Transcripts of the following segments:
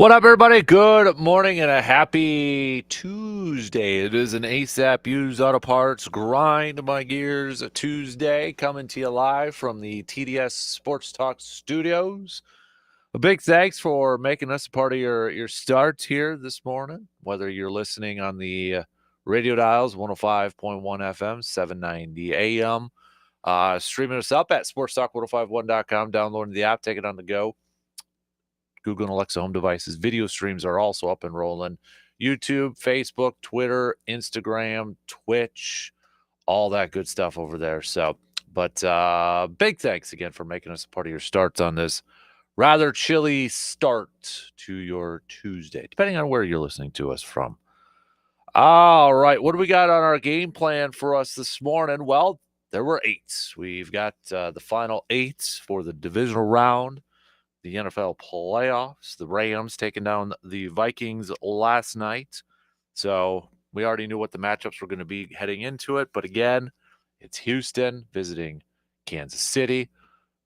What up, everybody? Good morning and a happy Tuesday. It is an ASAP Used Auto Parts Grind My Gears Tuesday coming to you live from the TDS Sports Talk studios. A big thanks for making us a part of your start here this morning, whether you're listening on the radio dials 105.1 FM, 790 AM, streaming us up at sportstalk1051.com, downloading the app, take it on the go. Google and Alexa home devices. Video streams are also up and rolling. YouTube, Facebook, Twitter, Instagram, Twitch, all that good stuff over there. So, but big thanks again for making us a part of your starts on this rather chilly start to your Tuesday, depending on where you're listening to us from. All right, what do we got on our game plan for us this morning? Well, there were 8. We've got the final 8 for the divisional round. The NFL playoffs, the Rams taking down the Vikings last night. So we already knew what the matchups were going to be heading into it. But again, it's Houston visiting Kansas City,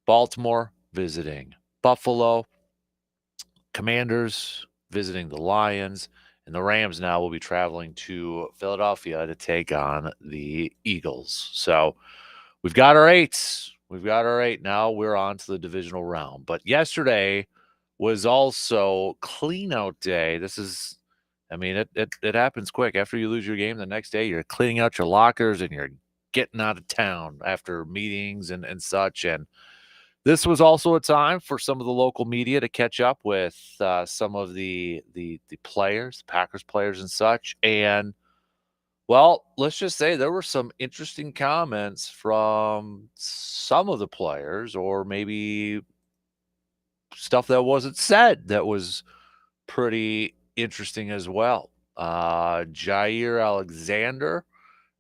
Baltimore visiting Buffalo, Commanders visiting the Lions, and the Rams now will be traveling to Philadelphia to take on the Eagles. So we've got our 8. We've got our 8. Now we're on to the divisional round. But yesterday was also clean out day. This is, I mean, it happens quick. After you lose your game, the next day you're cleaning out your lockers and you're getting out of town after meetings and such. And this was also a time for some of the local media to catch up with some of the players, the Packers players and such. And well, let's just say there were some interesting comments from some of the players, or maybe stuff that wasn't said that was pretty interesting as well. Jair Alexander,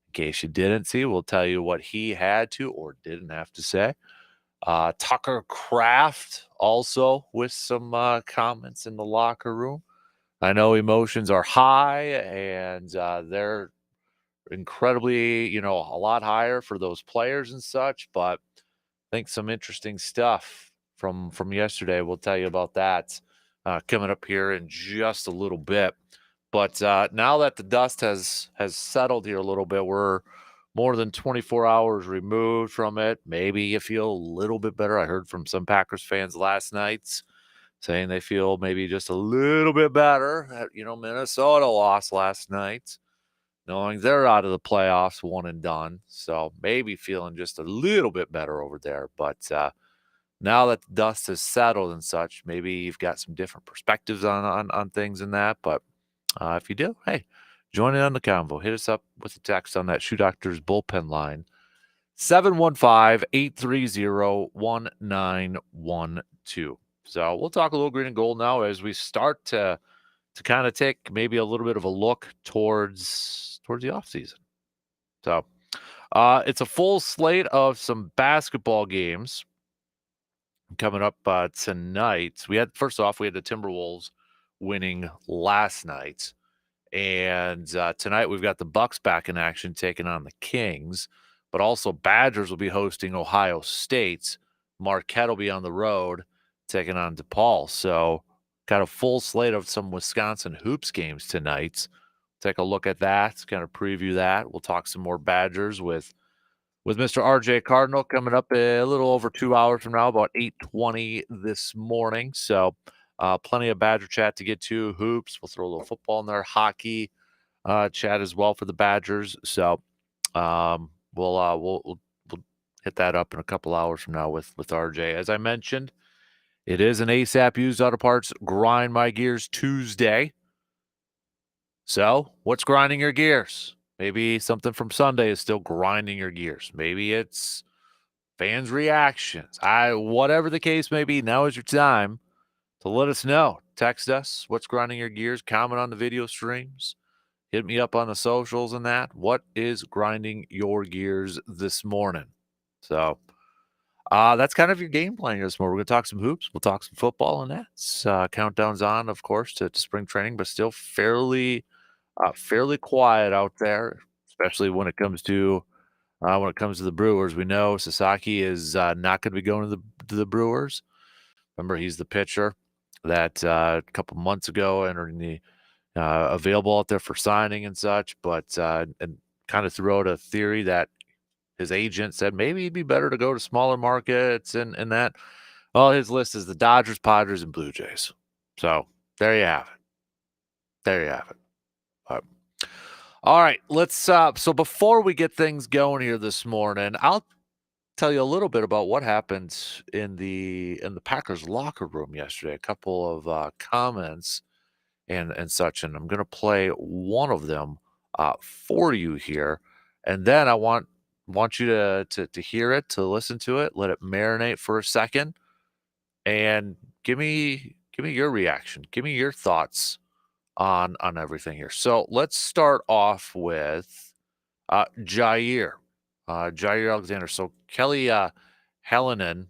in case you didn't see, we'll tell you what he had to or didn't have to say. Tucker Kraft also with some comments in the locker room. I know emotions are high and they're incredibly, a lot higher for those players and such, but I think some interesting stuff from yesterday. We'll tell you about that coming up here in just a little bit. But now that the dust has settled here a little bit, we're more than 24 hours removed from it. Maybe you feel a little bit better. I heard from some Packers fans last night saying they feel maybe just a little bit better. Minnesota lost last night, knowing they're out of the playoffs, one and done. So maybe feeling just a little bit better over there. But now that the dust has settled and such, maybe you've got some different perspectives on things and that. But if you do, hey, join in on the convo. Hit us up with a text on that Shoe Doctors bullpen line, 715-830-1912. So we'll talk a little green and gold now as we start to kind of take maybe a little bit of a look towards the offseason. So it's a full slate of some basketball games coming up tonight. First off, we had the Timberwolves winning last night. And tonight we've got the Bucks back in action taking on the Kings. But also Badgers will be hosting Ohio State. Marquette will be on the road taking on DePaul. So got a full slate of some Wisconsin hoops games tonight. Take a look at that, kind of preview that. We'll talk some more Badgers with Mr. RJ Cardinal coming up a little over 2 hours from now, about 8:20 this morning. So plenty of Badger chat to get to. Hoops, we'll throw a little football in there. Hockey chat as well for the Badgers. So we'll hit that up in a couple hours from now with RJ. As I mentioned, it is an ASAP Used Auto Parts Grind My Gears Tuesday. So what's grinding your gears? Maybe something from Sunday is still grinding your gears. Maybe it's fans' reactions. Whatever the case may be, now is your time to let us know. Text us. What's grinding your gears? Comment on the video streams. Hit me up on the socials and that. What is grinding your gears this morning? So that's kind of your game plan here this morning. We're going to talk some hoops. We'll talk some football and that. Countdown's on, of course, to spring training, but still fairly quiet out there, especially when it comes to the Brewers. We know Sasaki is not going to be going to the Brewers. Remember, he's the pitcher that a couple months ago entering the available out there for signing and such, but and kind of threw out a theory that his agent said maybe he'd be better to go to smaller markets and that. Well, his list is the Dodgers, Padres, and Blue Jays. So there you have it. There you have it. But, all right, let's. So before we get things going here this morning, I'll tell you a little bit about what happened in the Packers locker room yesterday. A couple of comments and such, and I'm gonna play one of them for you here, and then I want you to hear it, to listen to it, let it marinate for a second, and give me your reaction, give me your thoughts on everything here. So let's start off with Jair, Jair Alexander. So Kelly Hallinan,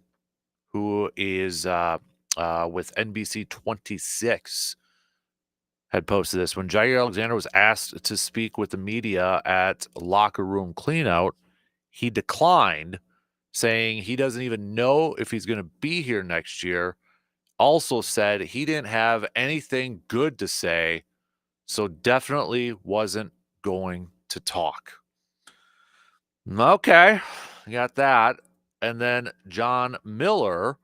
who is with NBC 26, had posted this. When Jair Alexander was asked to speak with the media at locker room cleanout, he declined, saying he doesn't even know if he's going to be here next year. Also said he didn't have anything good to say, so definitely wasn't going to talk. Okay, got that. And then John Miller,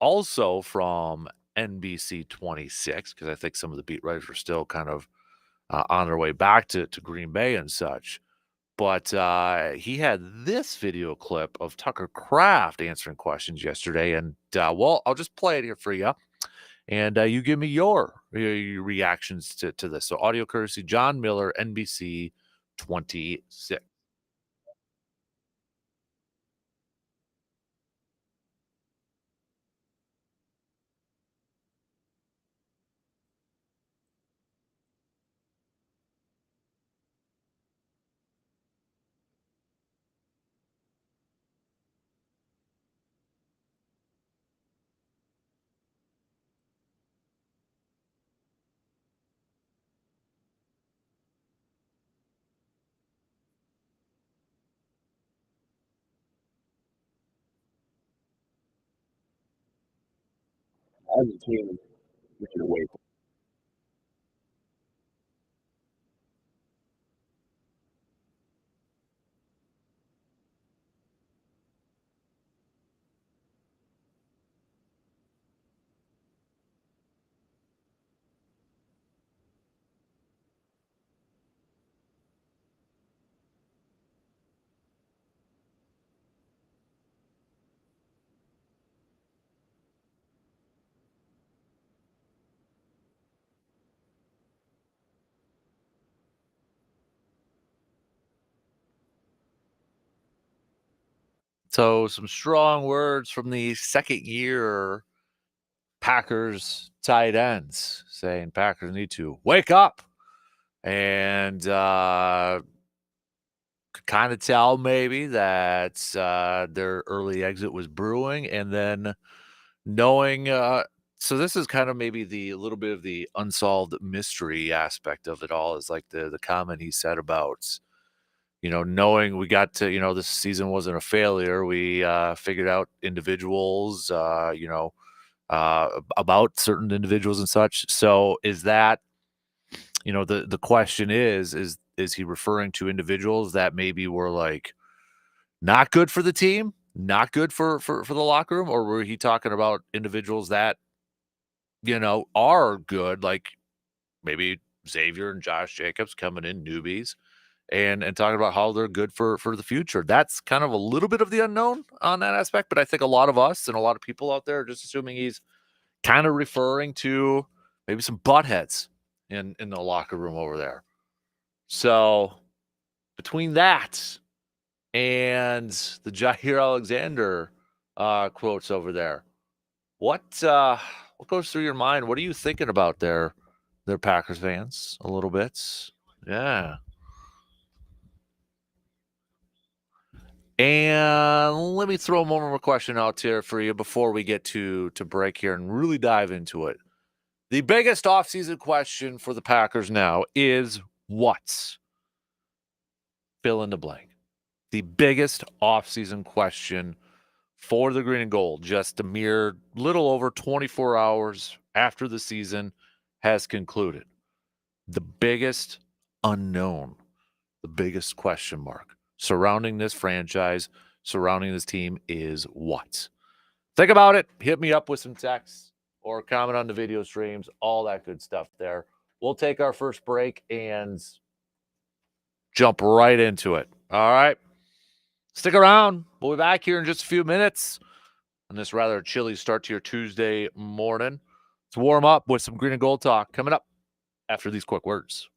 also from NBC 26, because I think some of the beat writers are still kind of on their way back to Green Bay and such. But he had this video clip of Tucker Kraft answering questions yesterday. And well, I'll just play it here for you. And you give me your reactions to this. So, audio courtesy John Miller, NBC 26. As a team, we need to wait. So, some strong words from the second year Packers tight ends saying Packers need to wake up and could kind of tell maybe that their early exit was brewing. And then knowing, so this is kind of maybe the little bit of the unsolved mystery aspect of it all, is like the comment he said about, knowing we got to, this season wasn't a failure. We figured out individuals, about certain individuals and such. So is that, the question is he referring to individuals that maybe were like not good for the team, not good for the locker room, or were he talking about individuals that, are good, like maybe Xavier and Josh Jacobs coming in newbies and talking about how they're good for the future? That's kind of a little bit of the unknown on that aspect, but I think a lot of us and a lot of people out there are just assuming he's kind of referring to maybe some butt heads in the locker room over there. So between that and the Jair Alexander quotes over there, what goes through your mind? What are you thinking about their Packers fans a little bit? Yeah. And let me throw one more question out here for you before we get to break here and really dive into it. The biggest offseason question for the Packers now is what? Fill in the blank. The biggest offseason question for the green and gold just a mere little over 24 hours after the season has concluded. The biggest unknown, the biggest question mark surrounding this franchise, surrounding this team is what? Think about it. Hit me up with some texts or comment on the video streams, all that good stuff there. We'll take our first break and jump right into it. All right. Stick around. We'll be back here in just a few minutes on this rather chilly start to your Tuesday morning. Let's warm up with some green and gold talk coming up after these quick words.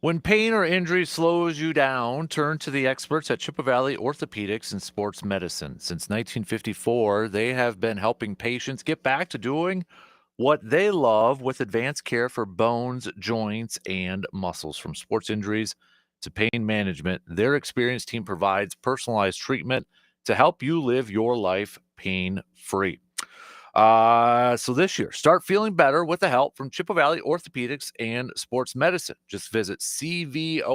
When pain or injury slows you down, turn to the experts at Chippewa Valley Orthopedics and Sports Medicine. Since 1954, they have been helping patients get back to doing what they love with advanced care for bones, joints, and muscles. From sports injuries to pain management, their experienced team provides personalized treatment to help you live your life pain free. So this year, start feeling better with the help from Chippewa Valley Orthopedics and Sports Medicine. Just visit cvosm.com.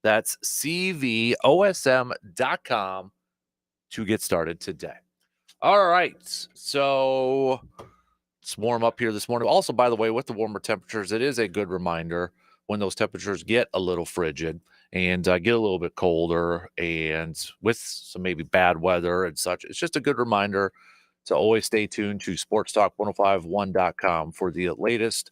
That's cvosm.com to get started today. All right. So it's warm up here this morning. Also, by the way, with the warmer temperatures, it is a good reminder when those temperatures get a little frigid and get a little bit colder and with some maybe bad weather and such. It's just a good reminder to always stay tuned to sportstalk1051.com for the latest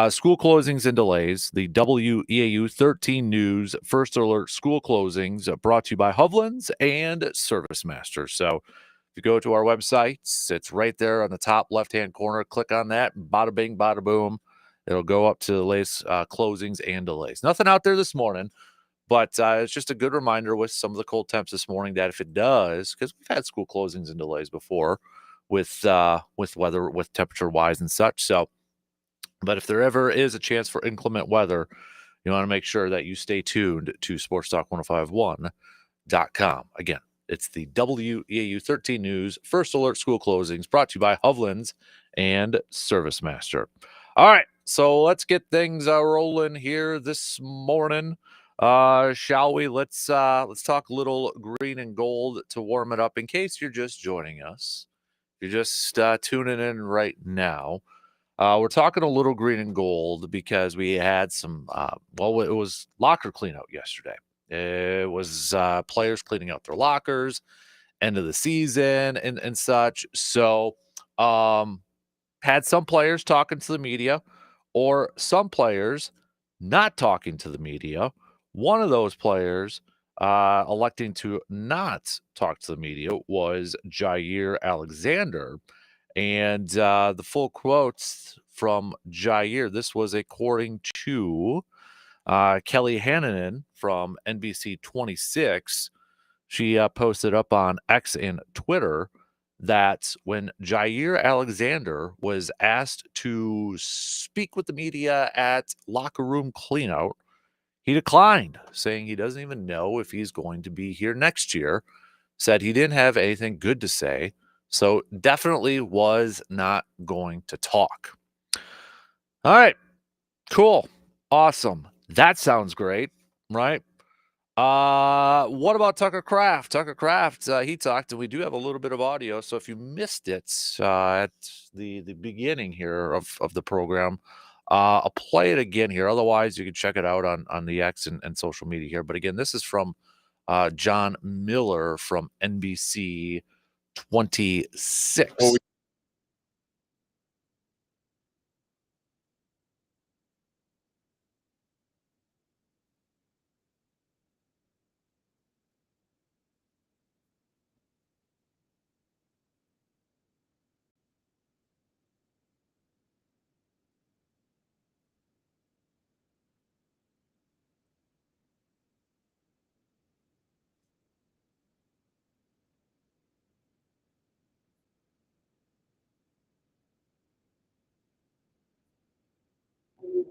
school closings and delays. The WEAU 13 News First Alert School Closings brought to you by Hovland's and Service Masters. So if you go to our website, it's right there on the top left-hand corner. Click on that. Bada bing, bada boom. It'll go up to the latest closings and delays. Nothing out there this morning, but it's just a good reminder with some of the cold temps this morning that if it does, because we've had school closings and delays before with weather, with temperature wise and such. So, but if there ever is a chance for inclement weather, you want to make sure that you stay tuned to Sports Talk 1051.com. Again, it's the WEAU 13 News First Alert School Closings brought to you by Hovland's and Service Master. All right, so let's get things rolling here this morning. Shall we? Let's talk a little green and gold to warm it up. In case you're just joining us, you're just tuning in right now. We're talking a little green and gold because we had some, it was locker cleanout yesterday. It was players cleaning out their lockers, end of the season and such. So, had some players talking to the media or some players not talking to the media. One of those players electing to not talk to the media was Jair Alexander. And the full quotes from Jair, this was according to Kelly Hannanen from NBC 26. She posted up on X and Twitter that when Jair Alexander was asked to speak with the media at locker room cleanout, he declined, saying he doesn't even know if he's going to be here next year, said he didn't have anything good to say, so definitely was not going to talk. All right, cool, awesome. That sounds great, right? What about Tucker Kraft? Tucker Kraft, he talked, and we do have a little bit of audio. So if you missed it at the beginning here of the program, I'll play it again here. Otherwise, you can check it out on the X and social media here. But again, this is from John Miller from NBC 26. Well,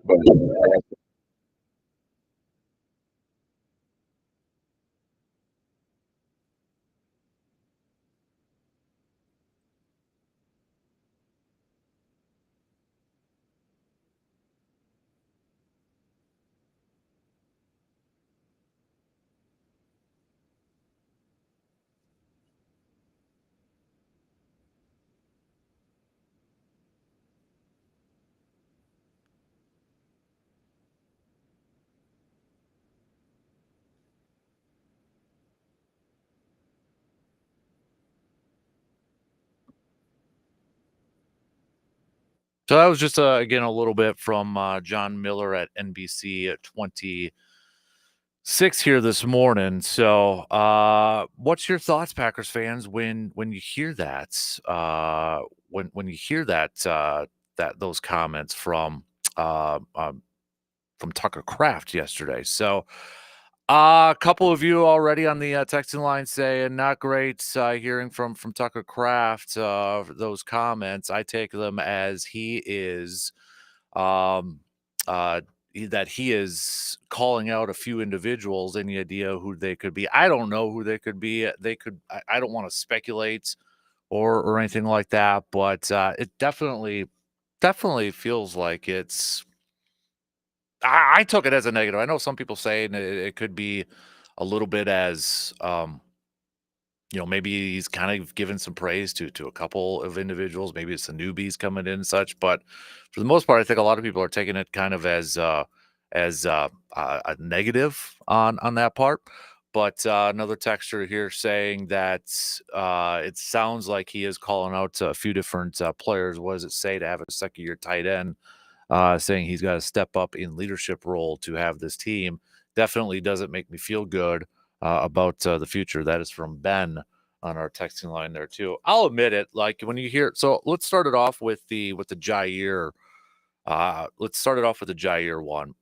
but So that was just again a little bit from John Miller at NBC at 26 here this morning. So, what's your thoughts, Packers fans, when you hear that? When you hear that that those comments from uh, uh, from Tucker Kraft yesterday. So a couple of you already on the texting line saying not great hearing from Tucker Kraft those comments. I take them as he is um, that he is calling out a few individuals. Any idea who they could be? I don't know who they could be. They could. I don't want to speculate or anything like that, but it definitely feels like it's. I took it as a negative. I know some people say it could be a little bit as maybe he's kind of given some praise to a couple of individuals. Maybe it's the newbies coming in and such. But for the most part, I think a lot of people are taking it kind of as a negative on that part. But another texter here saying that it sounds like he is calling out a few different players. What does it say to have a second year tight end? Saying he's got to step up in leadership role to have this team. Definitely doesn't make me feel good about the future. That is from Ben on our texting line there too. I'll admit it. Like when you hear, so let's start it off with the Jair. Let's start it off with the Jair one.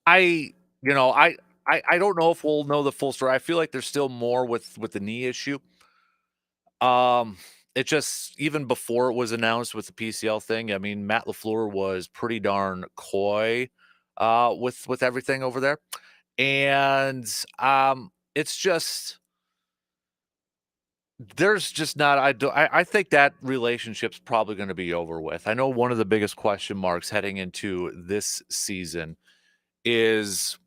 I you know I don't know if we'll know the full story. I feel like there's still more with the knee issue. Um, it just even before it was announced with the PCL thing, I mean, Matt LaFleur was pretty darn coy with everything over there. And it's just there's just not I think that relationship's probably going to be over with. I know one of the biggest question marks heading into this season is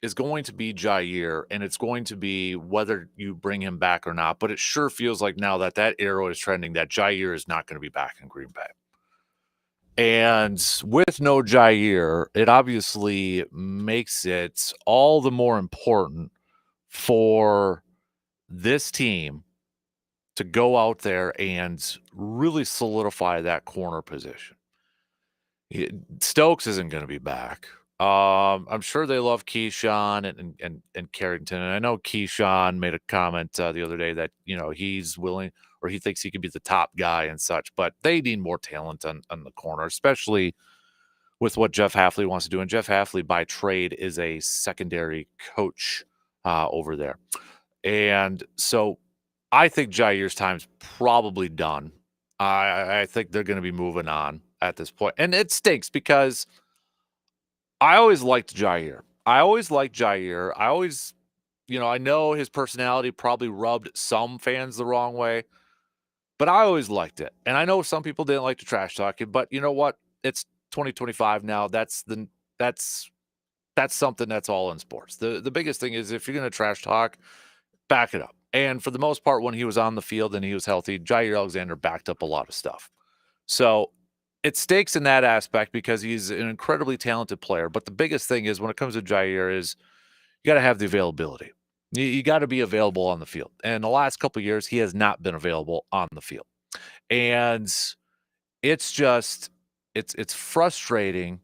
is going to be Jair, and it's going to be whether you bring him back or not. But it sure feels like now that that arrow is trending that Jair is not going to be back in Green Bay. And with no Jair, it obviously makes it all the more important for this team to go out there and really solidify that corner position. Stokes isn't going to be back. I'm sure they love Keyshawn and Carrington, and I know Keyshawn made a comment the other day that he's willing or he thinks he could be the top guy and such, but they need more talent on the corner, especially with what Jeff Halfley wants to do. And Jeff Halfley, by trade, is a secondary coach over there, and so I think Jair's time's probably done. I think they're going to be moving on at this point, and it stinks because I always liked Jair. I always, I know his personality probably rubbed some fans the wrong way, but I always liked it. And I know some people didn't like to trash talk it, but you know what? It's 2025 now. That's that's something that's all in sports. The biggest thing is if you're going to trash talk, back it up. And for the most part, when he was on the field and he was healthy, Jair Alexander backed up a lot of stuff. So it stakes in that aspect because he's an incredibly talented player. But the biggest thing is when it comes to Jair is you got to have the availability. You got to be available on the field. And the last couple of years, he has not been available on the field. And it's just it's frustrating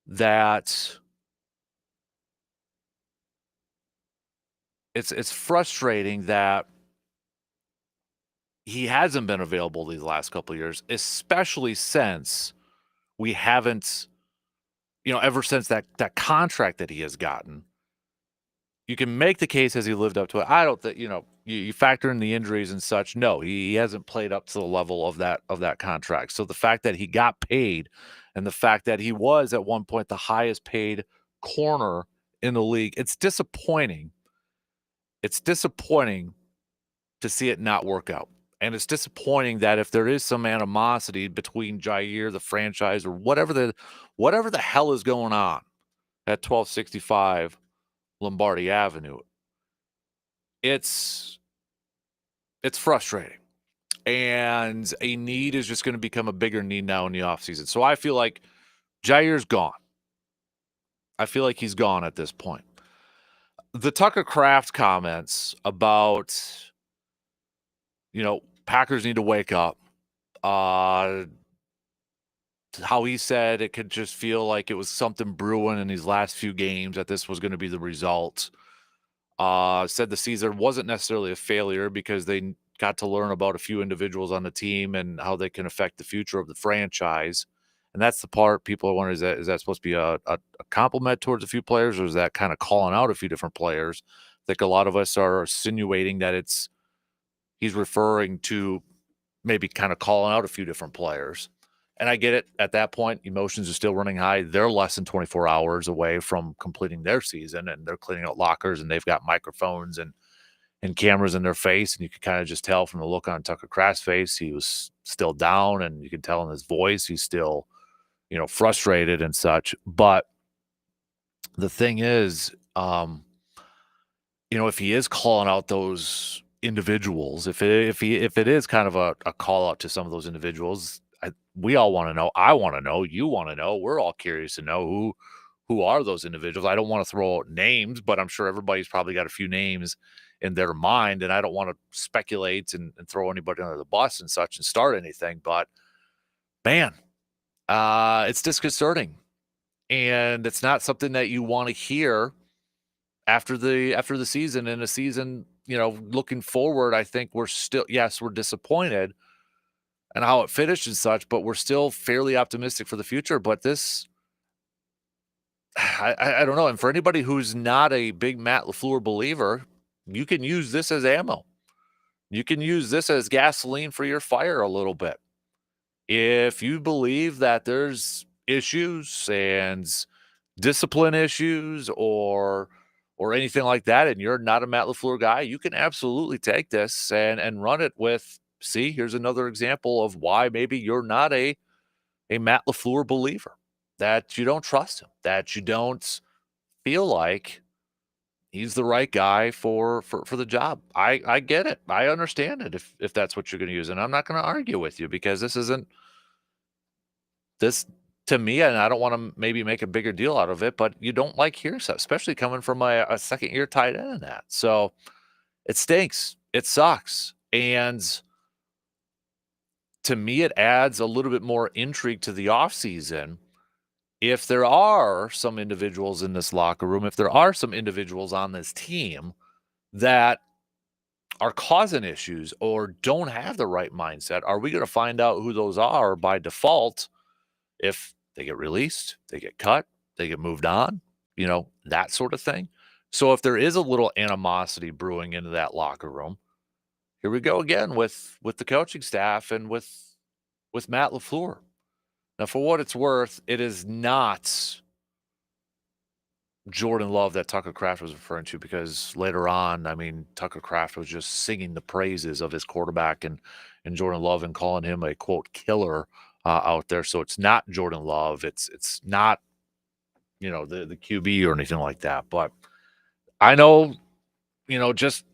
that it's frustrating that he hasn't been available these last couple of years, especially since we haven't, ever since that contract that he has gotten. You can make the case as he lived up to it. I don't think, you factor in the injuries and such. No, he hasn't played up to the level of that contract. So the fact that he got paid and the fact that he was at one point the highest paid corner in the league, it's disappointing. It's disappointing to see it not work out. And it's disappointing that if there is some animosity between Jair, the franchise, or whatever the hell is going on at 1265 Lombardi Avenue, it's frustrating. And a need is just going to become a bigger need now in the offseason. So I feel like Jair's gone. I feel like he's gone at this point. The Tucker Kraft comments about, Packers need to wake up. How he said it could just feel like it was something brewing in these last few games, that this was going to be the result. Said the season wasn't necessarily a failure because they got to learn about a few individuals on the team and how they can affect the future of the franchise. And that's the part people are wondering, is that supposed to be a compliment towards a few players, or is that kind of calling out a few different players? I think a lot of us are insinuating that he's referring to maybe kind of calling out a few different players. And I get it. At that point, emotions are still running high. They're less than 24 hours away from completing their season, and they're cleaning out lockers, and they've got microphones and cameras in their face, and you could kind of just tell from the look on Tucker Kraft's face, he was still down, and you can tell in his voice he's still, frustrated and such. But the thing is, if he is calling out those individuals, if it is kind of a call out to some of those individuals, we all want to know. I want to know. You want to know. We're all curious to know who are those individuals. I don't want to throw out names, but I'm sure everybody's probably got a few names in their mind, and I don't want to speculate and throw anybody under the bus and such and start anything. But man, it's disconcerting, and it's not something that you want to hear after the season. In a season, looking forward, I think we're still, yes, we're disappointed and how it finished and such, but we're still fairly optimistic for the future. But this, I don't know. And for anybody who's not a big Matt LaFleur believer, you can use this as ammo. You can use this as gasoline for your fire a little bit. If you believe that there's issues and discipline issues or anything like that, and you're not a Matt LaFleur guy, you can absolutely take this and run it with, see, here's another example of why maybe you're not a Matt LaFleur believer, that you don't trust him, that you don't feel like he's the right guy for the job. I get it. I understand it if that's what you're going to use, and I'm not going to argue with you because this isn't this to me, and I don't want to maybe make a bigger deal out of it, but you don't like hearing stuff, especially coming from a second year tight end in that. So it stinks. It sucks. And to me, it adds a little bit more intrigue to the offseason. If there are some individuals in this locker room, if there are some individuals on this team that are causing issues or don't have the right mindset, are we going to find out who those are by default if they get released, they get cut, they get moved on, that sort of thing? So if there is a little animosity brewing into that locker room, here we go again with the coaching staff and with Matt LaFleur. Now, for what it's worth, it is not Jordan Love that Tucker Kraft was referring to, because later on, I mean, Tucker Kraft was just singing the praises of his quarterback and Jordan Love and calling him a quote killer out there. So it's not Jordan Love. It's not, the QB or anything like that. But I know, just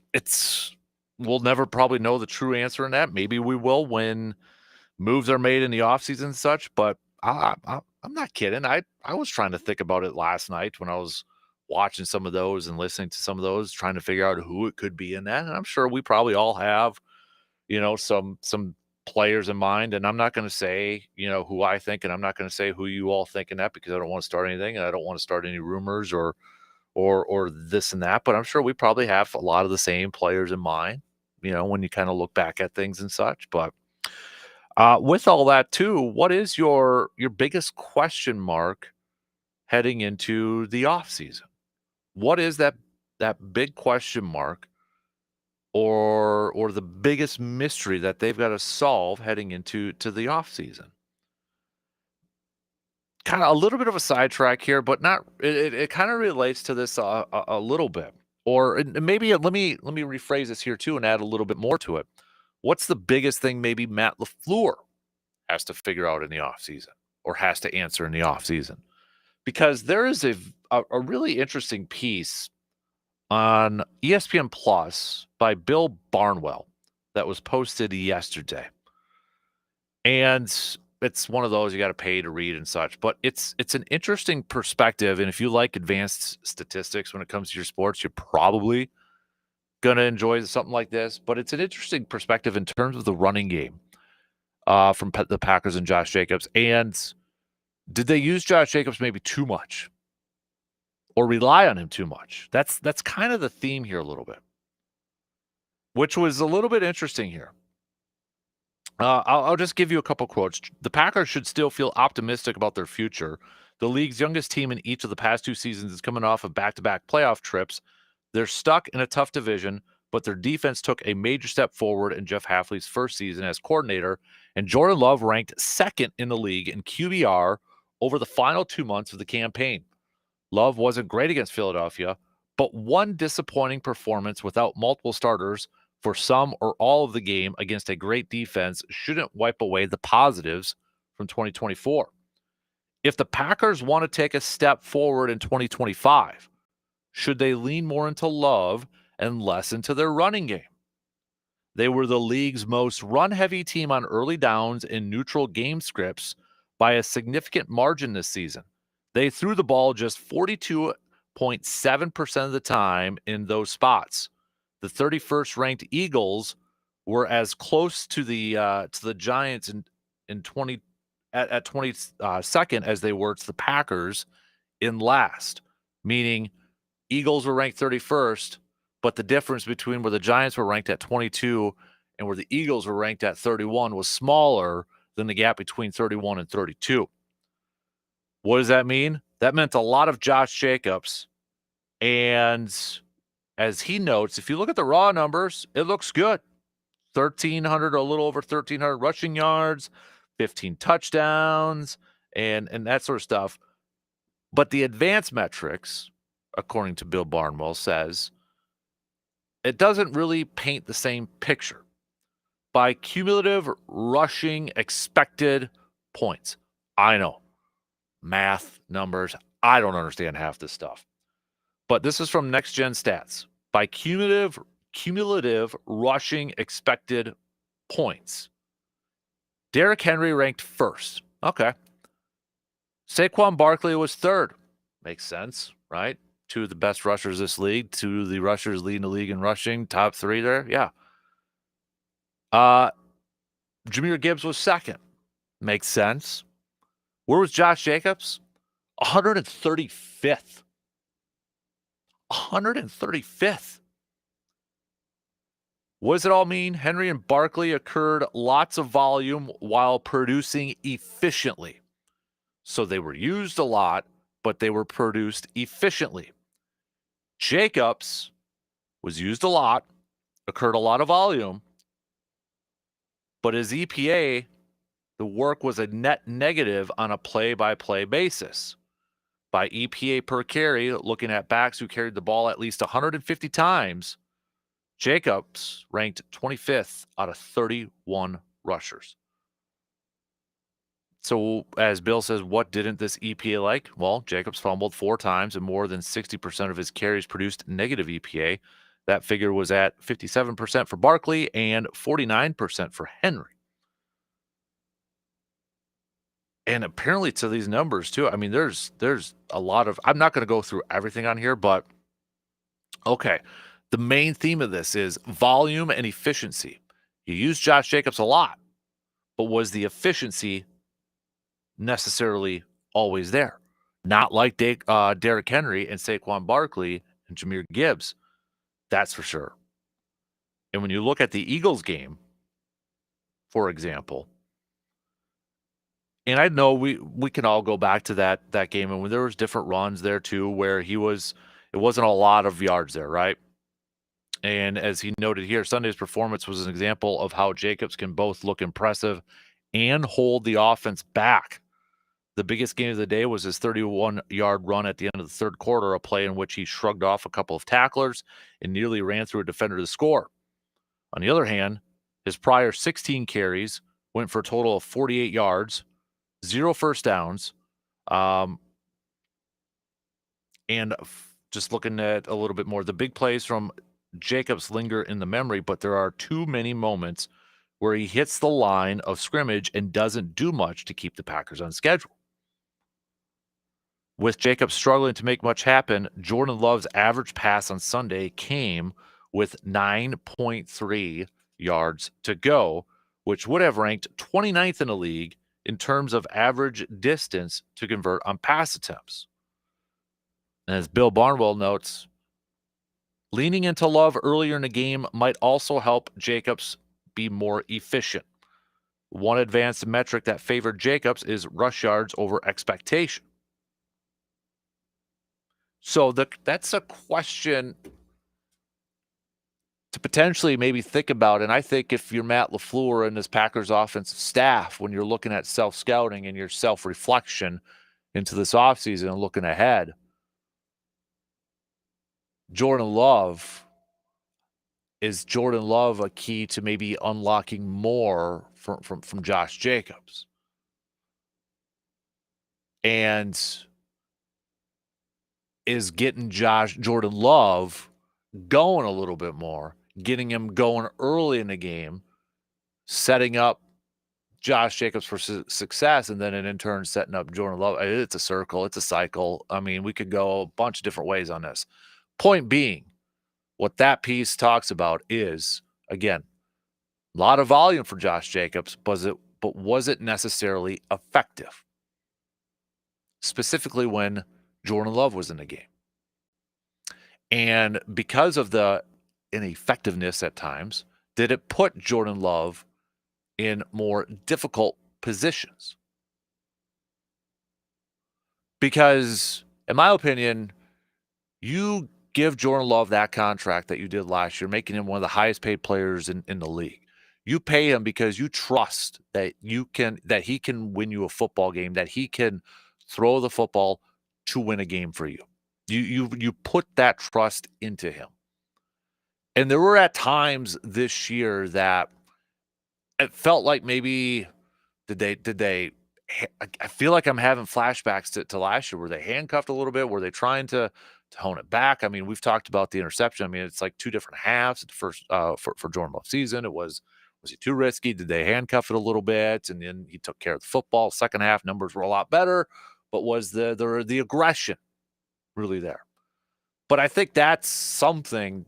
we'll never probably know the true answer in that. Maybe we will when moves are made in the offseason and such, but I'm not kidding. I was trying to think about it last night when I was watching some of those and listening to some of those, trying to figure out who it could be in that. And I'm sure we probably all have, some players in mind. And I'm not going to say, who I think, and I'm not going to say who you all think in that, because I don't want to start anything and I don't want to start any rumors or this and that. But I'm sure we probably have a lot of the same players in mind, when you kind of look back at things and such. But with all that too, what is your biggest question mark heading into the off season? What is that big question mark or the biggest mystery that they've got to solve heading into the off season? Kind of a little bit of a sidetrack here, but not. It kind of relates to this a little bit, or and maybe let me rephrase this here too and add a little bit more to it. What's the biggest thing maybe Matt LaFleur has to figure out in the offseason or has to answer in the offseason? Because there is a really interesting piece on ESPN Plus by Bill Barnwell that was posted yesterday. And it's one of those you got to pay to read and such, but it's an interesting perspective. And if you like advanced statistics when it comes to your sports, you're probably going to enjoy something like this. But it's an interesting perspective in terms of the running game from the Packers and Josh Jacobs. And did they use Josh Jacobs maybe too much or rely on him too much? That's kind of the theme here a little bit, which was a little bit interesting here. I'll just give you a couple quotes. The Packers should still feel optimistic about their future. The league's youngest team in each of the past 2 seasons is coming off of back-to-back playoff trips. They're stuck in a tough division, but their defense took a major step forward in Jeff Hafley's first season as coordinator, and Jordan Love ranked second in the league in QBR over the final 2 months of the campaign. Love wasn't great against Philadelphia, but one disappointing performance without multiple starters for some or all of the game against a great defense shouldn't wipe away the positives from 2024. If the Packers want to take a step forward in 2025, should they lean more into Love and less into their running game? They were the league's most run-heavy team on early downs in neutral game scripts by a significant margin this season. They threw the ball just 42.7% of the time in those spots. The 31st ranked Eagles were as close to the Giants in 20 at 22nd as they were to the Packers in last, meaning Eagles were ranked 31st, but the difference between where the Giants were ranked at 22 and where the Eagles were ranked at 31 was smaller than the gap between 31 and 32. What does that mean? That meant a lot of Josh Jacobs. And as he notes, if you look at the raw numbers, it looks good. 1,300, a little over 1,300 rushing yards, 15 touchdowns, and that sort of stuff. But the advanced metrics, according to Bill Barnwell, says it doesn't really paint the same picture. By cumulative rushing expected points. I know. Math, numbers, I don't understand half this stuff. But this is from Next Gen Stats. By cumulative rushing expected points. Derrick Henry ranked first. Okay. Saquon Barkley was third. Makes sense, right? Two of the best rushers this league. Two of the rushers leading the league in rushing. Top three there. Yeah. Jahmyr Gibbs was second. Makes sense. Where was Josh Jacobs? 135th. 135th. What does it all mean? Henry and Barkley occurred lots of volume while producing efficiently. So they were used a lot, but they were produced efficiently. Jacobs was used a lot, occurred a lot of volume, but his EPA, the work was a net negative on a play-by-play basis. By EPA per carry, looking at backs who carried the ball at least 150 times, Jacobs ranked 25th out of 31 rushers. So, as Bill says, what didn't this EPA like? Well, Jacobs fumbled 4 times and more than 60% of his carries produced negative EPA. That figure was at 57% for Barkley and 49% for Henry. And apparently to these numbers too. I mean, there's a lot of, I'm not going to go through everything on here, but okay. The main theme of this is volume and efficiency. You use Josh Jacobs a lot, but was the efficiency necessarily always there? Not like Derrick Henry and Saquon Barkley and Jahmyr Gibbs. That's for sure. And when you look at the Eagles game, for example, and I know we can all go back to that game, and when there was different runs there too, where it wasn't a lot of yards there, right? And as he noted here, Sunday's performance was an example of how Jacobs can both look impressive and hold the offense back. The biggest game of the day was his 31-yard run at the end of the third quarter, a play in which he shrugged off a couple of tacklers and nearly ran through a defender to score. On the other hand, his prior 16 carries went for a total of 48 yards, 0 first downs, and just looking at a little bit more, the big plays from Jacobs linger in the memory, but there are too many moments where he hits the line of scrimmage and doesn't do much to keep the Packers on schedule. With Jacobs struggling to make much happen, Jordan Love's average pass on Sunday came with 9.3 yards to go, which would have ranked 29th in the league in terms of average distance to convert on pass attempts. And as Bill Barnwell notes, leaning into Love earlier in the game might also help Jacobs be more efficient. One advanced metric that favored Jacobs is rush yards over expectation. So that's a question to potentially maybe think about. And I think if you're Matt LaFleur and this Packers offensive staff, when you're looking at self-scouting and your self-reflection into this offseason and looking ahead, is Jordan Love a key to maybe unlocking more from Josh Jacobs? And is getting Jordan Love going a little bit more, getting him going early in the game, setting up Josh Jacobs for success, and then in turn setting up Jordan Love. It's a circle. It's a cycle. I mean, we could go a bunch of different ways on this. Point being, what that piece talks about is, again, a lot of volume for Josh Jacobs, but was it necessarily effective? Specifically when Jordan Love was in the game. And because of the ineffectiveness at times, did it put Jordan Love in more difficult positions? Because, in my opinion, you give Jordan Love that contract that you did last year, making him one of the highest paid players in the league. You pay him because you trust that he can win you a football game, that he can throw the football to win a game for you. You put that trust into him. And there were at times this year that it felt like maybe did they I feel like I'm having flashbacks to last year. Were they handcuffed a little bit? Were they trying to hone it back? I mean, we've talked about the interception. I mean, it's like two different halves. The first for Jordan Love's season, it was he too risky? Did they handcuff it a little bit? And then he took care of the football. Second half numbers were a lot better, but was the aggression really there? But I think that's something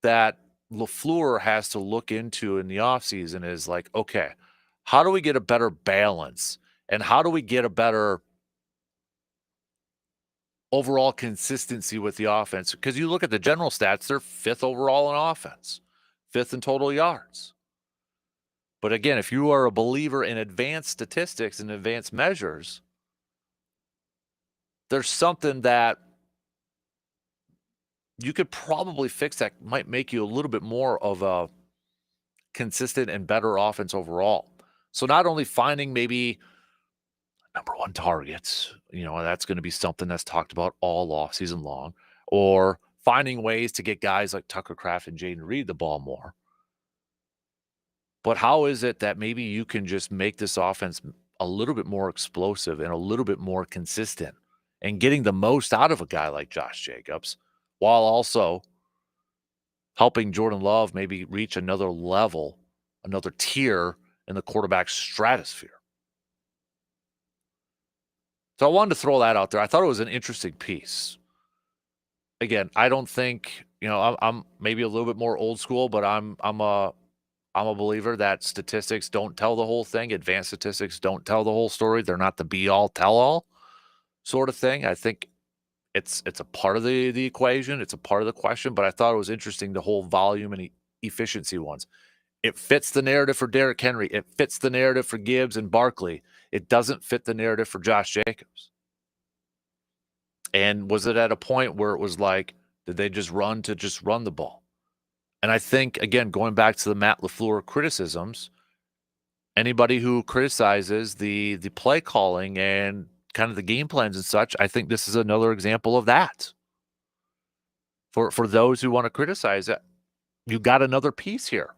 that LaFleur has to look into in the offseason is like, okay, how do we get a better balance? And how do we get a better overall consistency with the offense? Because you look at the general stats, they're fifth overall in offense, fifth in total yards. But again, if you are a believer in advanced statistics and advanced measures, there's something that you could probably fix that might make you a little bit more of a consistent and better offense overall. So not only finding maybe number one targets, that's going to be something that's talked about all offseason long, or finding ways to get guys like Tucker Kraft and Jaden Reed the ball more. But how is it that maybe you can just make this offense a little bit more explosive and a little bit more consistent and getting the most out of a guy like Josh Jacobs while also helping Jordan Love maybe reach another level, another tier in the quarterback stratosphere? So I wanted to throw that out there. I thought it was an interesting piece. Again, I don't think, I'm maybe a little bit more old school, but I'm a believer that statistics don't tell the whole thing. Advanced statistics don't tell the whole story. They're not the be all tell all sort of thing. I think it's a part of the equation. It's a part of the question, but I thought it was interesting, the whole volume and efficiency ones. It fits the narrative for Derrick Henry. It fits the narrative for Gibbs and Barkley. It doesn't fit the narrative for Josh Jacobs. And was it at a point where it was like, did they just run the ball? And I think, again, going back to the Matt LaFleur criticisms, anybody who criticizes the play calling and kind of the game plans and such, I think this is another example of that. For those who want to criticize it, you got another piece here.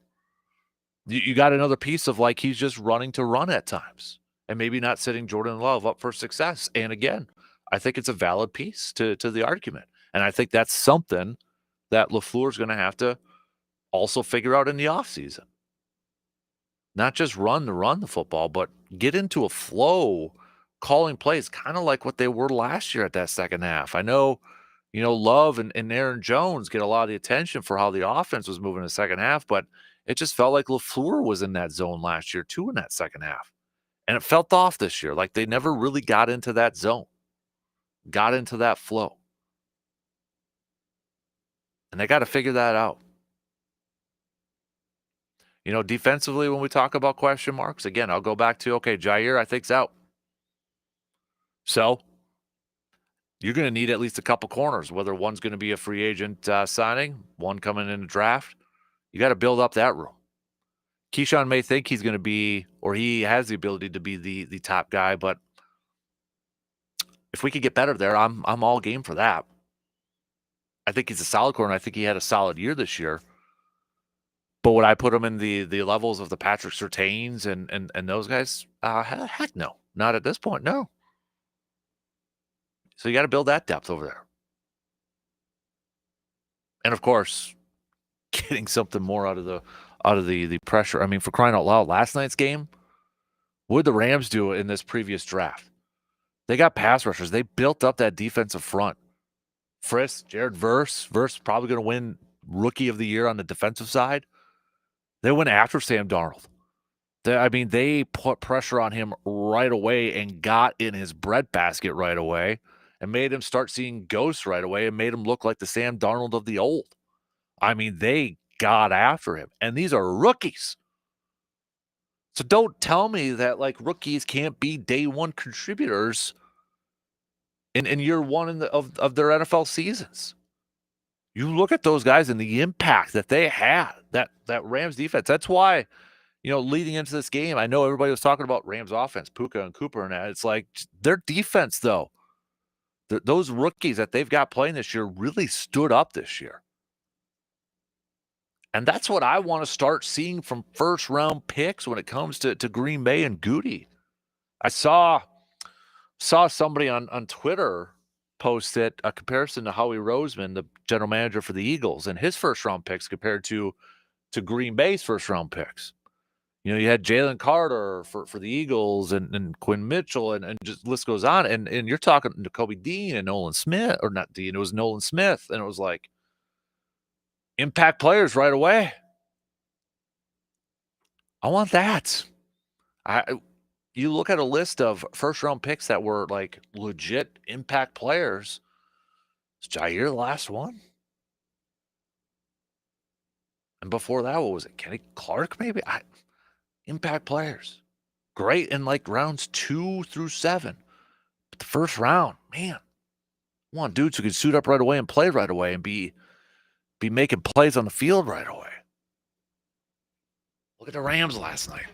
You got another piece of like he's just running to run at times and maybe not setting Jordan Love up for success. And again, I think it's a valid piece to the argument. And I think that's something that LaFleur is going to have to also figure out in the offseason. Not just run the football, but get into a flow calling plays, kind of like what they were last year at that second half. I know, Love and Aaron Jones get a lot of the attention for how the offense was moving in the second half, but it just felt like LaFleur was in that zone last year too in that second half. And it felt off this year, like they never really got into that zone, got into that flow. And they got to figure that out. Defensively, when we talk about question marks, again, I'll go back to, okay, Jair, I think's out. So you're going to need at least a couple corners, whether one's going to be a free agent signing, one coming in a draft. You got to build up that room. Keyshawn may think he's going to be, or he has the ability to be the top guy, but if we could get better there, I'm all game for that. I think he's a solid corner. I think he had a solid year this year. But would I put him in the levels of the Patrick Surtains and those guys? Heck no. Not at this point, no. So you got to build that depth over there. And of course, getting something more out of the pressure. I mean, for crying out loud, last night's game, what did the Rams do in this previous draft? They got pass rushers. They built up that defensive front. Frisk, Jared Verse probably going to win Rookie of the Year on the defensive side. They went after Sam Darnold. They put pressure on him right away and got in his breadbasket right away and made him start seeing ghosts right away and made him look like the Sam Darnold of the old. They got after him, and these are rookies. So don't tell me that, like, rookies can't be day one contributors in year one of their NFL seasons. You look at those guys and the impact that they had, that Rams defense. That's why, leading into this game, I know everybody was talking about Rams offense, Puka and Cooper, and that. It's like their defense, though. Those rookies that they've got playing this year really stood up this year. And that's what I want to start seeing from first-round picks when it comes to Green Bay and Goody. I saw somebody on Twitter post it, a comparison to Howie Roseman, the general manager for the Eagles, and his first-round picks compared to Green Bay's first-round picks. You had Jalen Carter for the Eagles and Quinn Mitchell and just list goes on. And you're talking to Kobe Dean and Nolan Smith, or not Dean, it was Nolan Smith. And it was like impact players right away. I want that. You look at a list of first round picks that were like legit impact players. Is Jair the last one? And before that, what was it? Kenny Clark, maybe? Impact players. Great in like rounds 2 through 7. But the first round, man, I want dudes who can suit up right away and play right away and be making plays on the field right away. Look at the Rams last night.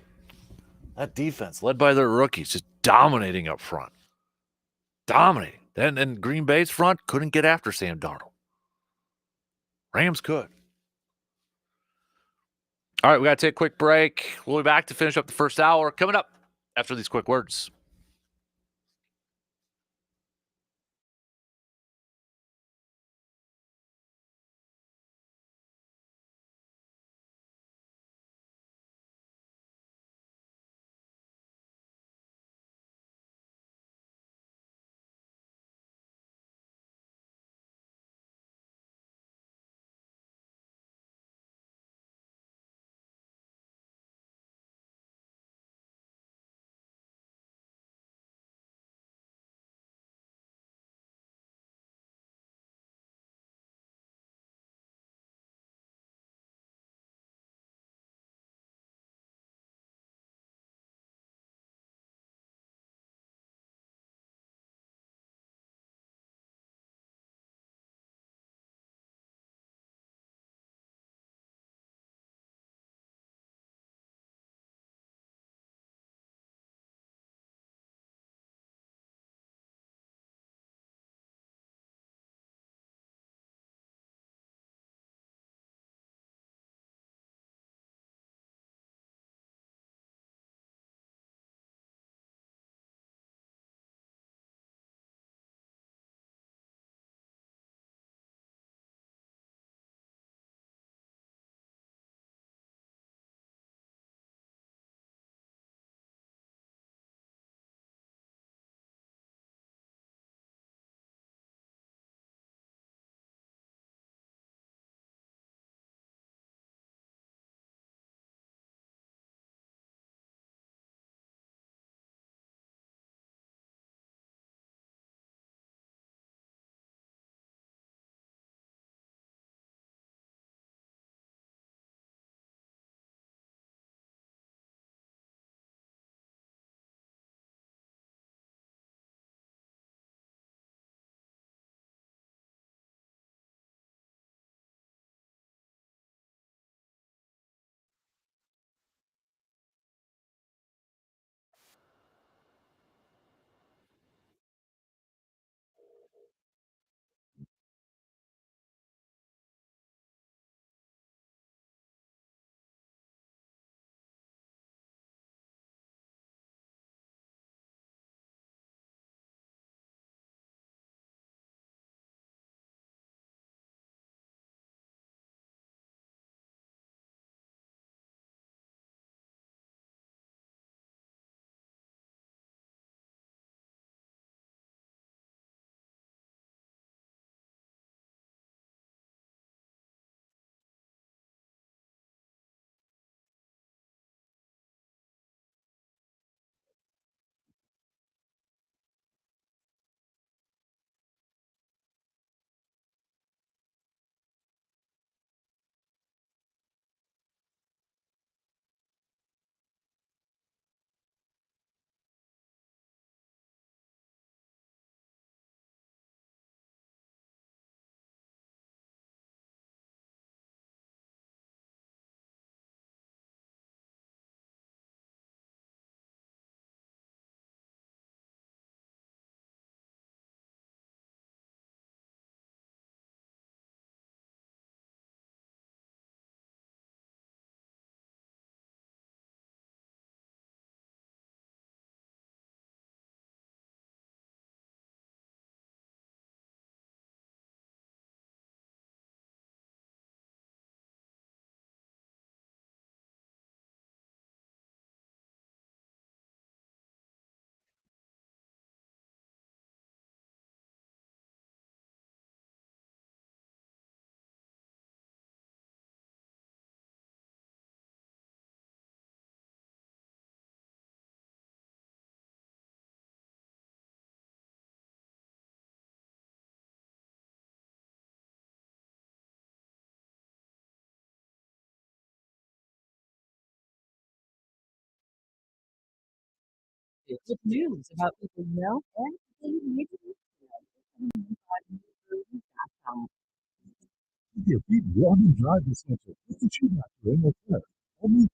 That defense, led by their rookies, just dominating up front. Dominating. Then Green Bay's front couldn't get after Sam Darnold. Rams could. All right, we got to take a quick break. We'll be back to finish up the first hour. Coming up after these quick words. you with news about people you know and things you need to know. Keep your feet warm and dry this winter with the Shoe Doctor in repair. Only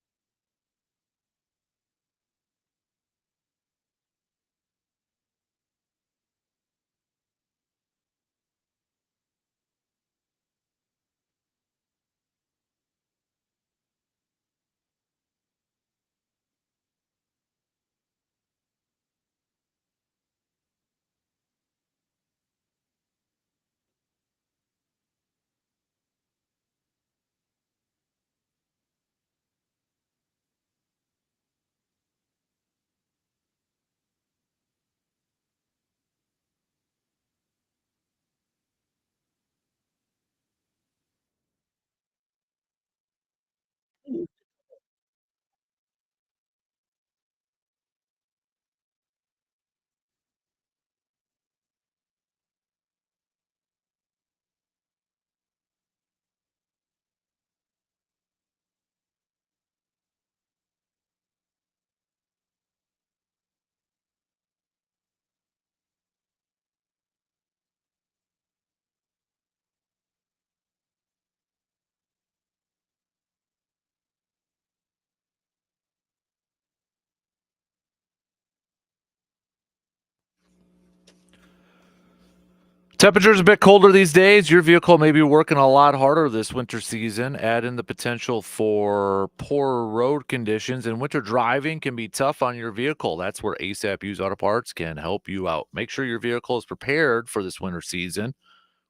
Temperature's a bit colder these days. Your vehicle may be working a lot harder this winter season. Add in the potential for poor road conditions, and winter driving can be tough on your vehicle. That's where ASAP Used Auto Parts can help you out. Make sure your vehicle is prepared for this winter season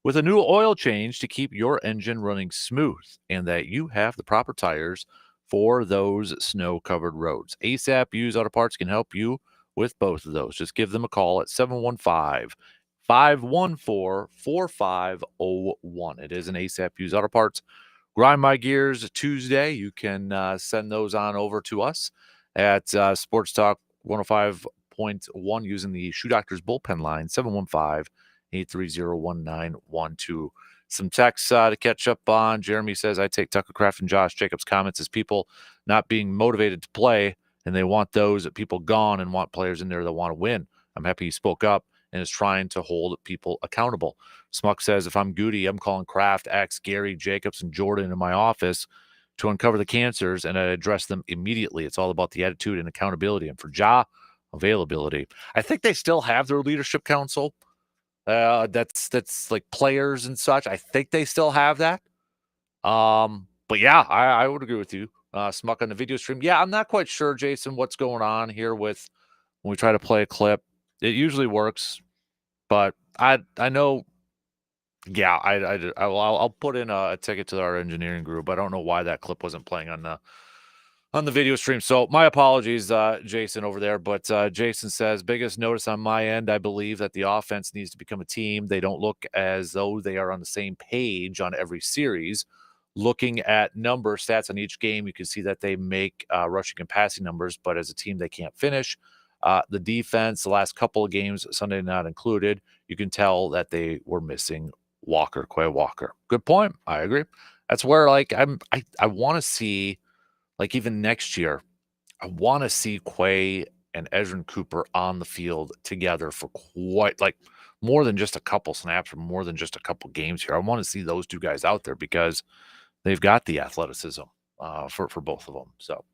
with a new oil change to keep your engine running smooth and that you have the proper tires for those snow covered roads. ASAP Used Auto Parts can help you with both of those. Just give them a call at 715-514-4501. It is an ASAP Used Auto Parts Grind My Gears Tuesday. You can send those on over to us at Sports Talk 105.1 using the Shoe Doctor's bullpen line, 715-830-1912. Some texts to catch up on. Jeremy says, I take Tucker Craft and Josh Jacobs' comments as people not being motivated to play, and they want those people gone and want players in there that want to win. I'm happy he spoke up and is trying to hold people accountable. Smuck says, if I'm Goody, I'm calling Kraft, Axe, Gary, Jacobs, and Jordan in my office to uncover the cancers and address them immediately. It's all about the attitude and accountability. And for Ja, availability. I think they still have their leadership council. That's like players and such. I think they still have that. But yeah, I would agree with you. Smuck on the video stream. Yeah, I'm not quite sure, Jason, what's going on here with when we try to play a clip. It usually works, but I know. Yeah, I'll put in a ticket to our engineering group. I don't know why that clip wasn't playing on the video stream. So my apologies, Jason over there. But Jason says, biggest notice on my end, I believe that the offense needs to become a team. They don't look as though they are on the same page on every series. Looking at number stats on each game, you can see that they make rushing and passing numbers, but as a team, they can't finish. The defense, the last couple of games, Sunday not included, you can tell that they were missing Quay Walker. Good point. I agree. That's where like I want to see like even next year, I want to see Quay and Ezrin Cooper on the field together for quite like more than just a couple snaps or more than just a couple games here. I want to see those two guys out there because they've got the athleticism for both of them. So,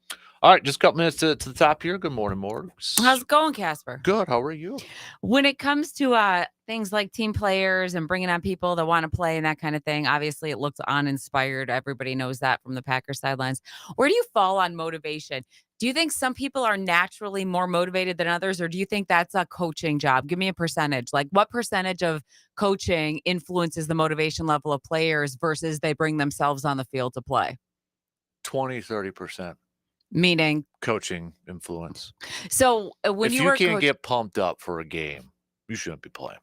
all right, just a couple minutes to the top here. Good morning, Morgs. How's it going, Casper? Good. How are you? When it comes to things like team players and bringing on people that want to play and that kind of thing, obviously it looks uninspired. Everybody knows that from the Packers sidelines. Where do you fall on motivation? Do you think some people are naturally more motivated than others, or do you think that's a coaching job? Give me a percentage. Like, what percentage of coaching influences the motivation level of players versus they bring themselves on the field to play? 20-30%. Meaning Coaching influence. So when if you you were can't get pumped up for a game, you shouldn't be playing.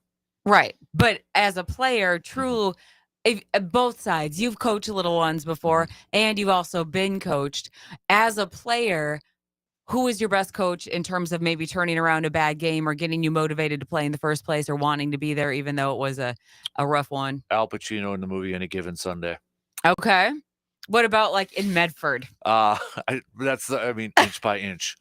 right, but as a player, true, if, both sides, you've coached little ones before, and you've also been coached. As a player, who is your best coach in terms of maybe turning around a bad game or getting you motivated to play in the first place or wanting to be there, even though it was a rough one? Al Pacino in the movie Any Given Sunday. Okay. What about like in Medford? I mean, inch by inch,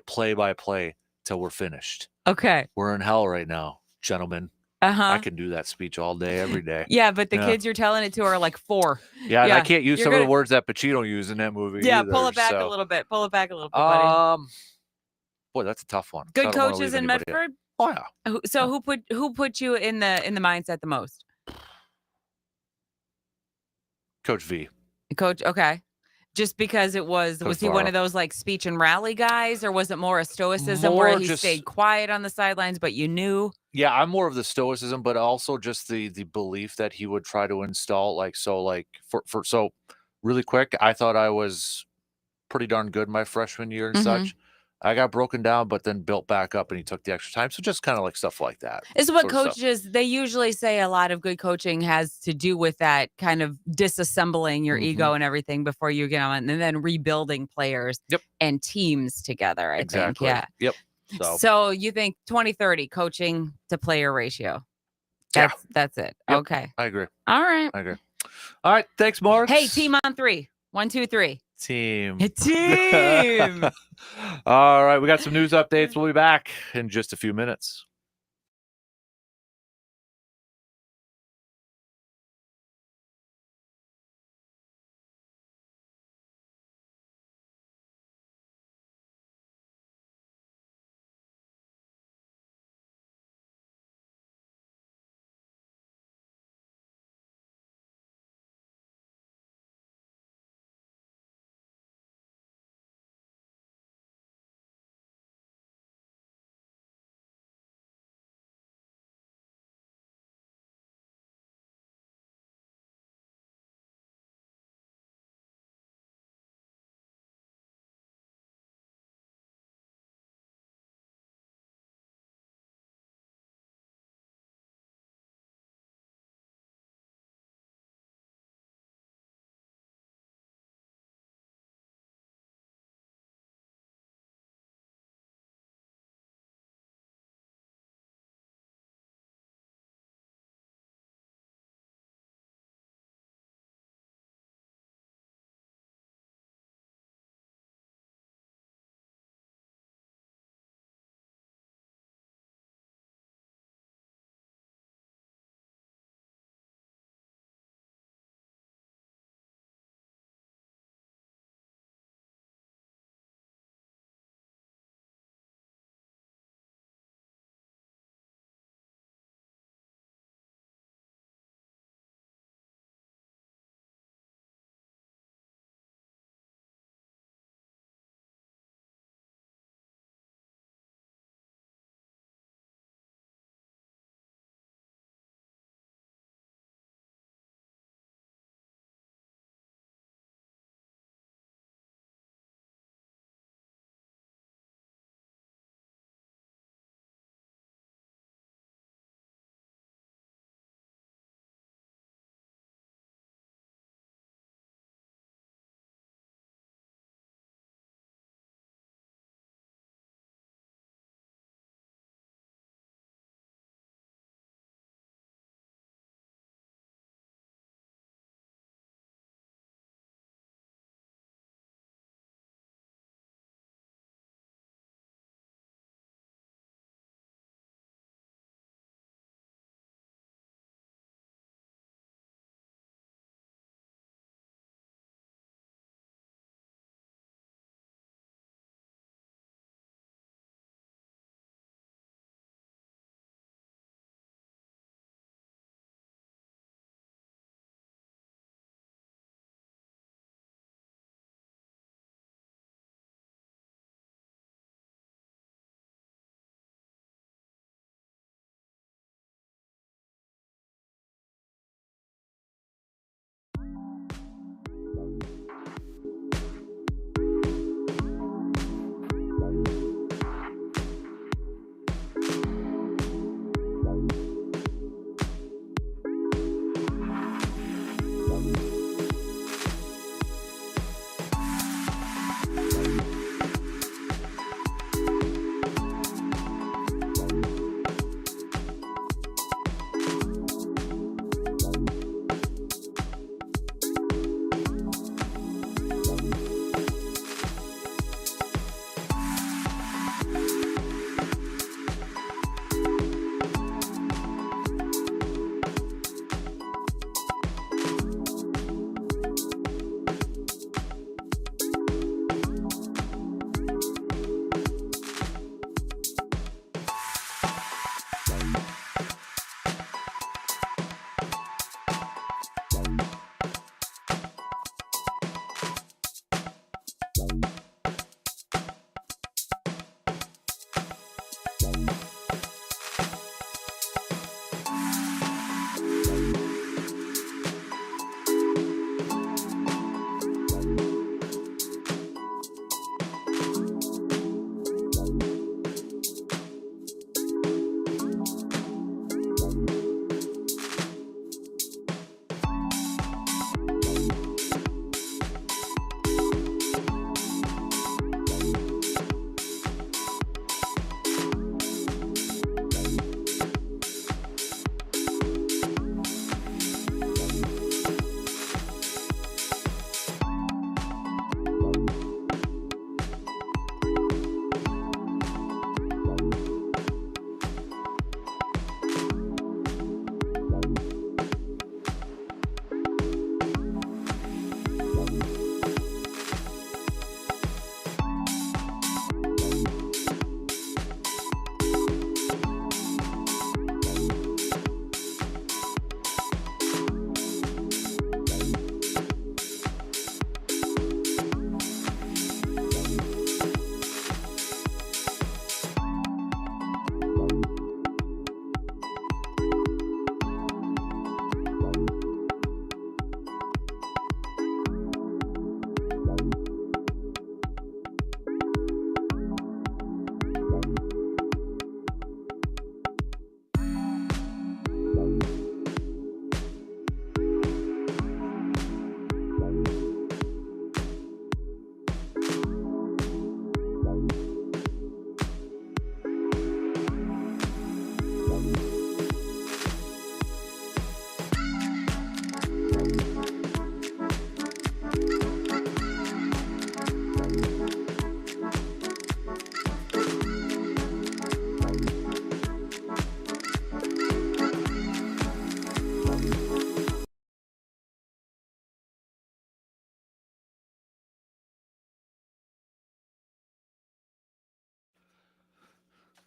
play by play, till we're finished. Okay. We're in hell right now, gentlemen. I Uh-huh. can do that speech all day, every day. Yeah, but the Yeah. kids you're telling it to are like 4. Yeah, and I Yeah, can't use you're some of the gonna- words that Pacino used in that movie Yeah, either. pull it back a So, little bit. Pull it back a little bit, buddy. boy, that's a tough one. 'Cause Good I don't want to coaches leave in anybody out. Medford? Oh yeah, So Yeah. who put you in the mindset the most? Coach V, Coach, okay. Just because was Coach he one Vara. of those like speech and rally guys, or was it more a stoicism where More he just stayed quiet on the sidelines, but you knew? Yeah, I'm more of the stoicism, but also just the belief that he would try to install, so really quick, I thought I was pretty darn good my freshman year and Mhm. such. I got broken down, but then built back up, and he took the extra time. So just kind of like stuff like that, Is what sort of stuff. coaches they usually say a lot of good coaching has to do with that kind of disassembling your Mhm. ego and everything before you get on and then rebuilding players Yep. and teams together, I think. Exactly. Yeah. Yep. So So you think 2030 coaching to player ratio. yeah. That's it. Yep. Okay. I agree. All right. I agree. All right. Thanks, Mark. Hey, team on 3. 1, 2, 3. Team. Team. All right. We got some news updates. We'll be back in just a few minutes.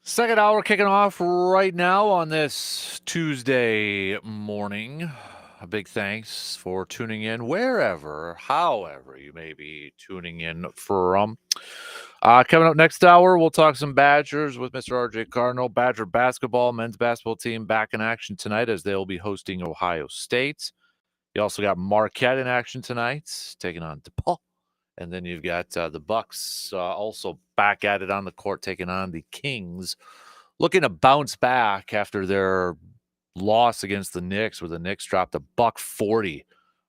Second hour kicking off right now on this Tuesday morning. A big thanks for tuning in wherever, however you may be tuning in from. Coming up next hour, we'll talk some Badgers with Mr. RJ Cardinal. Badger basketball, men's basketball team back in action tonight as they'll be hosting Ohio State. You also got Marquette in action tonight, taking on DePaul. And then you've got the Bucks also back at it on the court, taking on the Kings, looking to bounce back after their loss against the Knicks, where the Knicks dropped a $140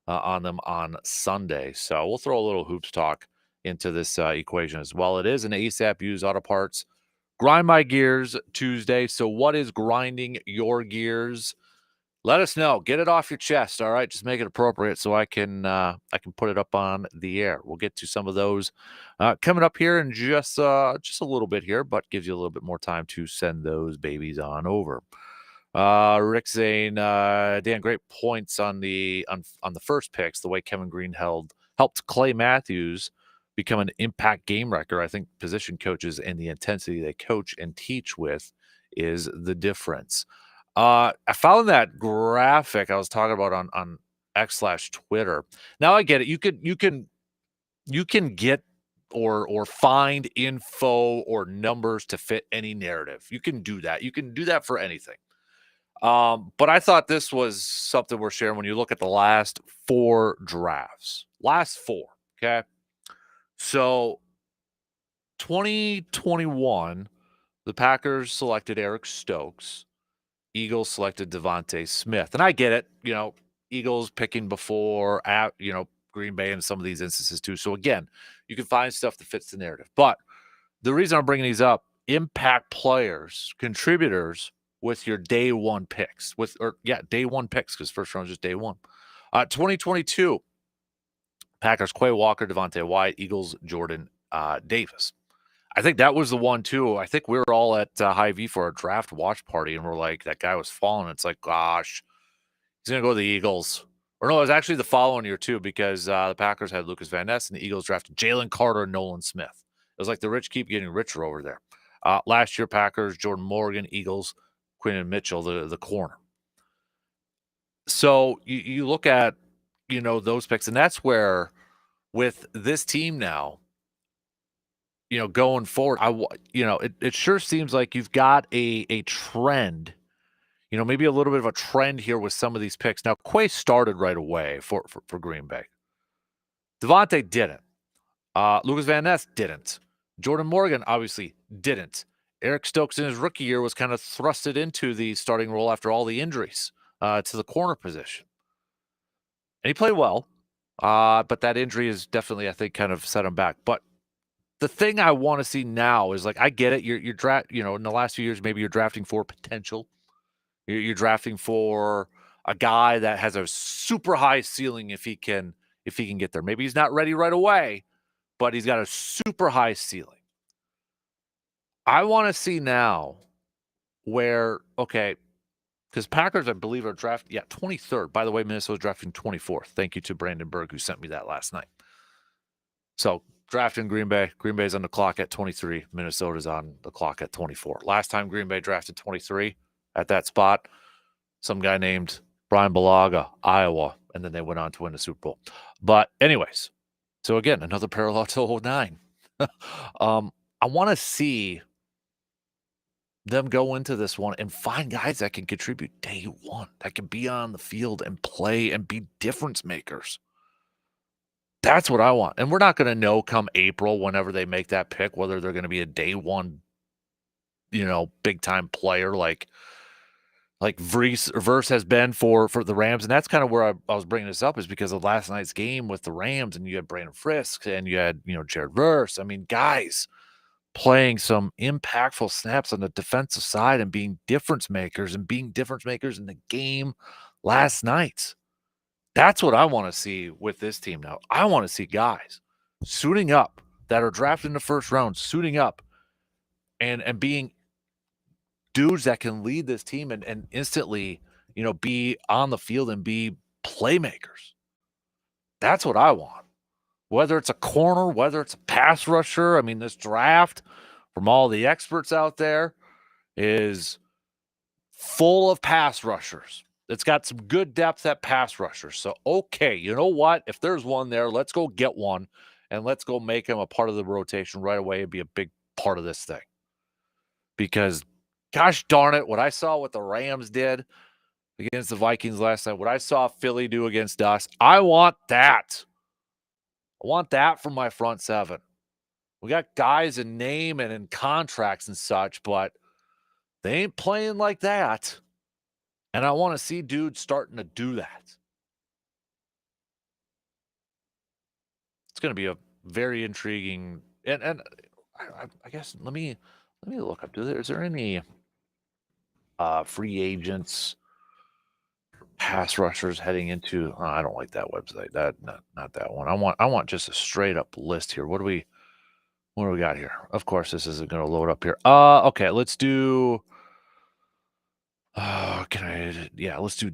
on them on Sunday. So we'll throw a little hoops talk into this equation as well. It is an ASAP Used Auto Parts Grind My Gears Tuesday. So what is grinding your gears? Let us know. Get it off your chest. All right, just make it appropriate so I can put it up on the air. We'll get to some of those coming up here in just a little bit here, but gives you a little bit more time to send those babies on over. Rick saying, Dan, great points on the first picks. The way Kevin Green helped Clay Matthews become an impact game wrecker. I think position coaches and the intensity they coach and teach with is the difference. I found that graphic I was talking about on X/Twitter. Now I get it. You can get or find info or numbers to fit any narrative. You can do that. You can do that for anything. But I thought this was something we're sharing when you look at the last 4 drafts. Last 4, okay? So 2021, the Packers selected Eric Stokes. Eagles selected Devontae Smith. And I get it, Eagles picking before, Green Bay in some of these instances too. So again, you can find stuff that fits the narrative. But the reason I'm bringing these up, impact players, contributors with your day one picks. Day one picks, because first round is just day one. 2022, Packers, Quay Walker, Devontae Wyatt, Eagles, Jordan Davis. I think that was the one, too. I think we were all at Hy-Vee for a draft watch party, and we're like, that guy was falling. It's like, gosh, he's going to go to the Eagles. Or no, it was actually the following year, too, because the Packers had Lucas Van Ness, and the Eagles drafted Jalen Carter and Nolan Smith. It was like the rich keep getting richer over there. Last year, Packers, Jordan Morgan, Eagles, Quinn Mitchell, the corner. So you look at, those picks, and that's where, with this team now, going forward, it sure seems like you've got a trend, maybe a little bit of a trend here with some of these picks. Now, Quay started right away for Green Bay. Devontae didn't. Lucas Van Ness didn't. Jordan Morgan obviously didn't. Eric Stokes in his rookie year was kind of thrusted into the starting role after all the injuries to the corner position. And he played well, but that injury is definitely, I think, kind of set him back. But the thing I want to see now is, like, I get it. You're draft, in the last few years, maybe you're drafting for potential. You're drafting for a guy that has a super high ceiling if he can get there. Maybe he's not ready right away, but he's got a super high ceiling. I want to see now where, okay, because Packers, I believe, are 23rd. By the way, Minnesota's drafting 24th. Thank you to Brandon Berg, who sent me that last night. So, drafting Green Bay. Green Bay's on the clock at 23. Minnesota's on the clock at 24. Last time Green Bay drafted 23 at that spot, some guy named Brian Balaga, Iowa, and then they went on to win the Super Bowl. But anyways, so again, another parallel to 09. I want to see them go into this one and find guys that can contribute day one, that can be on the field and play and be difference makers. That's what I want. And we're not going to know come April, whenever they make that pick, whether they're going to be a day one, big time player like Verse has been for the Rams. And that's kind of where I was bringing this up, is because of last night's game with the Rams, and you had Brandon Frisk and you had, Jared Verse. I mean, guys playing some impactful snaps on the defensive side and being difference makers in the game last night. That's what I want to see with this team now. I want to see guys suiting up that are drafted in the first round, suiting up and being dudes that can lead this team and instantly, be on the field and be playmakers. That's what I want. Whether it's a corner, whether it's a pass rusher. I mean, this draft, from all the experts out there, is full of pass rushers. It's got some good depth at pass rushers. So, okay, you know what? If there's one there, let's go get one and let's go make him a part of the rotation right away and be a big part of this thing. Because, gosh darn it, what I saw what the Rams did against the Vikings last night, what I saw Philly do against us, I want that. I want that from my front seven. We got guys in name and in contracts and such, but they ain't playing like that. And I want to see dudes starting to do that. It's going to be a very intriguing and I guess let me look up. Is there any free agents, pass rushers heading into? Oh, I don't like that website. That not that one. I want just a straight up list here. What do we got here? Of course, this isn't going to load up here. Okay, let's do. Let's do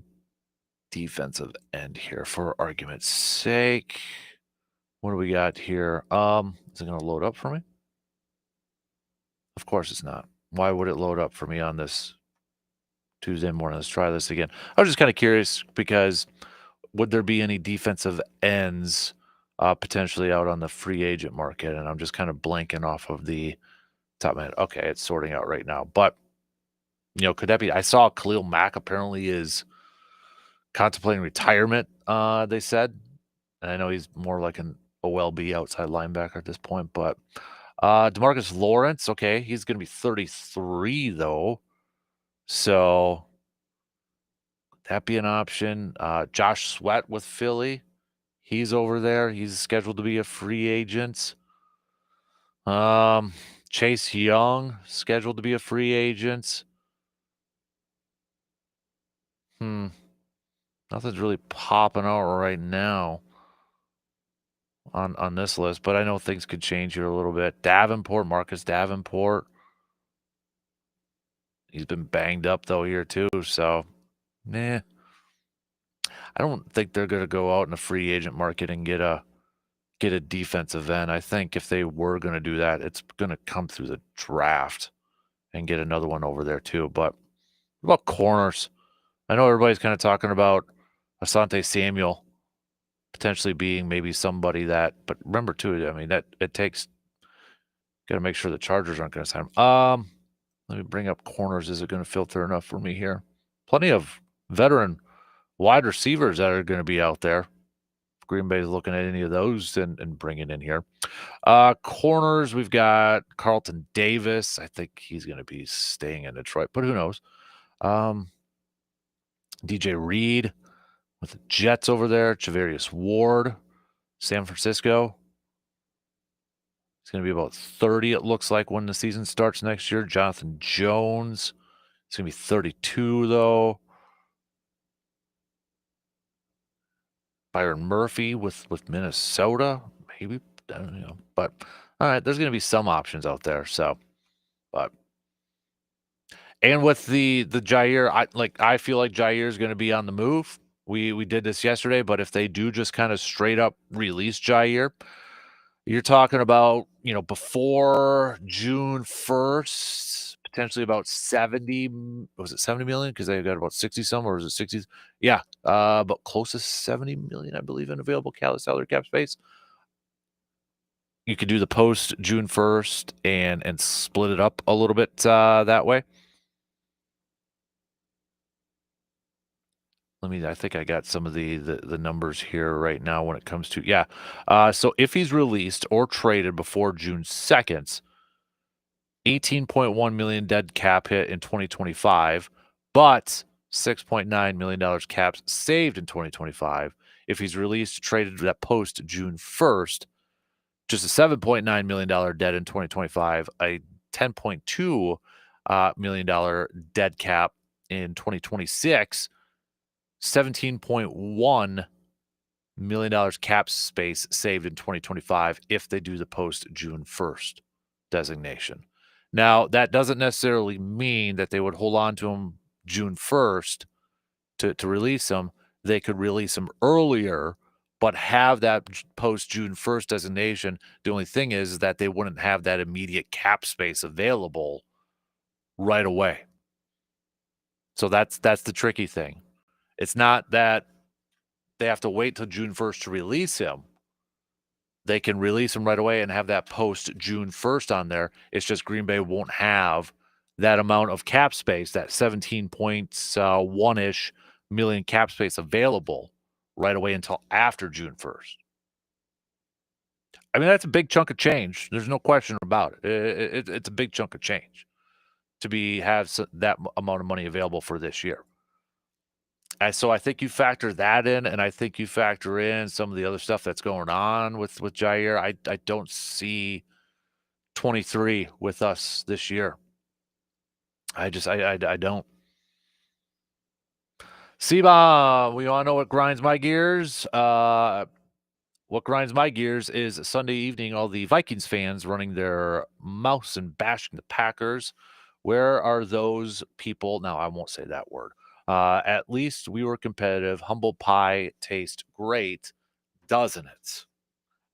defensive end here for argument's sake. What do we got here? Is it going to load up for me? Of course it's not. Why would it load up for me on this Tuesday morning? Let's try this again. I was just kind of curious because would there be any defensive ends potentially out on the free agent market? And I'm just kind of blanking off of the top of my head. Okay, it's sorting out right now. But, could that be? I saw Khalil Mack apparently is contemplating retirement, they said. And I know he's more like an OLB outside linebacker at this point. But DeMarcus Lawrence, okay, he's going to be 33, though. So that be an option. Josh Sweat with Philly. He's over there. He's scheduled to be a free agent. Chase Young, scheduled to be a free agent. Nothing's really popping out right now on this list, but I know things could change here a little bit. Marcus Davenport. He's been banged up, though, here, too, so, I don't think they're going to go out in the free agent market and get a defensive end. I think if they were going to do that, it's going to come through the draft and get another one over there too. But what about corners? I know everybody's kind of talking about Asante Samuel potentially being maybe somebody that, but remember too, I mean, that it takes, got to make sure the Chargers aren't going to sign him. Let me bring up corners. Is it going to filter enough for me here? Plenty of veteran wide receivers that are going to be out there. Green Bay is looking at any of those and bringing in here. Corners, we've got Carlton Davis. I think he's going to be staying in Detroit, but who knows? DJ Reed with the Jets over there. Javarius Ward, San Francisco. It's going to be about 30, it looks like, when the season starts next year. Jonathan Jones. It's going to be 32, though. Byron Murphy with Minnesota, maybe. I don't know. But, all right, there's going to be some options out there. So, but. And with the Jair, I feel like Jair is going to be on the move. We did this yesterday, but if they do just kind of straight up release Jair, you're talking about, before June 1st, potentially about 70, was it 70 million? Because they got about 60 some, or was it 60? Yeah, about close to 70 million, I believe, in available salary cap space. You could do the post June 1st and split it up a little bit that way. I think I got some of the numbers here right now when it comes to, so if he's released or traded before June 2nd, $18.1 million dead cap hit in 2025, but $6.9 million caps saved in 2025. If he's released, traded that post June 1st, just a $7.9 million dead in 2025, a $10.2 million dead cap in 2026, $17.1 million cap space saved in 2025 if they do the post June 1st designation. Now, that doesn't necessarily mean that they would hold on to him June 1st to release him. They could release him earlier, but have that post June 1st designation. The only thing is that they wouldn't have that immediate cap space available right away. So that's the tricky thing. It's not that they have to wait till June 1st to release him. They can release him right away and have that post June 1st on there. It's just Green Bay won't have that amount of cap space, that 17.1-ish million cap space available right away until after June 1st. I mean, that's a big chunk of change. There's no question about it. It's a big chunk of change to have that amount of money available for this year. And so I think you factor that in, and I think you factor in some of the other stuff that's going on with Jair. I don't see 23 with us this year. I don't. Seba, we all know what grinds my gears. What grinds my gears is Sunday evening, all the Vikings fans running their mouths and bashing the Packers. Where are those people? Now, I won't say that word. At least we were competitive. Humble pie tastes great, doesn't it?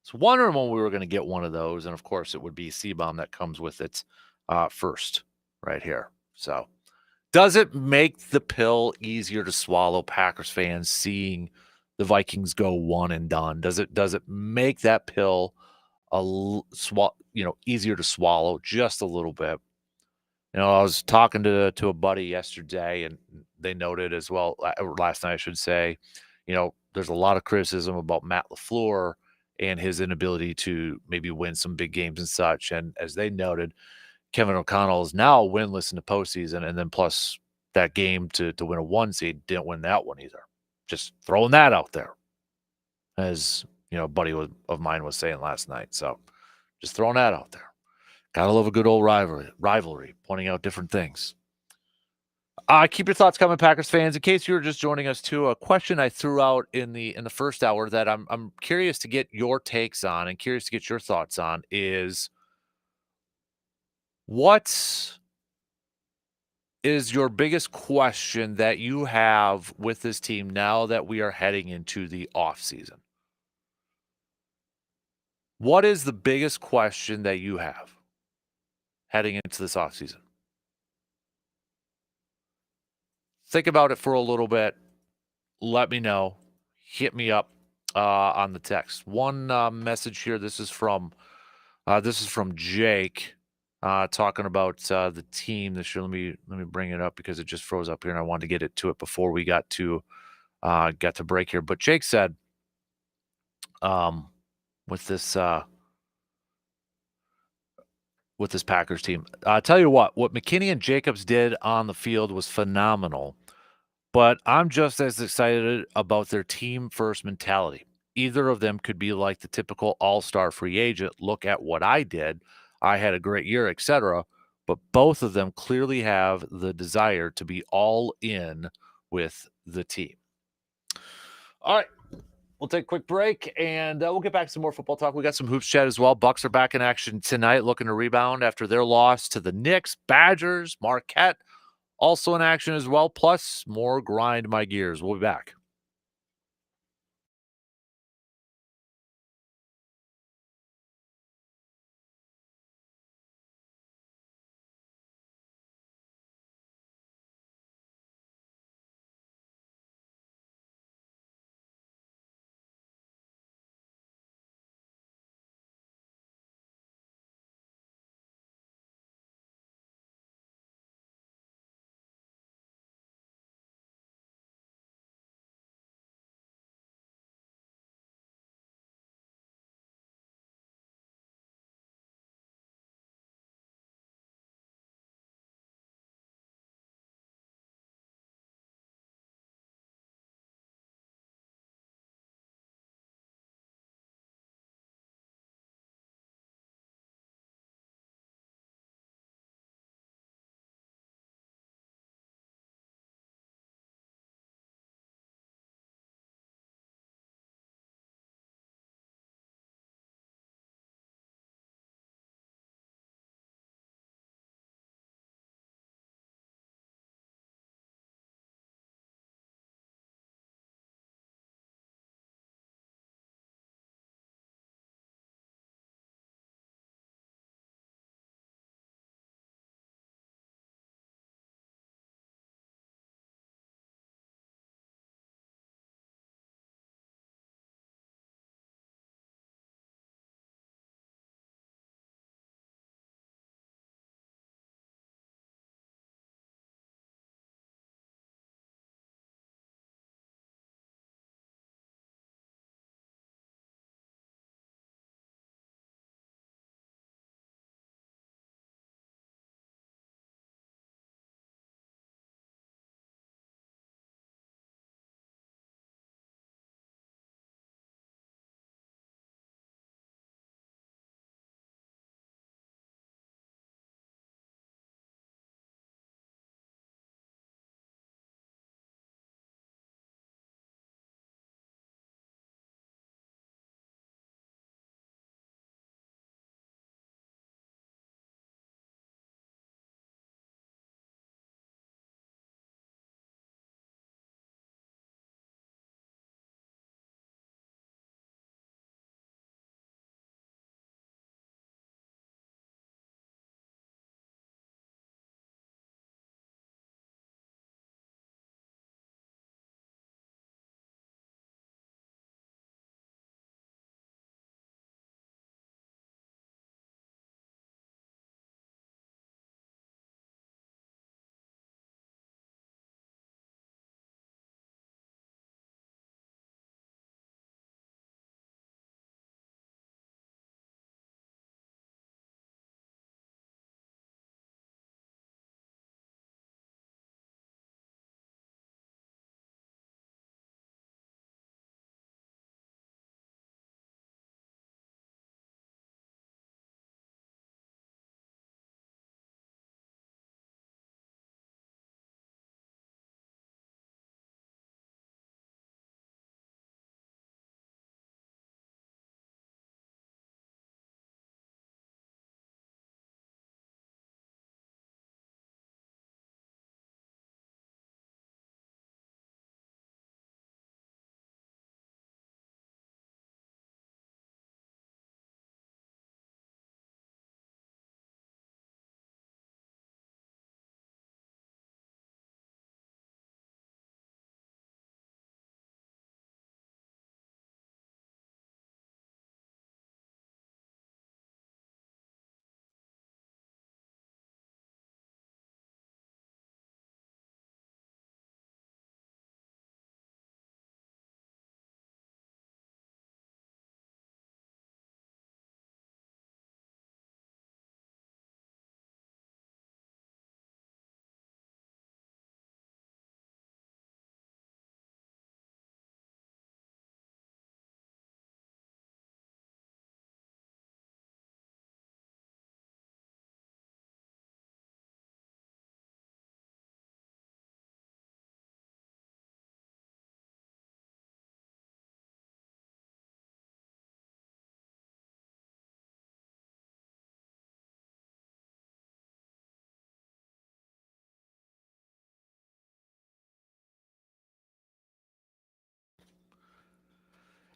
So wondering when we were going to get one of those. And of course, it would be C-Bomb that comes with it first right here. So does it make the pill easier to swallow, Packers fans, seeing the Vikings go one and done? Does it make that pill easier to swallow just a little bit? I was talking to a buddy yesterday, and they noted as well, last night, I should say, there's a lot of criticism about Matt LaFleur and his inability to maybe win some big games and such. And as they noted, Kevin O'Connell is now winless in the postseason, and then plus that game to win a 1 seed, didn't win that one either. Just throwing that out there, as a buddy of mine was saying last night. So just throwing that out there. Gotta love a good old rivalry, pointing out different things. Keep your thoughts coming, Packers fans. In case you were just joining us, too, a question I threw out in the first hour that I'm curious to get your takes on and curious to get your thoughts on is, what is your biggest question that you have with this team now that we are heading into the offseason? What is the biggest question that you have heading into this offseason? Think about it for a little bit. Let me know. Hit me up on the text. One message here. This is from Jake talking about the team this year. Let me bring it up because it just froze up here, and I wanted to get it to it before we got to break here. But Jake said, with this Packers team, tell you what McKinney and Jacobs did on the field was phenomenal. But I'm just as excited about their team-first mentality. Either of them could be like the typical all-star free agent. Look at what I did. I had a great year, etc. But both of them clearly have the desire to be all in with the team. All right. We'll take a quick break, and we'll get back to some more football talk. We got some hoops chat as well. Bucks are back in action tonight, looking to rebound after their loss to the Knicks. Badgers, Marquette, also in action as well, plus more grind my gears. We'll be back.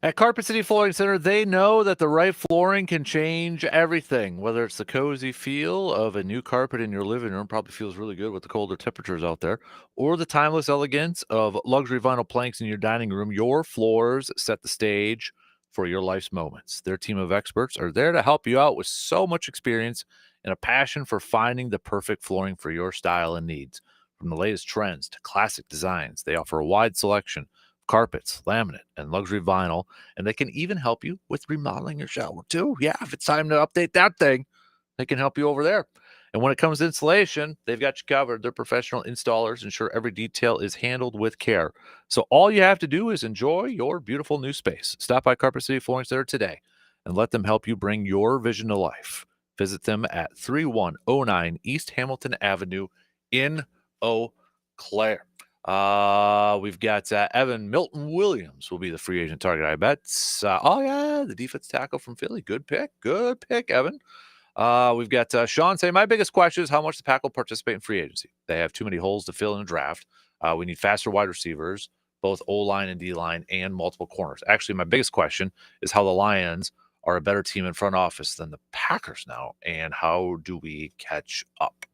At Carpet City Flooring Center, they know that the right flooring can change everything. Whether it's the cozy feel of a new carpet in your living room, probably feels really good with the colder temperatures out there, or the timeless elegance of luxury vinyl planks in your dining room, your floors set the stage for your life's moments. Their team of experts are there to help you out with so much experience and a passion for finding the perfect flooring for your style and needs. From the latest trends to classic designs, they offer a wide selection of carpets, laminate, and luxury vinyl, and they can even help you with remodeling your shower too. Yeah, if it's time to update that thing, they can help you over there. And when it comes to installation, they've got you covered. They're professional installers, ensure every detail is handled with care. So all you have to do is enjoy your beautiful new space. Stop by Carpet City Flooring Center today and let them help you bring your vision to life. Visit them at 3109 East Hamilton Avenue in Eau Claire. We've got Evan Milton Williams will be the free agent target, I bet. Oh, yeah, the defense tackle from Philly. Good pick. Good pick, Evan. We've got Sean saying, my biggest question is how much the Pack will participate in free agency. They have too many holes to fill in a draft. We need faster wide receivers, both O-line and D-line, and multiple corners. Actually, my biggest question is how the Lions are a better team in front office than the Packers now, and how do we catch up?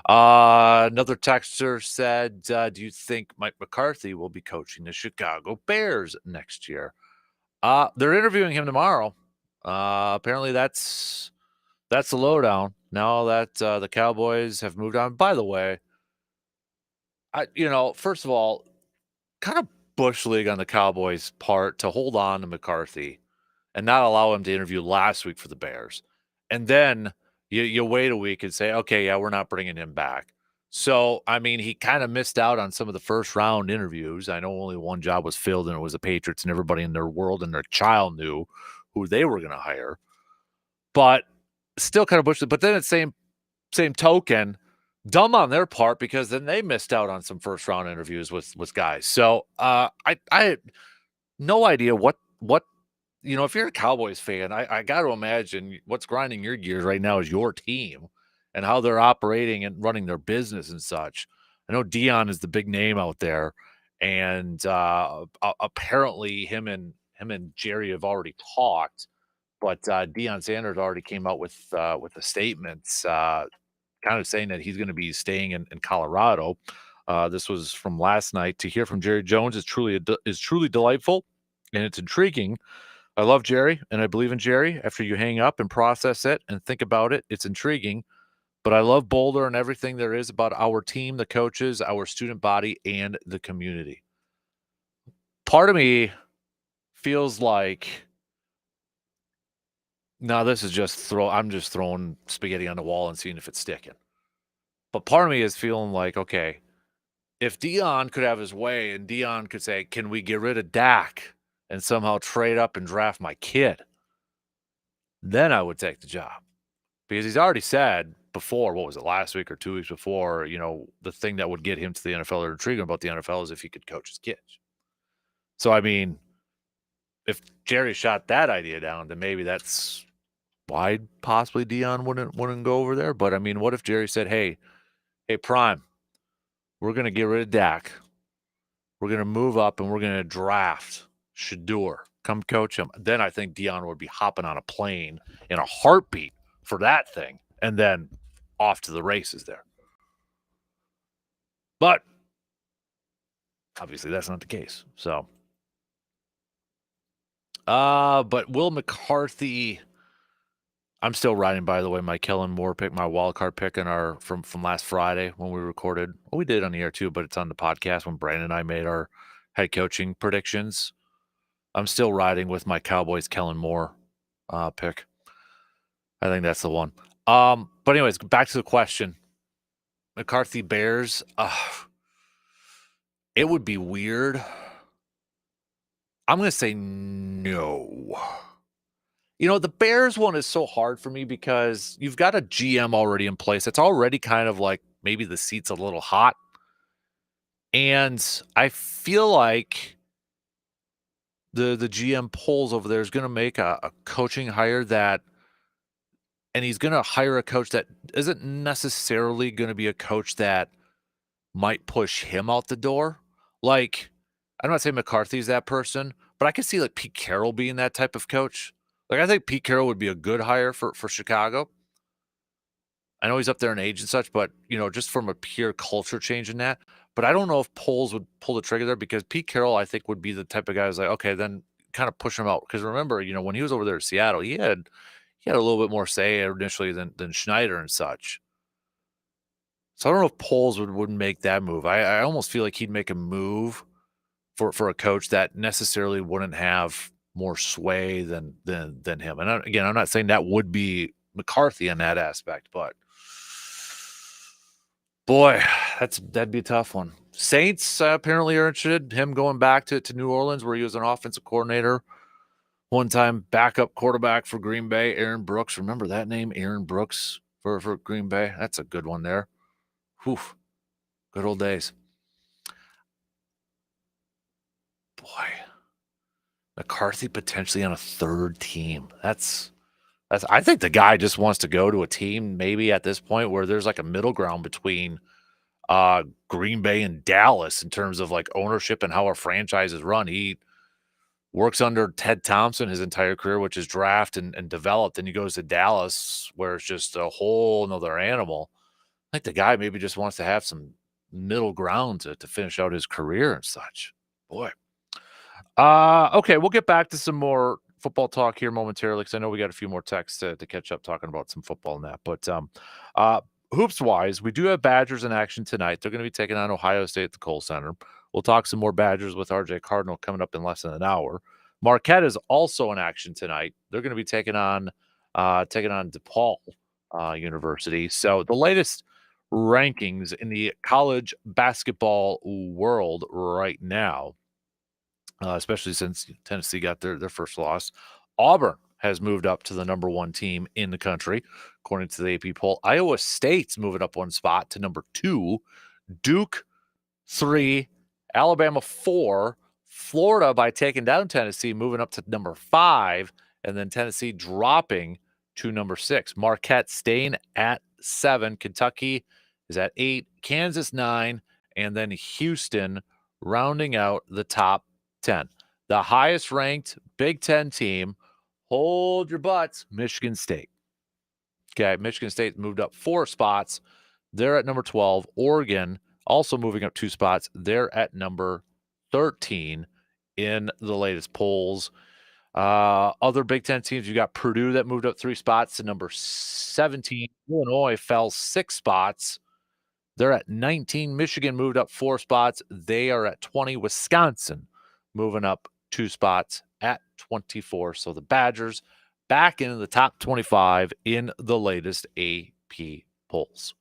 Another texter said, do you think Mike McCarthy will be coaching the Chicago Bears next year? They're interviewing him tomorrow. Apparently that's the lowdown. Now that the Cowboys have moved on. By the way, first of all, kind of bush league on the Cowboys' part to hold on to McCarthy and not allow him to interview last week for the Bears. And then you wait a week and say, okay, yeah, we're not bringing him back. So, I mean, he kind of missed out on some of the first round interviews. I know only one job was filled, and it was the Patriots, and everybody in their world and their child knew who they were going to hire. But still kind of bush. But then at same token, dumb on their part because then they missed out on some first round interviews with guys. So I had no idea what if you're a Cowboys fan, I got to imagine what's grinding your gears right now is your team and how they're operating and running their business and such. I know Dion is the big name out there, and apparently him and Jerry have already talked, but Deion Sanders already came out with a statement, kind of saying that he's going to be staying in Colorado. This was from last night. To hear from Jerry Jones is truly delightful, and it's intriguing. I love Jerry, and I believe in Jerry. After you hang up and process it and think about it, it's intriguing. But I love Boulder and everything there is about our team, the coaches, our student body, and the community. Part of me feels like, no, this is I'm just throwing spaghetti on the wall and seeing if it's sticking. But part of me is feeling like, okay, if Dion could have his way and Dion could say, can we get rid of Dak and somehow trade up and draft my kid? Then I would take the job. Because he's already said before, what was it, last week or 2 weeks before, the thing that would get him to the NFL or intriguing about the NFL is if he could coach his kids. So, I mean, if Jerry shot that idea down, then maybe that's why possibly Dion wouldn't go over there. But, I mean, what if Jerry said, hey, Prime, we're going to get rid of Dak. We're going to move up and we're going to draft Shador. Come coach him. Then I think Dion would be hopping on a plane in a heartbeat for that thing, and then off to the races there. But obviously that's not the case. So, but Will McCarthy, I'm still riding, by the way, my Kellen Moore pick, my wild card pick in our from last Friday when we recorded. Well, we did it on the air too, but it's on the podcast when Brandon and I made our head coaching predictions. I'm still riding with my Cowboys Kellen Moore pick. I think that's the one. But anyways, back to the question. McCarthy Bears. It would be weird. I'm going to say no. The Bears one is so hard for me because you've got a GM already in place. It's already kind of like maybe the seat's a little hot. And I feel like the GM polls over there is going to make a coaching hire and he's going to hire a coach that isn't necessarily going to be a coach that might push him out the door. Like, I'm not saying McCarthy's that person, but I could see like Pete Carroll being that type of coach. Like I think Pete Carroll would be a good hire for Chicago. I know he's up there in age and such, but just from a pure culture change in that. But I don't know if Poles would pull the trigger there because Pete Carroll, I think, would be the type of guy who's like, okay, then kind of push him out. Because remember, when he was over there in Seattle, he had a little bit more say initially than Schneider and such. So I don't know if Poles would make that move. I almost feel like he'd make a move for a coach that necessarily wouldn't have more sway than him. And again, I'm not saying that would be McCarthy in that aspect, but boy, that'd be a tough one. Saints apparently are interested him going back to New Orleans where he was an offensive coordinator. One time backup quarterback for Green Bay, Aaron Brooks. Remember that name, Aaron Brooks for Green Bay? That's a good one there. Whew. Good old days. Boy. McCarthy potentially on a third team. That's I think the guy just wants to go to a team maybe at this point where there's like a middle ground between Green Bay and Dallas in terms of like ownership and how our franchise is run. He works under Ted Thompson his entire career, which is draft and developed. And he goes to Dallas where it's just a whole nother animal. I think the guy maybe just wants to have some middle ground to finish out his career and such. Boy. Okay, we'll get back to some more football talk here momentarily because I know we got a few more texts to catch up talking about some football and that. But hoops wise, we do have Badgers in action tonight. They're going to be taking on Ohio State at the Kohl Center. We'll talk some more Badgers with RJ Cardinal coming up in less than an hour. Marquette is also in action tonight. They're going to be taking on DePaul University. So the latest rankings in the college basketball world right now, especially since Tennessee got their first loss. Auburn has moved up to the number 1 team in the country, according to the AP poll. Iowa State's moving up 1 spot to number 2. Duke 3, Alabama 4, Florida by taking down Tennessee, moving up to number 5, and then Tennessee dropping to number 6. Marquette staying at 7. Kentucky is at 8, Kansas 9, and then Houston rounding out the top 10. The highest ranked Big Ten team, hold your butts, Michigan State. Okay, Michigan State moved up 4 spots. They're at number 12. Oregon also moving up 2 spots. They're at number 13 in the latest polls. Other Big Ten teams, you got Purdue that moved up 3 spots to number 17. Illinois fell 6 spots. They're at 19. Michigan moved up 4 spots. They are at 20. Wisconsin moving up 2 spots at 24. So the Badgers back into the top 25 in the latest AP polls.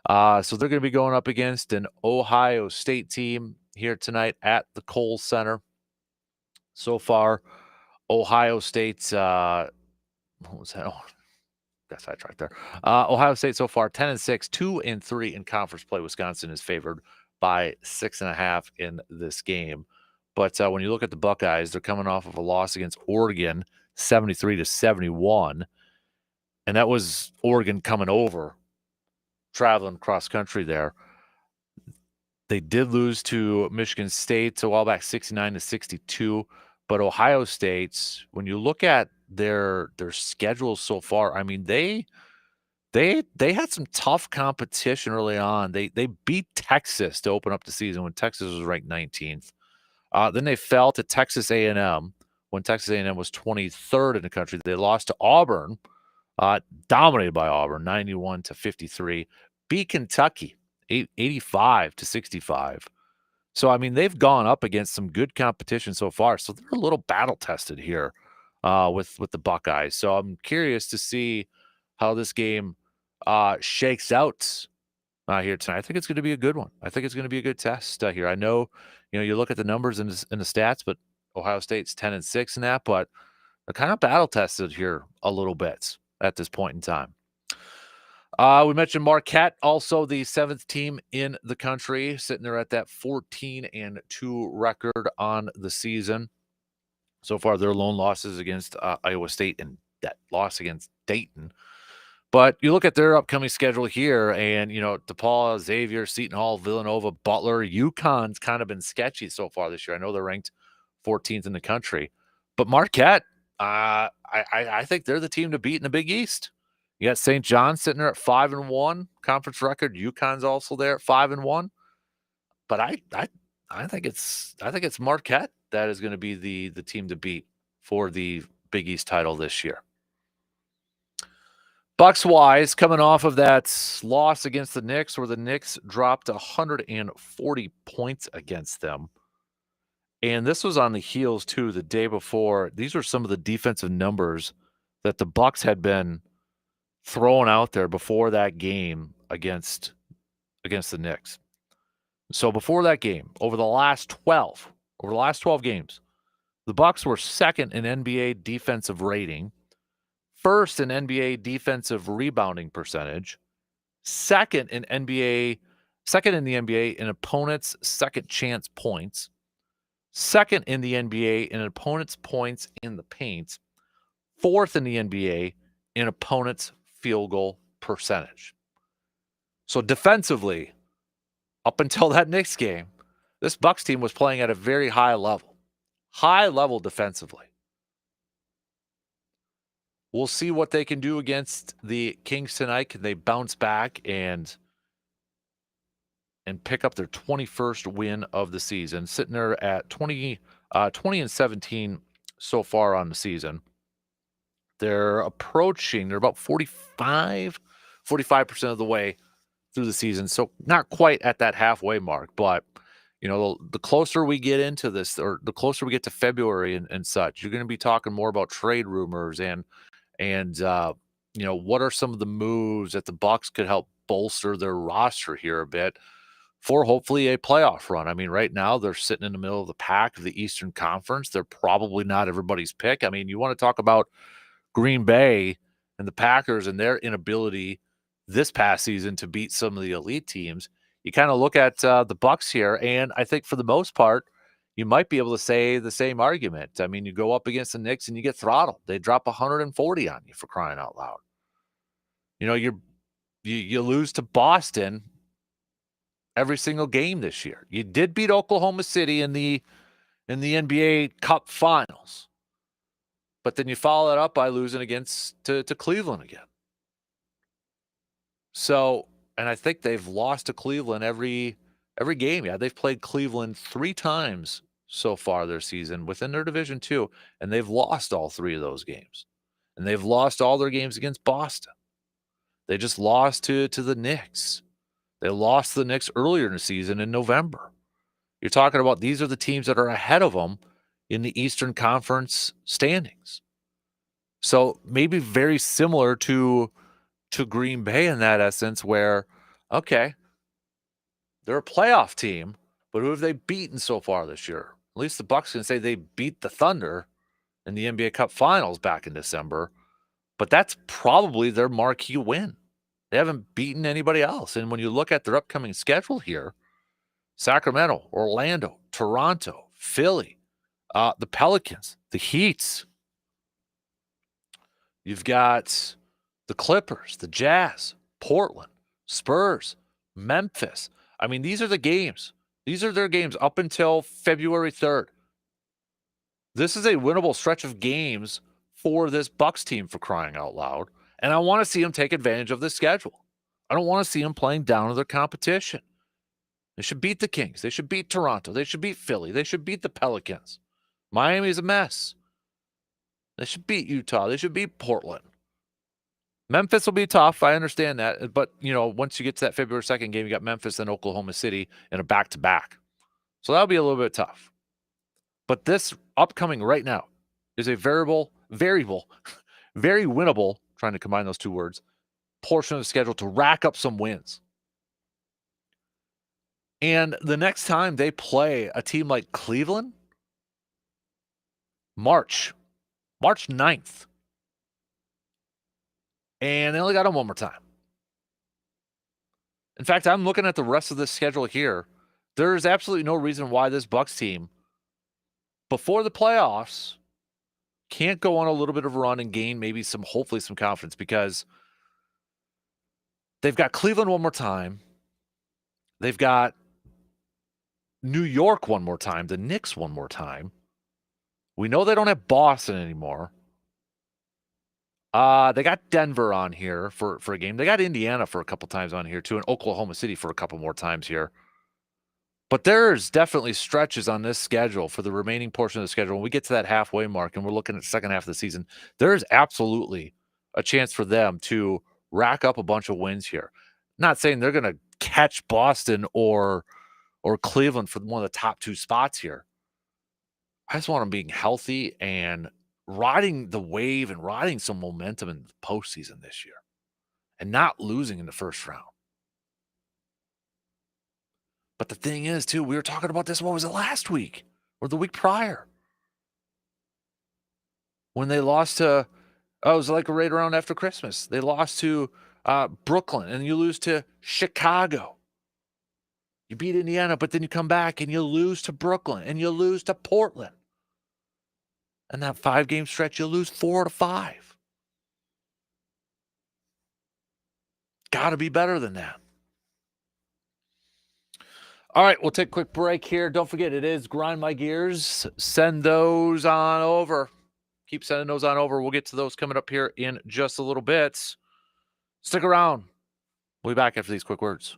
So they're going to be going up against an Ohio State team here tonight at the Kohl Center. So far, Ohio State's what was that? Oh, got sidetracked there. Ohio State so far 10-6, 2-3 in conference play. Wisconsin is favored by 6.5 in this game. But when you look at the Buckeyes, they're coming off of a loss against Oregon, 73-71, and that was Oregon coming over, traveling cross country there. They did lose to Michigan State a while back, 69-62. But Ohio State's, when you look at their schedule so far, I mean, they had some tough competition early on. They beat Texas to open up the season when Texas was ranked 19th. Then they fell to Texas A&M when Texas A&M was 23rd in the country. They lost to Auburn, dominated by Auburn, 91-53. Beat Kentucky, 85-65. So, I mean, they've gone up against some good competition so far. So they're a little battle tested here with the Buckeyes. So I'm curious to see how this game shakes out here tonight. I think it's going to be a good one. I think it's going to be a good test here. I know, you look at the numbers and the stats, but Ohio State's 10-6 in that, but they're kind of battle tested here a little bit at this point in time. We mentioned Marquette, also the 7th team in the country, sitting there at that 14-2 record on the season. So far, their lone losses against Iowa State and that loss against Dayton. But you look at their upcoming schedule here, and, DePaul, Xavier, Seton Hall, Villanova, Butler, UConn's kind of been sketchy so far this year. I know they're ranked 14th in the country. But Marquette, I think they're the team to beat in the Big East. You got St. John sitting there at 5-1 conference record. UConn's also there at 5-1. But I think it's Marquette that is going to be the team to beat for the Big East title this year. Bucks wise, coming off of that loss against the Knicks, where the Knicks dropped 140 points against them. And this was on the heels, too, the day before. These are some of the defensive numbers that the Bucks had been throwing out there before that game against the Knicks. So before that game, over the last 12 games, the Bucks were second in NBA defensive rating, first in NBA defensive rebounding percentage, second in the NBA in opponents' second chance points, second in the NBA in opponents' points in the paint, fourth in the NBA in opponents' field goal percentage. So defensively, up until that Knicks game, this Bucks team was playing at a very high level defensively. We'll see what they can do against the Kings tonight. Can they bounce back and pick up their 21st win of the season, sitting there at 20-17 so far on the season. They're about 45% of the way through the season. So not quite at that halfway mark, but the closer we get into this, or the closer we get to February and such, you're going to be talking more about trade rumors and what are some of the moves that the Bucks could help bolster their roster here a bit for hopefully a playoff run. I mean, right now they're sitting in the middle of the pack of the Eastern Conference. They're probably not everybody's pick. I mean, you want to talk about Green Bay and the Packers and their inability this past season to beat some of the elite teams. You kind of look at the Bucks here, and I think for the most part, you might be able to say the same argument. I mean, you go up against the Knicks and you get throttled. They drop 140 on you, for crying out loud. You lose to Boston every single game this year. You did beat Oklahoma City in the NBA Cup Finals, but then you follow it up by losing to Cleveland again. So, and I think they've lost to Cleveland every game. Yeah, they've played Cleveland 3 times so far this season within their division too, and they've lost all 3 of those games. And they've lost all their games against Boston. They just lost to the Knicks. They lost to the Knicks earlier in the season in November. You're talking about these are the teams that are ahead of them in the Eastern Conference standings. So maybe very similar to Green Bay in that essence, where, okay, they're a playoff team, but who have they beaten so far this year? At least the Bucks can say they beat the Thunder in the NBA Cup Finals back in December, but that's probably their marquee win. They haven't beaten anybody else. And when you look at their upcoming schedule here, Sacramento, Orlando, Toronto, Philly, the Pelicans, the Heats. You've got the Clippers, the Jazz, Portland, Spurs, Memphis. I mean, these are the games. These are their games up until February 3rd. This is a winnable stretch of games for this Bucks team, for crying out loud. And I want to see them take advantage of this schedule. I don't want to see them playing down to their competition. They should beat the Kings. They should beat Toronto. They should beat Philly. They should beat the Pelicans. Miami's a mess. They should beat Utah. They should beat Portland. Memphis will be tough. I understand that. But, once you get to that February 2nd game, you got Memphis and Oklahoma City in a back-to-back. So that'll be a little bit tough. But this upcoming right now is a very winnable, trying to combine those 2 words, portion of the schedule to rack up some wins. And the next time they play a team like Cleveland, March 9th. And they only got them one more time. In fact, I'm looking at the rest of this schedule here. There's absolutely no reason why this Bucks team, before the playoffs, can't go on a little bit of a run and gain maybe hopefully some confidence, because they've got Cleveland one more time. They've got New York one more time, the Knicks one more time, We know they don't have Boston anymore. They got Denver on here for a game. They got Indiana for a couple times on here too, and Oklahoma City for a couple more times here. But there's definitely stretches on this schedule for the remaining portion of the schedule. When we get to that halfway mark and we're looking at the second half of the season, there is absolutely a chance for them to rack up a bunch of wins here. Not saying they're going to catch Boston or Cleveland for one of the top 2 spots here. I just want them being healthy and riding the wave and riding some momentum in the postseason this year and not losing in the first round. But the thing is, too, we were talking about this, what was it, last week or the week prior? When they lost to, it was like right around after Christmas. They lost to Brooklyn, and you lose to Chicago. You beat Indiana, but then you come back and you lose to Brooklyn, and you lose to Portland. And that 5-game stretch, you lose 4 to 5. Got to be better than that. All right, we'll take a quick break here. Don't forget, it is Grind My Gears. Send those on over. Keep sending those on over. We'll get to those coming up here in just a little bit. Stick around. We'll be back after these quick words.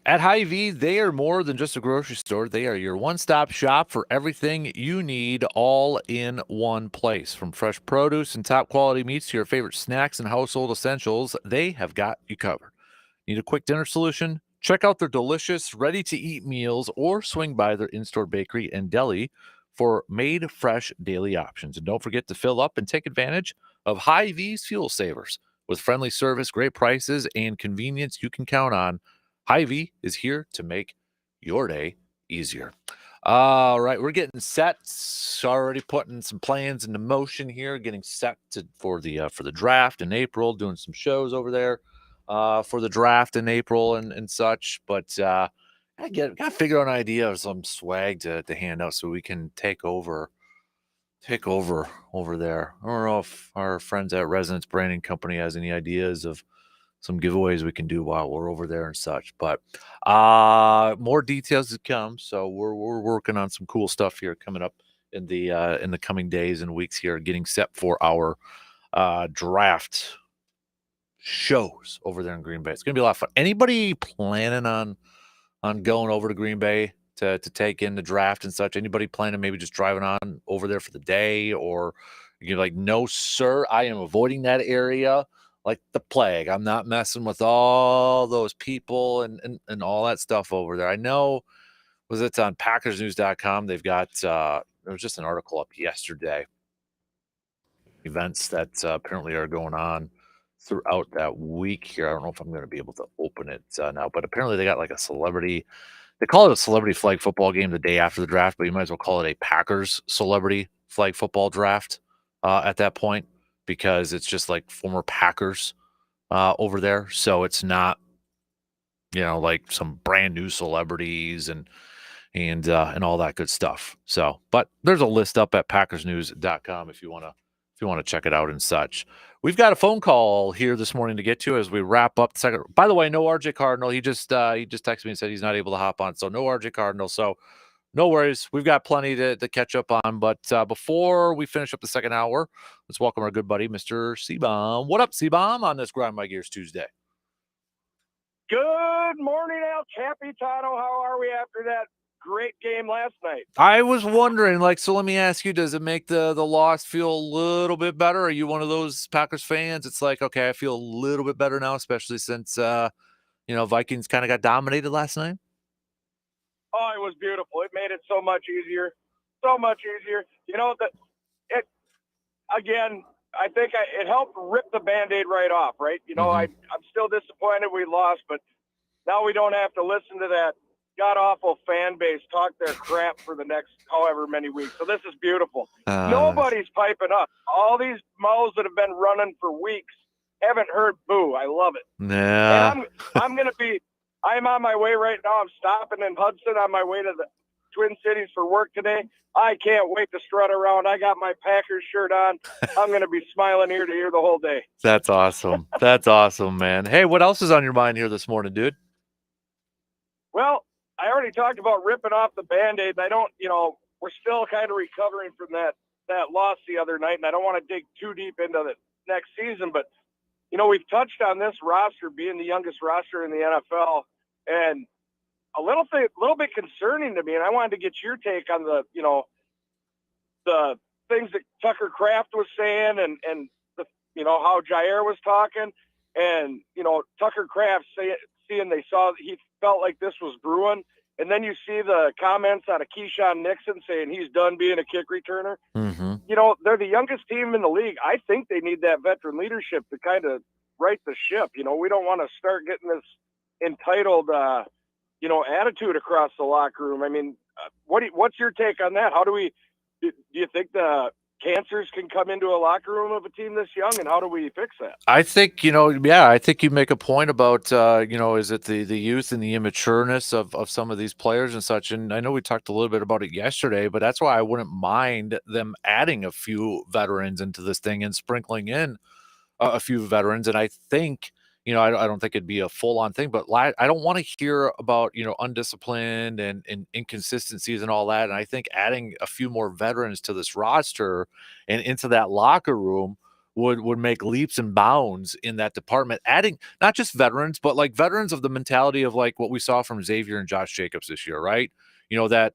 At Hy-Vee, they are more than just a grocery store. They are your one-stop shop for everything you need all in one place. From fresh produce and top-quality meats to your favorite snacks and household essentials, they have got you covered. Need a quick dinner solution? Check out their delicious, ready-to-eat meals or swing by their in-store bakery and deli for made fresh daily options. And don't forget to fill up and take advantage of Hy-Vee's fuel savers. With friendly service, great prices, and convenience you can count on, Hy-Vee is here to make your day easier. All right, we're getting set. Already putting some plans into motion here, getting set for the draft in April, doing some shows over there for the draft in April and such. But I got to figure out an idea of some swag to hand out so we can take over over there. I don't know if our friends at Resonance Branding Company has any ideas of some giveaways we can do while we're over there and such. But more details to come. So we're working on some cool stuff here coming up in the coming days and weeks here, getting set for our draft shows over there in Green Bay. It's gonna be a lot of fun. Anybody planning on going over to Green Bay to take in the draft and such? Anybody planning maybe just driving on over there for the day, or you're like, no, sir, I am avoiding that area like the plague. I'm not messing with all those people and all that stuff over there. I know was it's on packersnews.com. They've got there was just an article up yesterday. Events that apparently are going on throughout that week here. I don't know if I'm going to be able to open it now, but apparently they got like a celebrity. They call it a celebrity flag football game the day after the draft, but you might as well call it a Packers celebrity flag football draft at that point, because it's just like former Packers over there. So it's not, like some brand new celebrities and all that good stuff. So, but there's a list up at packersnews.com if you want to check it out and such. We've got a phone call here this morning to get to as we wrap up the second. By the way, no RJ Cardinal. He just texted me and said he's not able to hop on. So no RJ Cardinal. So no worries. We've got plenty to catch up on. But before we finish up the second hour, let's welcome our good buddy, Mr. Seabaum. What up, Seabaum, on this Grind My Gears Tuesday? Good morning, El Capitano. How are we after that great game last night? I was wondering, so let me ask you, does it make the loss feel a little bit better? Are you one of those Packers fans? It's like, okay, I feel a little bit better now, especially since, Vikings kind of got dominated last night. Oh, it was beautiful. It made it so much easier. So much easier. Again, I think it helped rip the Band-Aid right off, right? I'm still disappointed we lost, but now we don't have to listen to that god-awful fan base talk their crap for the next however many weeks. So this is beautiful. Nobody's piping up. All these mouths that have been running for weeks haven't heard boo. I love it. Yeah. And I'm on my way right now. I'm stopping in Hudson on my way to the Twin Cities for work today. I can't wait to strut around. I got my Packers shirt on. I'm going to be smiling ear to ear the whole day. That's awesome. That's awesome, man. Hey, what else is on your mind here this morning, dude? Well, I already talked about ripping off the Band-Aid. We're still kind of recovering from that loss the other night, and I don't want to dig too deep into the next season, but, we've touched on this roster being the youngest roster in the NFL, and a little bit concerning to me, and I wanted to get your take on the things that Tucker Kraft was saying and how Jair was talking, and, Tucker Kraft he felt like this was brewing. And then you see the comments out of Keyshawn Nixon saying he's done being a kick returner. Mm-hmm. They're the youngest team in the league. I think they need that veteran leadership to kind of right the ship. We don't want to start getting this entitled, attitude across the locker room. I mean, what's your take on that? Do you think the cancers can come into a locker room of a team this young, and how do we fix that? I think, I think you make a point about, is it the youth and the immatureness of some of these players and such. And I know we talked a little bit about it yesterday, but that's why I wouldn't mind them adding a few veterans into this thing and sprinkling in a few veterans. And I think, I don't think it'd be a full-on thing, but I don't want to hear about, undisciplined and inconsistencies and all that. And I think adding a few more veterans to this roster and into that locker room would make leaps and bounds in that department, adding not just veterans, but like veterans of the mentality of like what we saw from Xavier and Josh Jacobs this year, right? You know, that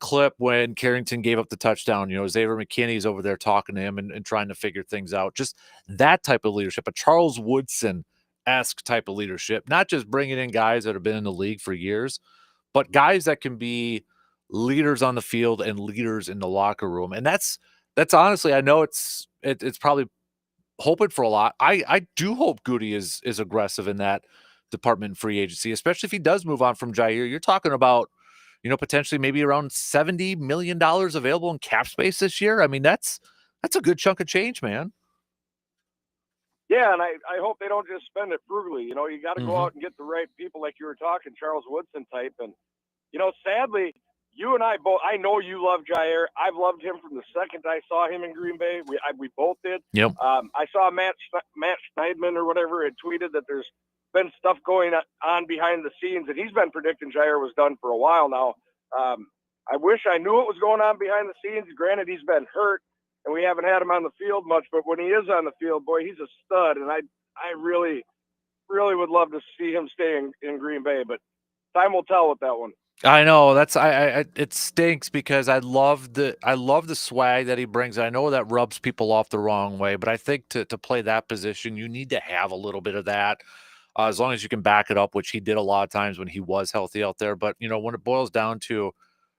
clip when Carrington gave up the touchdown, you know, Xavier McKinney's over there talking to him and trying to figure things out. Just that type of leadership, a Charles Woodson-esque type of leadership, not just bringing in guys that have been in the league for years, but guys that can be leaders on the field and leaders in the locker room. And that's honestly, I know it's probably hoping for a lot. I do hope Goody is aggressive in that department in free agency, especially if he does move on from Jair. You're talking about, you know, potentially maybe around $70 million available in cap space this year. I mean, that's a good chunk of change, man. Yeah, and I hope they don't just spend it frugally. You know, you got to go out and get the right people, like you were talking, Charles Woodson type. And, you know, sadly, you and I both, I know you love Jair. I've loved him from the second I saw him in Green Bay. We both did. Yep. I saw Matt Schneidman or whatever had tweeted that there's been stuff going on behind the scenes, and he's been predicting Jair was done for a while now. I wish I knew what was going on behind the scenes. Granted, he's been hurt, and we haven't had him on the field much, but when he is on the field, boy, he's a stud, and I really, really would love to see him stay in Green Bay, but time will tell with that one. I know that's it stinks because I love the swag that he brings. I know that rubs people off the wrong way, but I think to play that position, you need to have a little bit of that, as long as you can back it up, which he did a lot of times when he was healthy out there. But you know, when it boils down to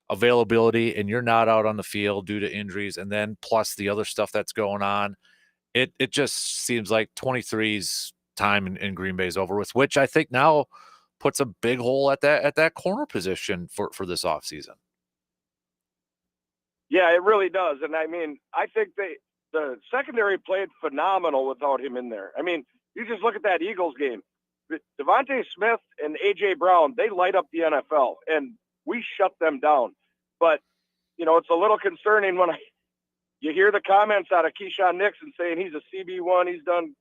availability and you're not out on the field due to injuries, and then plus the other stuff that's going on, it just seems like 23's time in Green Bay is over with, which I think now puts a big hole at that corner position for this offseason. Yeah, it really does. And I mean, I think the secondary played phenomenal without him in there. I mean, you just look at that Eagles game. Devontae Smith and A.J. Brown, they light up the NFL, and we shut them down. But, you know, it's a little concerning when you hear the comments out of Keyshawn Nixon saying he's a CB1, he's done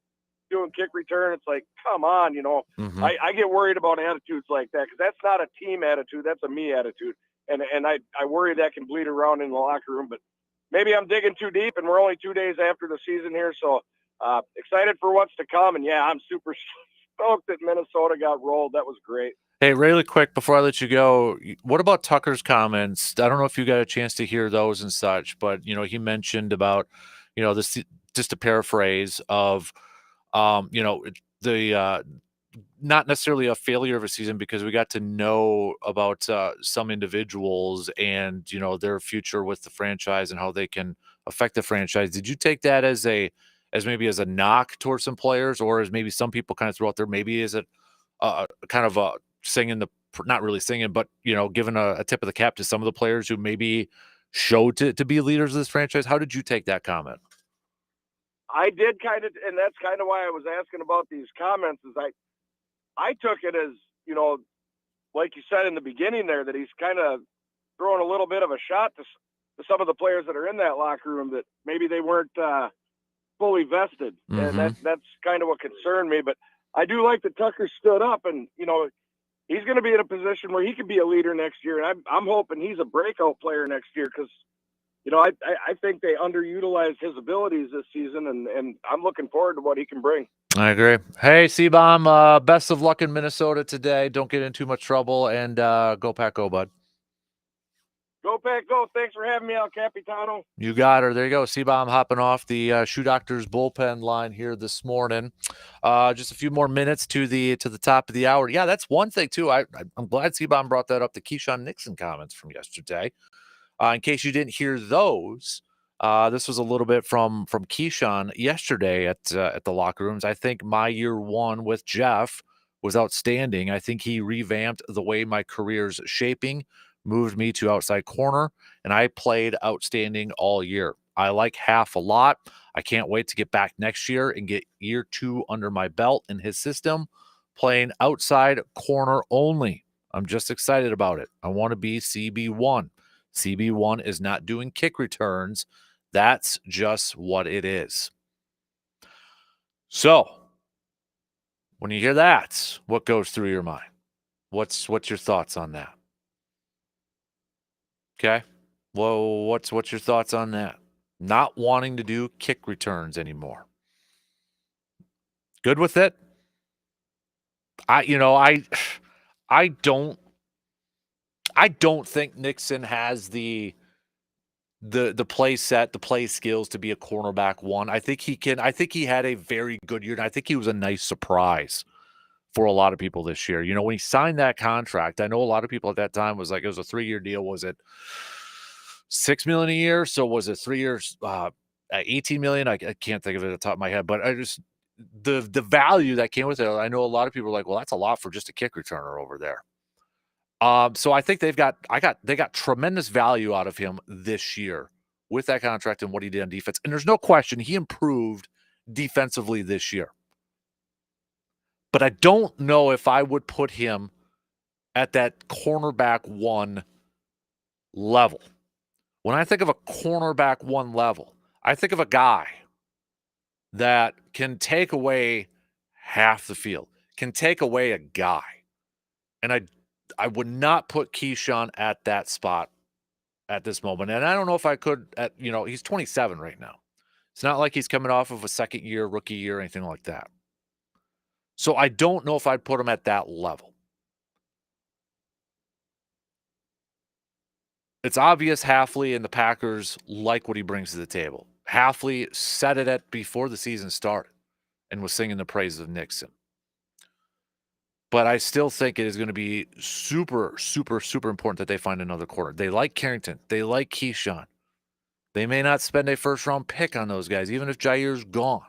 doing kick return. It's like, come on, you know. I get worried about attitudes like that because that's not a team attitude. That's a me attitude. And I worry that can bleed around in the locker room. But maybe I'm digging too deep, and we're only 2 days after the season here. So excited for what's to come. And, yeah, I'm super stoked that Minnesota got rolled. That was great. Hey, really quick before I let you go, what about Tucker's comments? I don't know if you got a chance to hear those and such, but, you know, he mentioned about, you know, this, just a paraphrase of, you know, the not necessarily a failure of a season because we got to know about some individuals and, you know, their future with the franchise and how they can affect the franchise. Did you take that as maybe as a knock towards some players, or as maybe some people kind of threw out there, maybe is it kind of singing not really singing, but, you know, giving a tip of the cap to some of the players who maybe showed to be leaders of this franchise? How did you take that comment? I did kind of, and that's kind of why I was asking about these comments, is I took it as, you know, like you said in the beginning there, that he's kind of throwing a little bit of a shot to some of the players that are in that locker room that maybe they weren't fully vested. And that's kind of what concerned me. But I do like that Tucker stood up, and, you know, he's going to be in a position where he could be a leader next year. And I'm hoping he's a breakout player next year because, you know, I think they underutilized his abilities this season, and I'm looking forward to what he can bring. I agree. Hey, C-Bomb, best of luck in Minnesota today. Don't get in too much trouble, and go Pack, go, bud. Go Pack, go. Thanks for having me out, Capitano. You got her. There you go. C-Bomb hopping off the Shoe Doctors bullpen line here this morning. Just a few more minutes to the top of the hour. Yeah, that's one thing, too. I'm glad C-Bomb brought that up, the Keyshawn Nixon comments from yesterday. In case you didn't hear those, this was a little bit from Keyshawn yesterday at the locker rooms. I think my year one with Jeff was outstanding. I think he revamped the way my career's shaping, moved me to outside corner, and I played outstanding all year. I like half a lot. I can't wait to get back next year and get year two under my belt in his system, playing outside corner only. I'm just excited about it. I want to be CB1. CB1 is not doing kick returns. That's just what it is. So, when you hear that, what goes through your mind? What's your thoughts on that? Okay? Well, what's your thoughts on that? Not wanting to do kick returns anymore. Good with it. I I don't think Nixon has the play set, the play skills to be a cornerback one. I think he can. I think he had a very good year, and I think he was a nice surprise for a lot of people this year. When he signed that contract, I know a lot of people at that time was like, it was a 3-year deal. Was it $6 million a year? So was it 3 years, at 18 million? I can't think of it at the top of my head, but I just the value that came with it. I know a lot of people are like, well, that's a lot for just a kick returner over there. So I think they got tremendous value out of him this year with that contract and what he did on defense. And there's no question he improved defensively this year. But I don't know if I would put him at that cornerback one level. When I think of a cornerback one level, I think of a guy that can take away half the field, can take away a guy. And I would not put Keyshawn at that spot at this moment. And I don't know if I could he's 27 right now. It's not like he's coming off of a second year, rookie year, anything like that. So I don't know if I'd put him at that level. It's obvious Halfley and the Packers like what he brings to the table. Halfley said it before the season started and was singing the praises of Nixon. But I still think it is going to be super, super, super important that they find another corner. They like Carrington. They like Keyshawn. They may not spend a first-round pick on those guys, even if Jair's gone.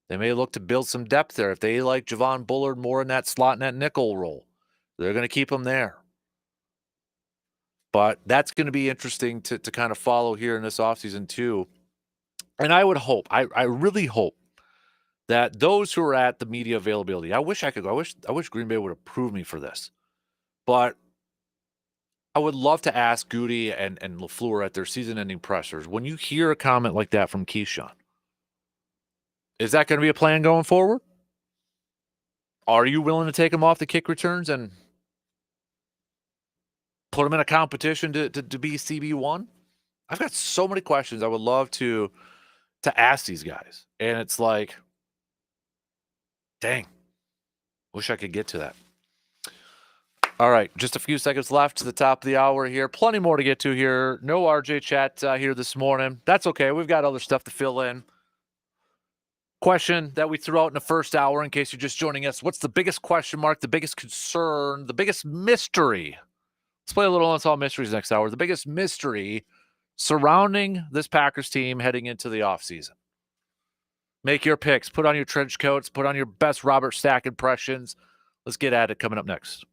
They may look to build some depth there. If they like Javon Bullard more in that slot and that nickel role, they're going to keep him there. But that's going to be interesting to kind of follow here in this offseason too. And I would hope, I really hope that those who are at the media availability, I wish I could go. I wish Green Bay would approve me for this. But I would love to ask Goody and LaFleur at their season-ending pressers, when you hear a comment like that from Keyshawn, is that going to be a plan going forward? Are you willing to take him off the kick returns and put him in a competition to be CB1? I've got so many questions I would love to ask these guys. And it's like, dang, wish I could get to that. All right, just a few seconds left to the top of the hour here. Plenty more to get to here. No RJ chat here this morning. That's okay. We've got other stuff to fill in. Question that we threw out in the first hour, in case you're just joining us. What's the biggest question mark, the biggest concern, the biggest mystery? Let's play a little Unsolved Mysteries next hour. The biggest mystery surrounding this Packers team heading into the offseason. Make your picks. Put on your trench coats. Put on your best Robert Stack impressions. Let's get at it coming up next.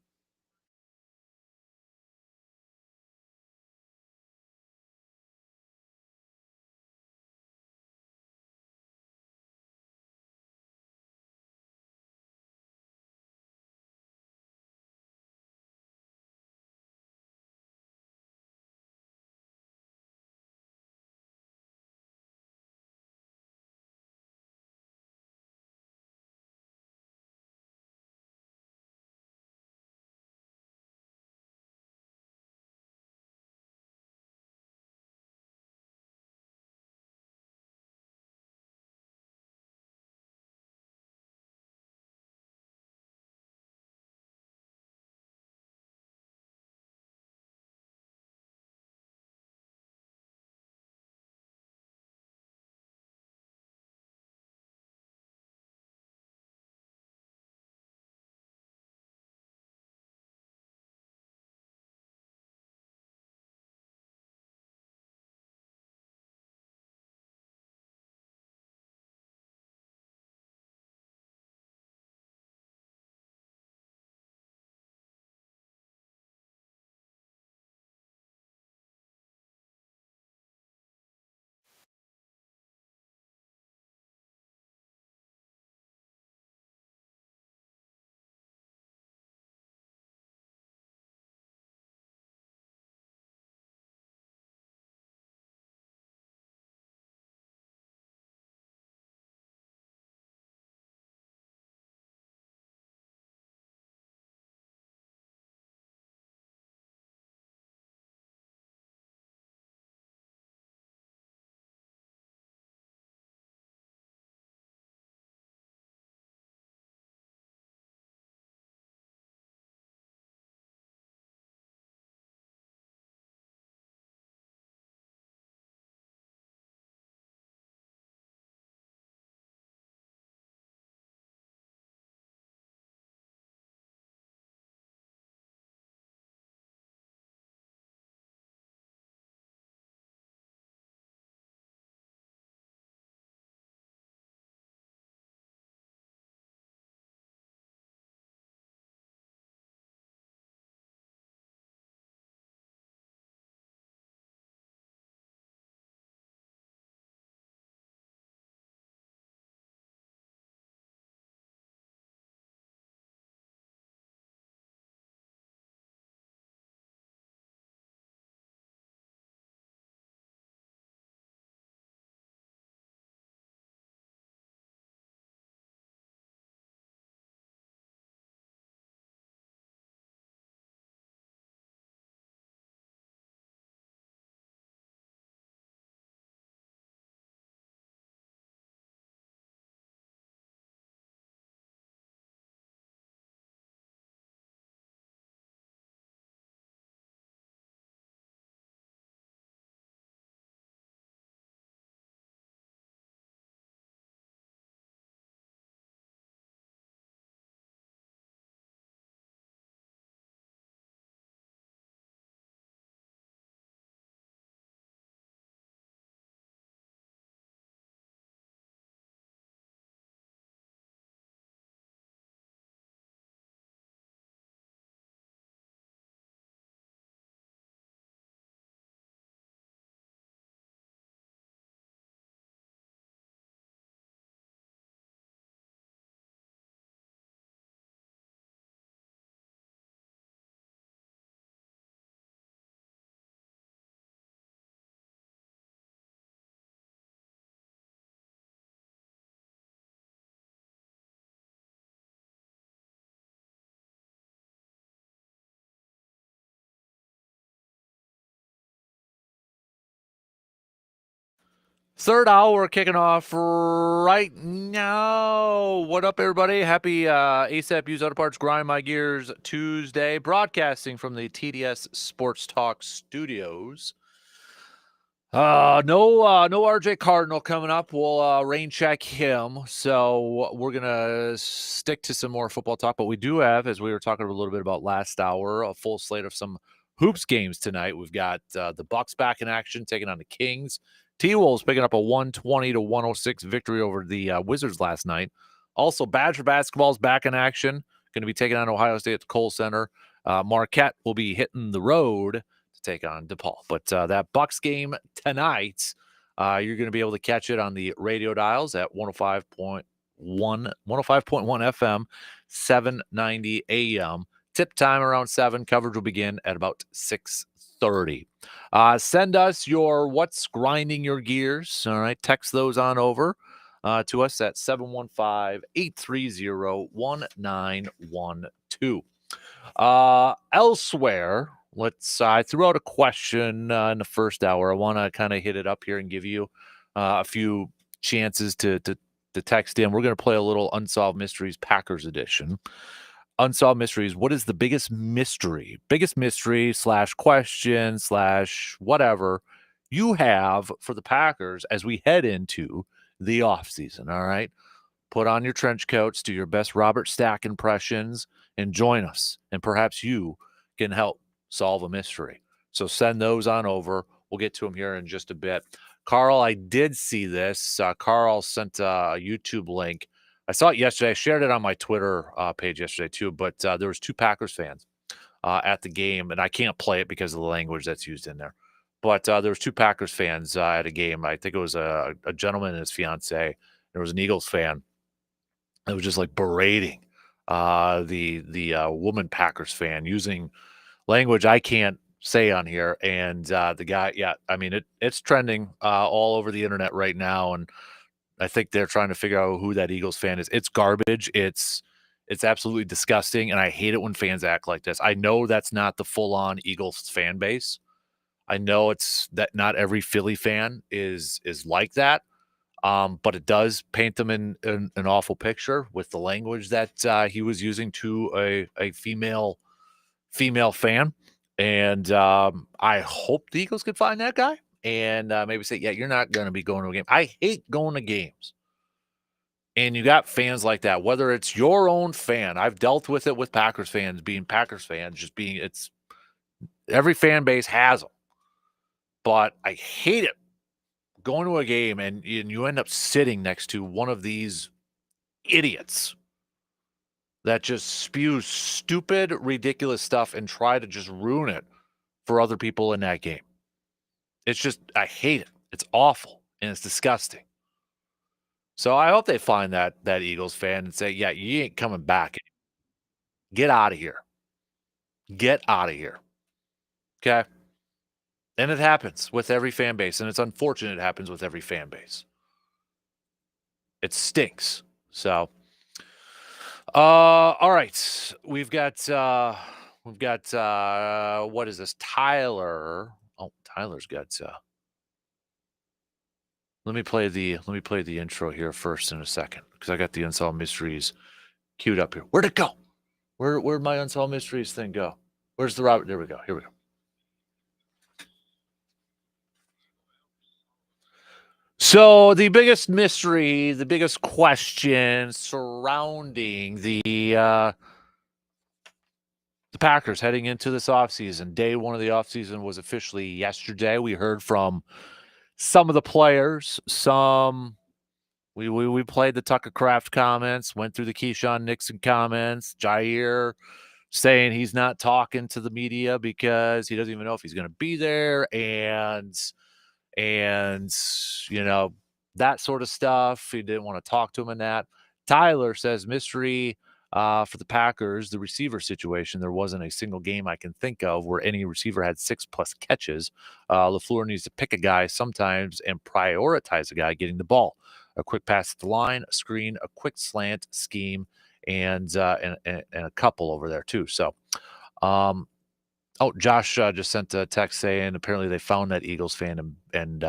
Third hour kicking off right now. What up, everybody? Happy ASAP Used Auto Parts Grind My Gears Tuesday. Broadcasting from the TDS Sports Talk studios. No RJ Cardinal coming up. We'll rain check him. So we're gonna stick to some more football talk. But we do have, as we were talking a little bit about last hour, a full slate of some hoops games tonight. We've got the Bucks back in action, taking on the Kings. T-Wolves picking up a 120-106 victory over the Wizards last night. Also, Badger basketball's back in action. Going to be taking on Ohio State at the Kohl Center. Marquette will be hitting the road to take on DePaul. But that Bucks game tonight, you're going to be able to catch it on the radio dials at 105.1 FM, 790 AM. Tip time around 7. Coverage will begin at about 6:30. Send us your what's grinding your gears. All right. Text those on over to us at 715-830-1912. Elsewhere, I threw out a question in the first hour. I want to kind of hit it up here and give you a few chances to text in. We're going to play a little Unsolved Mysteries Packers edition. Unsolved Mysteries. What is the biggest mystery / question / whatever you have for the Packers as we head into the offseason? All right. Put on your trench coats, do your best Robert Stack impressions, and join us. And perhaps you can help solve a mystery. So send those on over. We'll get to them here in just a bit. Carl, I did see this. Carl sent a YouTube link. I saw it yesterday. I shared it on my Twitter page yesterday too, but there was 2 Packers fans at the game, and I can't play it because of the language that's used in there. But there was 2 Packers fans at a game. I think it was a gentleman and his fiance. There was an Eagles fan. It was just like berating the woman Packers fan using language I can't say on here. And the guy, yeah, I mean, it's trending all over the internet right now. And I think they're trying to figure out who that Eagles fan is. It's garbage. It's absolutely disgusting. And I hate it when fans act like this. I know that's not the full on Eagles fan base. I know it's that not every Philly fan is like that. But it does paint them in an awful picture with the language that he was using to a female fan. And I hope the Eagles can find that guy and maybe say, yeah, you're not going to be going to a game. I hate going to games. And you got fans like that, whether it's your own fan. I've dealt with it with Packers fans being Packers fans, it's every fan base has them. But I hate it. Going to a game and you end up sitting next to one of these idiots that just spews stupid, ridiculous stuff and try to just ruin it for other people in that game. It's just, I hate it. It's awful and it's disgusting. So I hope they find that Eagles fan and say, yeah, you ain't coming back. Get out of here. Get out of here. Okay? And it happens with every fan base, and it's unfortunate it happens with every fan base. It stinks. So, all right. We've got what is this? Tyler. Oh, Tyler's got let me play the intro here first in a second because I got the Unsolved Mysteries queued up here. Where'd it go? Where'd my Unsolved Mysteries thing go? Where's the Robert? There we go. Here we go. So the biggest mystery, the biggest question surrounding the Packers heading into this offseason. Day 1 of the offseason was officially yesterday. We heard from some of the players. We played the Tucker Kraft comments, went through the Keyshawn Nixon comments, Jair saying he's not talking to the media because he doesn't even know if he's going to be there, and that sort of stuff. He didn't want to talk to him in that. Tyler says mystery for the Packers, the receiver situation. There wasn't a single game I can think of where any receiver had 6+ catches. LaFleur needs to pick a guy sometimes and prioritize a guy getting the ball. A quick pass at the line, a screen, a quick slant scheme, and a couple over there too. So, Josh just sent a text saying apparently they found that Eagles fan and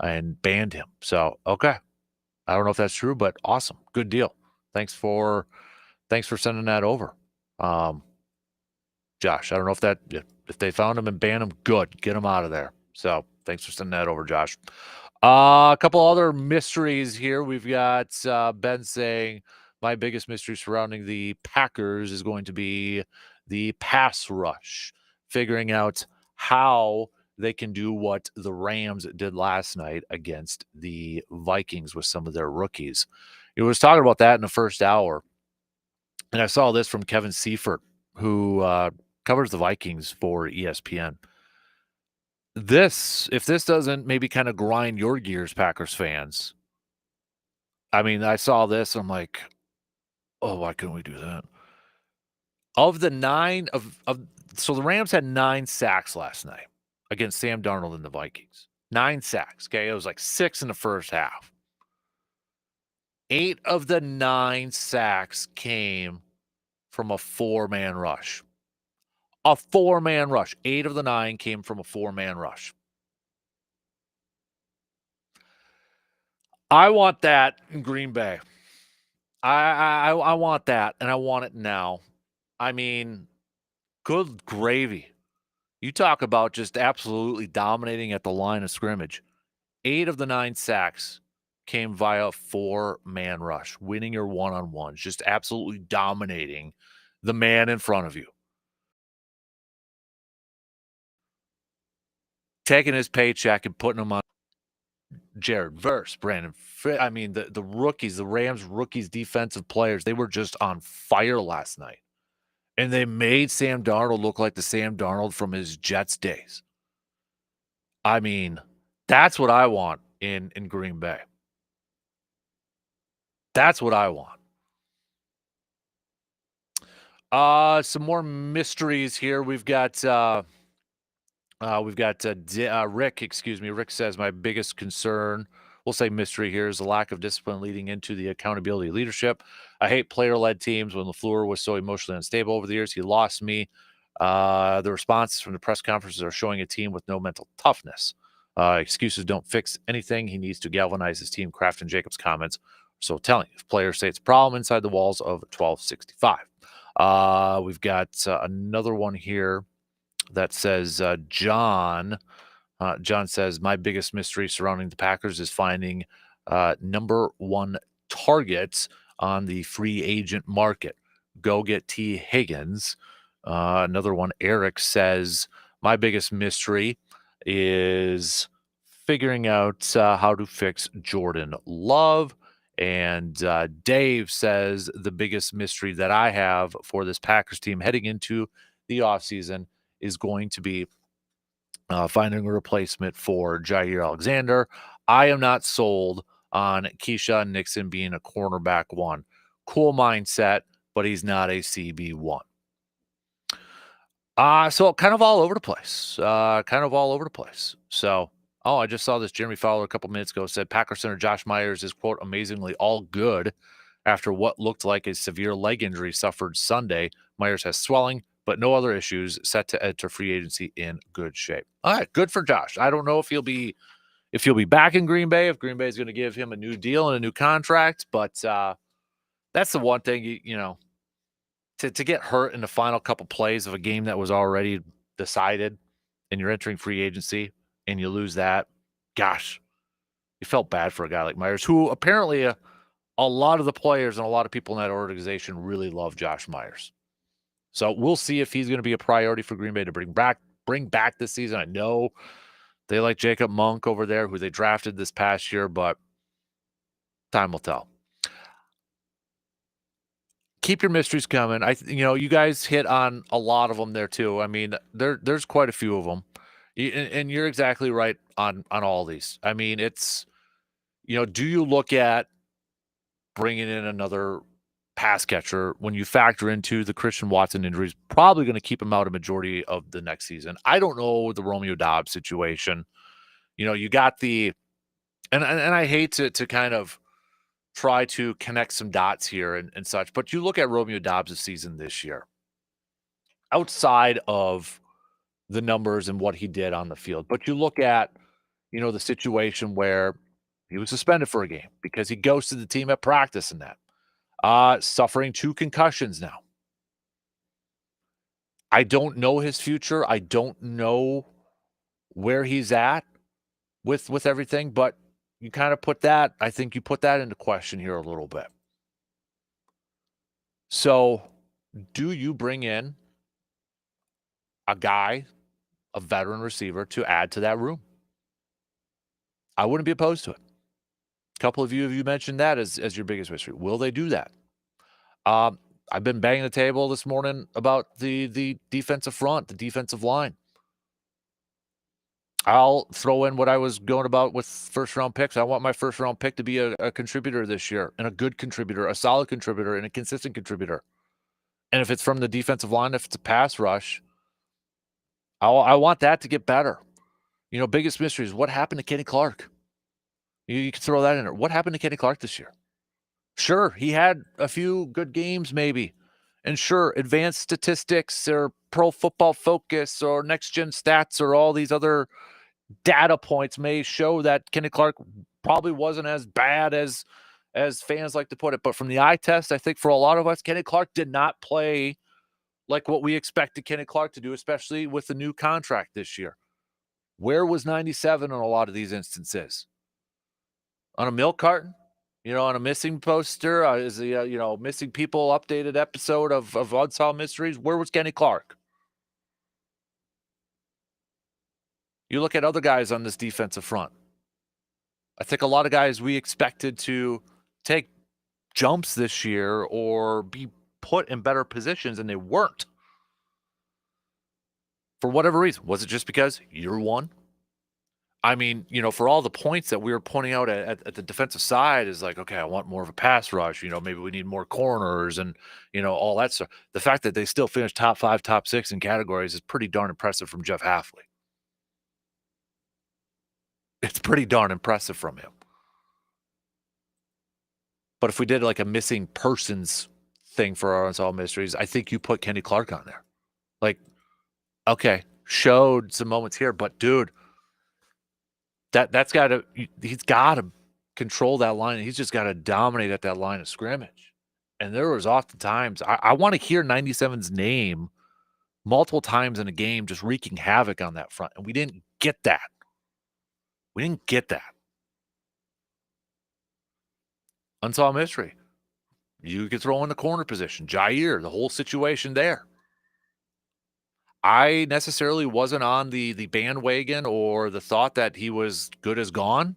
and banned him. So, okay. I don't know if that's true, but awesome. Good deal. Thanks for sending that over. Josh, I don't know if they found him and banned him, good. Get him out of there. So, thanks for sending that over, Josh. A couple other mysteries here. We've got Ben saying my biggest mystery surrounding the Packers is going to be the pass rush, figuring out how they can do what the Rams did last night against the Vikings with some of their rookies. He was talking about that in the first hour, and I saw this from Kevin Seifert, who covers the Vikings for ESPN. If this doesn't maybe kind of grind your gears, Packers fans, I mean, I saw this, I'm like, oh, why couldn't we do that? Of the so the Rams had 9 sacks last night against Sam Darnold and the Vikings. 9 sacks, okay? It was like 6 in the first half. 8 of the 9 sacks came from a 4-man rush. A 4-man rush. 8 of the 9 came from a 4-man rush. I want that in Green Bay. I want that, and I want it now. I mean, good gravy. You talk about just absolutely dominating at the line of scrimmage. 8 of the 9 sacks came via 4-man rush, winning your one-on-ones, just absolutely dominating the man in front of you. Taking his paycheck and putting him on Jared Verse, Brandon. I mean, the rookies, the Rams rookies, defensive players, they were just on fire last night. And they made Sam Darnold look like the Sam Darnold from his Jets days. I mean, that's what I want in Green Bay. That's what I want. Some more mysteries here. We've got Rick, excuse me. Rick says, my biggest concern, we'll say mystery here, is the lack of discipline leading into the accountability leadership. I hate player-led teams. When LaFleur was so emotionally unstable over the years, he lost me. The responses from the press conferences are showing a team with no mental toughness. Excuses don't fix anything. He needs to galvanize his team. Kraft and Jacobs' comments so telling. If players say it's a problem inside the walls of 1265. We've got another one here that says John says, my biggest mystery surrounding the Packers is finding number 1 targets on the free agent market. Go get T. Higgins. Another one, Eric says, my biggest mystery is figuring out how to fix Jordan Love. And Dave says, the biggest mystery that I have for this Packers team heading into the offseason is going to be finding a replacement for Jair Alexander. I am not sold on Keyshawn Nixon being a cornerback 1. Cool mindset, but he's not a CB1. So kind of all over the place. So, I just saw this. Jeremy Fowler a couple minutes ago said Packer center Josh Myers is, quote, amazingly all good after what looked like a severe leg injury suffered Sunday. Myers has swelling, but no other issues, set to enter free agency in good shape. All right, good for Josh. I don't know if he'll be back in Green Bay, if Green Bay is going to give him a new deal and a new contract, but that's the one thing, to get hurt in the final couple plays of a game that was already decided and you're entering free agency and you lose that, gosh, you felt bad for a guy like Myers, who apparently a lot of the players and a lot of people in that organization really love Josh Myers. So we'll see if he's going to be a priority for Green Bay to bring back this season. I know they like Jacob Monk over there, who they drafted this past year, but time will tell. Keep your mysteries coming. You guys hit on a lot of them there too. I mean, there's quite a few of them, and you're exactly right on all these. I mean, it's, do you look at bringing in another pass catcher when you factor into the Christian Watson injuries, probably going to keep him out a majority of the next season? I don't know the Romeo Doubs situation. You got the, and I hate to kind of try to connect some dots here and such, but you look at Romeo Doubs' season this year, outside of the numbers and what he did on the field, but you look at the situation where he was suspended for a game because he ghosted the team at practice and that. Suffering 2 concussions now. I don't know his future. I don't know where he's at with everything, but you kind of I think you put that into question here a little bit. So, do you bring in a guy, a veteran receiver, to add to that room? I wouldn't be opposed to it. A couple of you mentioned that as your biggest mystery. Will they do that? I've been banging the table this morning about the defensive front, the defensive line. I'll throw in what I was going about with first-round picks. I want my first-round pick to be a contributor this year, and a good contributor, a solid contributor, and a consistent contributor. And if it's from the defensive line, if it's a pass rush, I want that to get better. Biggest mystery is what happened to Kenny Clark. You can throw that in there. What happened to Kenny Clark this year? Sure, he had a few good games maybe. And sure, advanced statistics or Pro Football Focus or Next Gen Stats or all these other data points may show that Kenny Clark probably wasn't as bad as fans like to put it. But from the eye test, I think for a lot of us, Kenny Clark did not play like what we expected Kenny Clark to do, especially with the new contract this year. Where was 97 in a lot of these instances? On a milk carton? On a missing poster? Is the, missing people updated episode of Unsolved Mysteries? Where was Kenny Clark? You look at other guys on this defensive front. I think a lot of guys we expected to take jumps this year or be put in better positions, and they weren't. For whatever reason. Was it just because year one? I mean, for all the points that we were pointing out at the defensive side is like, okay, I want more of a pass rush. Maybe we need more corners and, all that stuff. The fact that they still finished top 5, top 6 in categories is pretty darn impressive from Jeff Halfley. It's pretty darn impressive from him. But if we did like a missing persons thing for our Unsolved Mysteries, I think you put Kenny Clark on there. Like, okay, showed some moments here, but dude, he's got to control that line. He's just got to dominate at that line of scrimmage. And there was oftentimes, I want to hear 97's name multiple times in a game, just wreaking havoc on that front. And we didn't get that. Unsolved Mystery. You could throw in the corner position, Jair, the whole situation there. I necessarily wasn't on the bandwagon or the thought that he was good as gone.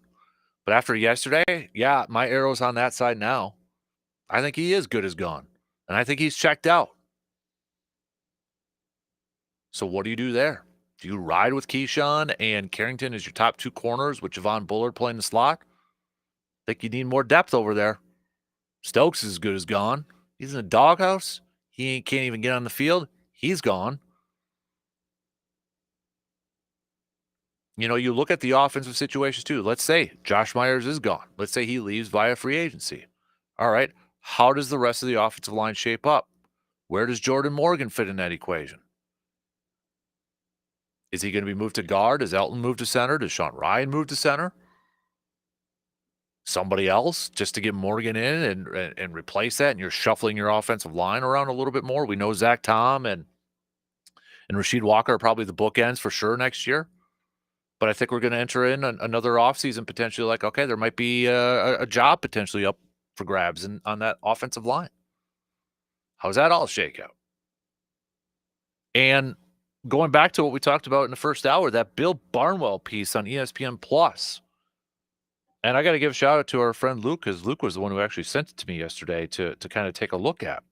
But after yesterday, yeah, my arrow's on that side now. I think he is good as gone. And I think he's checked out. So what do you do there? Do you ride with Keyshawn and Carrington as your top 2 corners with Javon Bullard playing the slot? I think you need more depth over there. Stokes is as good as gone. He's in the doghouse. He can't even get on the field. He's gone. You look at the offensive situations too. Let's say Josh Myers is gone. Let's say he leaves via free agency. All right. How does the rest of the offensive line shape up? Where does Jordan Morgan fit in that equation? Is he going to be moved to guard? Does Elton move to center? Does Sean Ryan move to center? Somebody else just to get Morgan in and replace that, and you're shuffling your offensive line around a little bit more. We know Zach Tom and Rasheed Walker are probably the bookends for sure next year. But I think we're going to enter in another offseason potentially like, okay, there might be a job potentially up for grabs on that offensive line. How's that all shake out? And going back to what we talked about in the first hour, that Bill Barnwell piece on ESPN Plus. And I got to give a shout out to our friend Luke, because Luke was the one who actually sent it to me yesterday to kind of take a look at.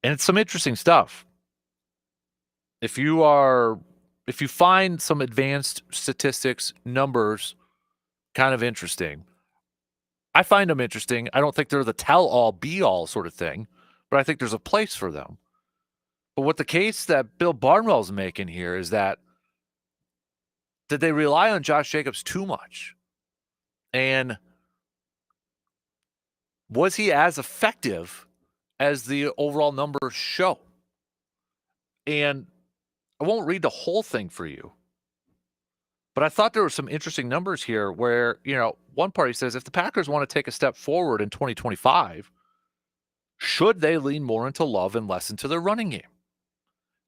And it's some interesting stuff. If you find some advanced statistics, numbers kind of interesting, I find them interesting. I don't think they're the tell-all, be-all sort of thing, but I think there's a place for them. But what the case that Bill Barnwell's making here is that did they rely on Josh Jacobs too much? And was he as effective as the overall numbers show? And I won't read the whole thing for you, But I thought there were some interesting numbers here where, one party says if the Packers want to take a step forward in 2025, should they lean more into Love and less into their running game?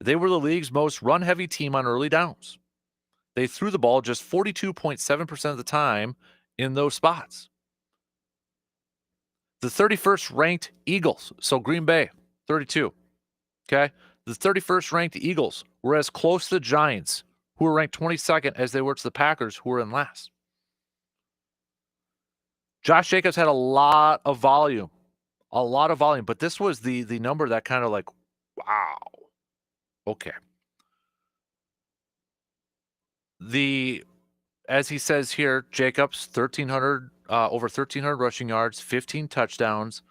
They were the league's most run-heavy team on early downs. They threw the ball just 42.7% of the time in those spots. The 31st ranked Eagles, so Green Bay, 32. Okay. The 31st ranked Eagles were as close to the Giants, who were ranked 22nd, as they were to the Packers, who were in last. Josh Jacobs had a lot of volume, but this was the number that kind of like, wow. Okay. As he says here, Jacobs, 1,300, over 1,300 rushing yards, 15 touchdowns.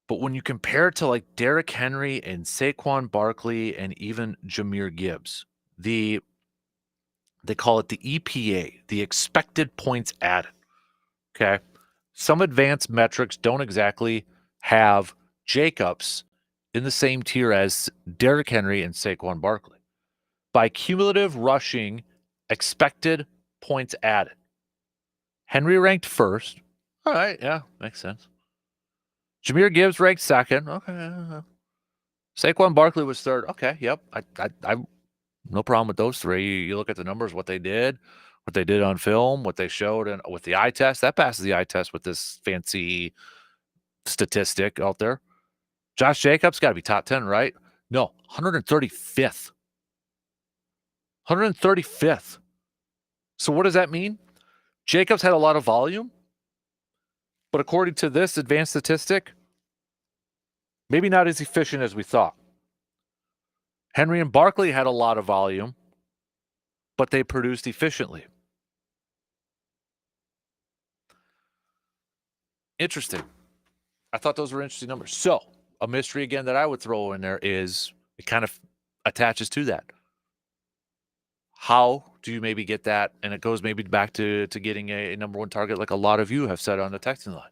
But when you compare it to like Derrick Henry and Saquon Barkley and even Jahmyr Gibbs, they call it the EPA, the expected points added. Okay. Some advanced metrics don't exactly have Jacobs in the same tier as Derrick Henry and Saquon Barkley. By cumulative rushing expected points added, Henry ranked first. All right. Yeah. Makes sense. Jahmyr Gibbs ranked second. Okay. Saquon Barkley was third. Okay. Yep. I no problem with those three. You look at the numbers, what they did on film, what they showed, and with the eye test, that passes the eye test with this fancy statistic out there. Josh Jacobs got to be top 10, right? No, 135th. 135th. So what does that mean? Jacobs had a lot of volume, but according to this advanced statistic, maybe not as efficient as we thought. Henry and Barkley had a lot of volume, but they produced efficiently. Interesting. I thought those were interesting numbers. So, a mystery again that I would throw in there is it kind of attaches to that. How do you maybe get that? And it goes maybe back to getting a number one target like a lot of you have said on the texting line.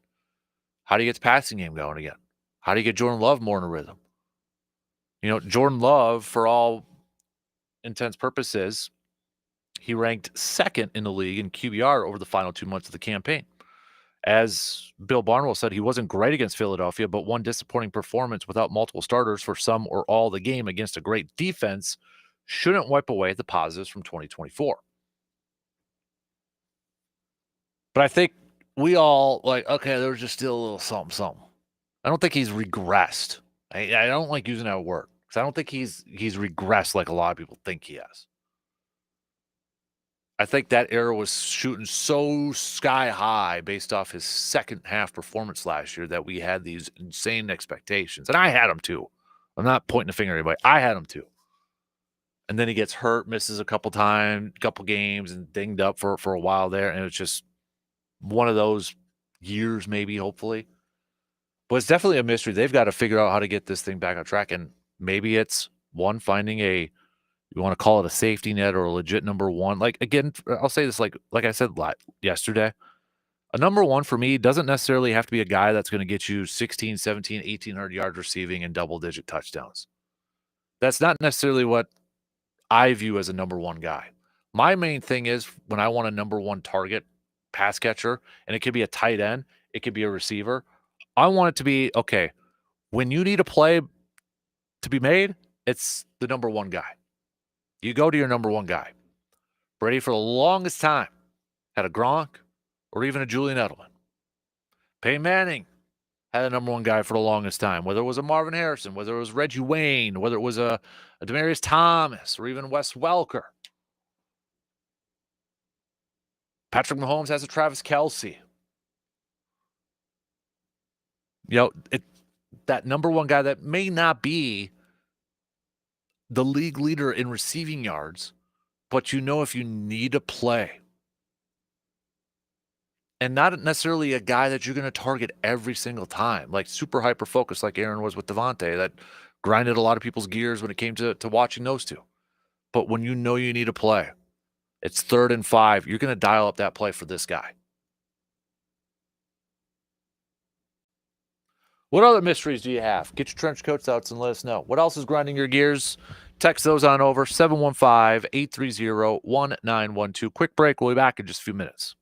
How do you get the passing game going again? How do you get Jordan Love more in a rhythm? Jordan Love, for all intents purposes, he ranked second in the league in QBR over the final 2 months of the campaign. As Bill Barnwell said, he wasn't great against Philadelphia, but one disappointing performance without multiple starters for some or all the game against a great defense shouldn't wipe away the positives from 2024. But I think we all okay, there was just still a little something. I don't think he's regressed. I don't like using that word because I don't think he's regressed like a lot of people think he has. I think that era was shooting so sky high based off his second half performance last year that we had these insane expectations. And I had them too. I'm not pointing the finger at anybody. I had them too. And then he gets hurt, misses a couple games, and dinged up for a while there. And it's just one of those years, maybe, hopefully. But it's definitely a mystery. They've got to figure out how to get this thing back on track. And maybe it's finding you want to call it a safety net or a legit number one. Like, again, I'll say this like I said yesterday, a number one for me doesn't necessarily have to be a guy that's going to get you 16, 17, 1,800 yards receiving and double-digit touchdowns. That's not necessarily what I view as a number one guy. My main thing is when I want a number one target pass catcher, and it could be a tight end, it could be a receiver, I want it to be, okay, when you need a play to be made, it's the number one guy. You go to your number one guy. Brady, for the longest time, had a Gronk or even a Julian Edelman. Peyton Manning had a number one guy for the longest time, whether it was a Marvin Harrison, whether it was Reggie Wayne, whether it was a Demaryius Thomas, or even Wes Welker. Patrick Mahomes has a Travis Kelce. That number one guy that may not be the league leader in receiving yards, but if you need a play, and not necessarily a guy that you're going to target every single time, like super hyper focused like Aaron was with Devontae, that grinded a lot of people's gears when it came to watching those two. But when you need a play, it's 3rd and 5, you're going to dial up that play for this guy. What other mysteries do you have? Get your trench coats out and let us know. What else is grinding your gears? Text those on over 715-830-1912. Quick break. We'll be back in just a few minutes.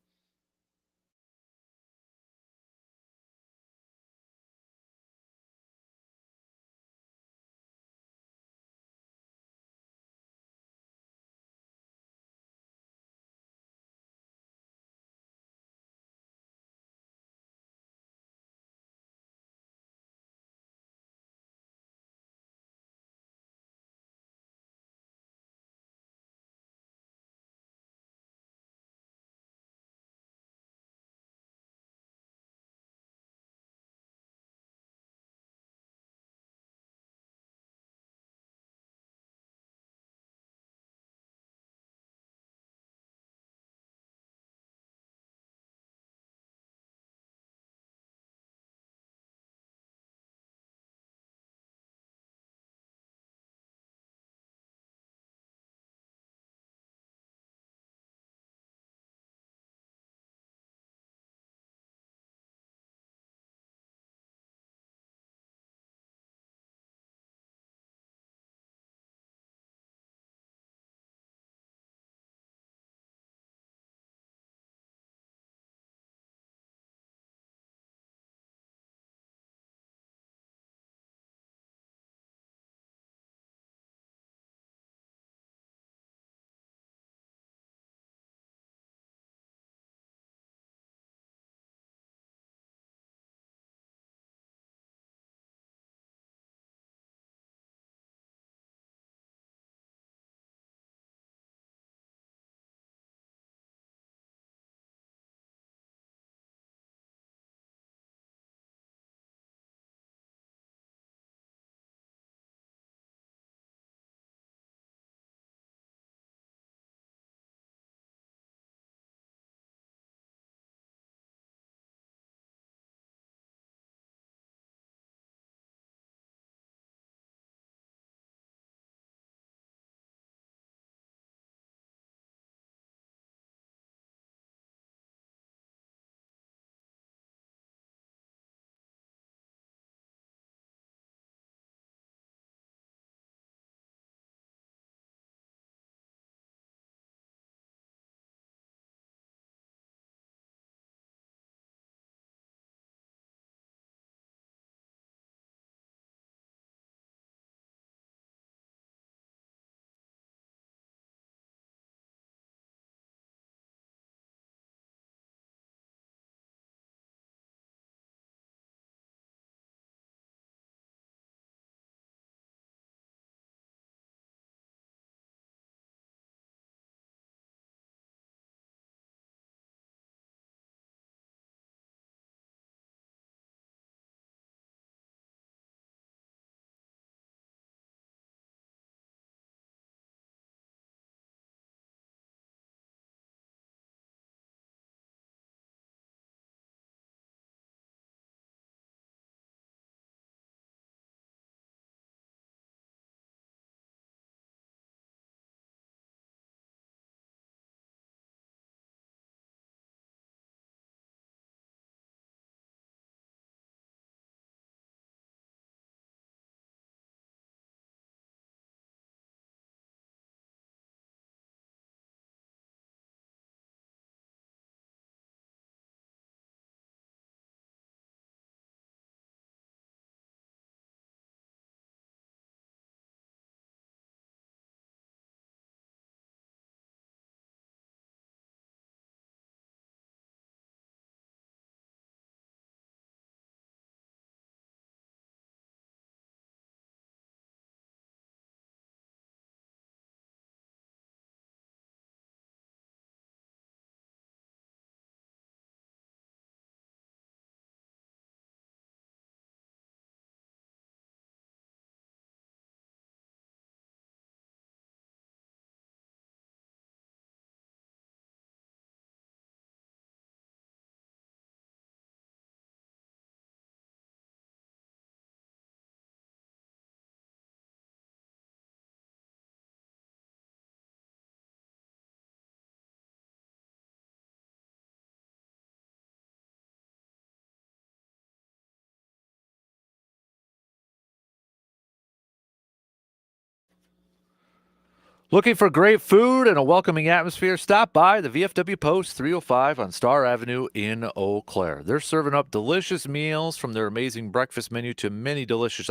Looking for great food and a welcoming atmosphere? Stop by the VFW Post 305 on Star Avenue in Eau Claire. They're serving up delicious meals from their amazing breakfast menu to many delicious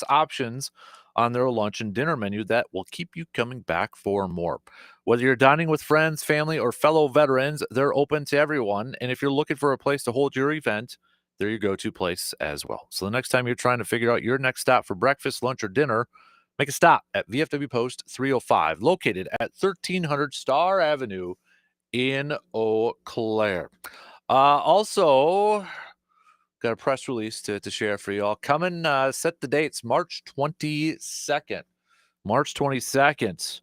options on their lunch and dinner menu that will keep you coming back for more. Whether you're dining with friends, family, or fellow veterans, they're open to everyone. And if you're looking for a place to hold your event, they're your go-to place as well. So the next time you're trying to figure out your next stop for breakfast, lunch, or dinner, make a stop at VFW Post 305, located at 1300 Star Avenue in Eau Claire. Also, got a press release to share for y'all. Coming, set the dates, March 22nd. March 22nd.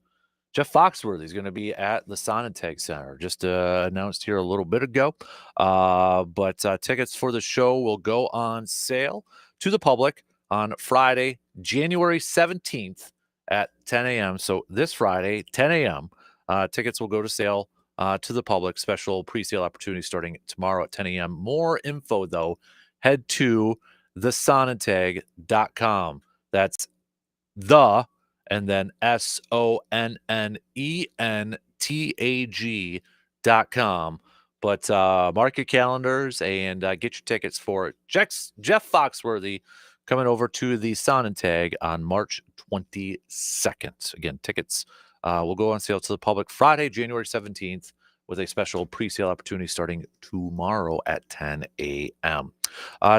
Jeff Foxworthy is going to be at the Sonntag Center, just announced here a little bit ago. But tickets for the show will go on sale to the public on Friday, January 17th at 10 a.m. So this Friday, 10 a.m., tickets will go to sale to the public. Special pre-sale opportunity starting tomorrow at 10 a.m. More info, though, head to thesonnentag.com. That's the and then SONNENTAG.com. But mark your calendars and get your tickets for Jeff Foxworthy coming over to the Sonnentag on March 22nd. Again, tickets will go on sale to the public Friday, January 17th, with a special pre-sale opportunity starting tomorrow at 10 a.m.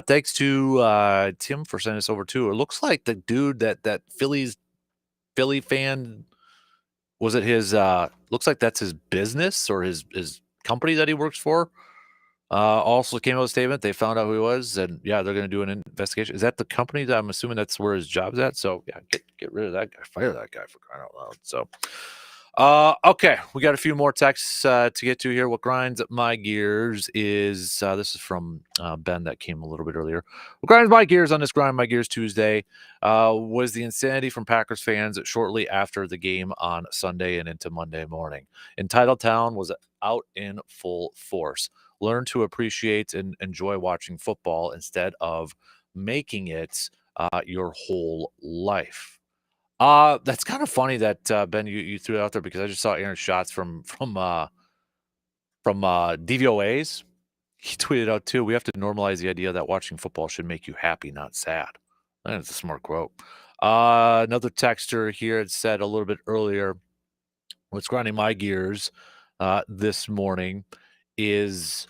Thanks to Tim for sending us over too. It looks like the dude that Philly fan, was it his looks like that's his business or his company that he works for, also came out with a statement. They found out who he was, and yeah, they're going to do an investigation. Is that the company? That I'm assuming that's where his job's at. So yeah, get rid of that guy, fire that guy, for crying out loud. So okay, we got a few more texts to get to here. What grinds my gears is this is from Ben that came a little bit earlier. What grinds my gears on this Grind My Gears Tuesday was the insanity from Packers fans shortly after the game on Sunday and into Monday morning. Entitled Town was out in full force. Learn to appreciate and enjoy watching football instead of making it your whole life. That's kind of funny that Ben, you threw it out there, because I just saw Aaron Schatz from DVOAs. He tweeted out too. We have to normalize the idea that watching football should make you happy, not sad. I think it's a smart quote. Another texter here had said a little bit earlier, what's grinding my gears this morning is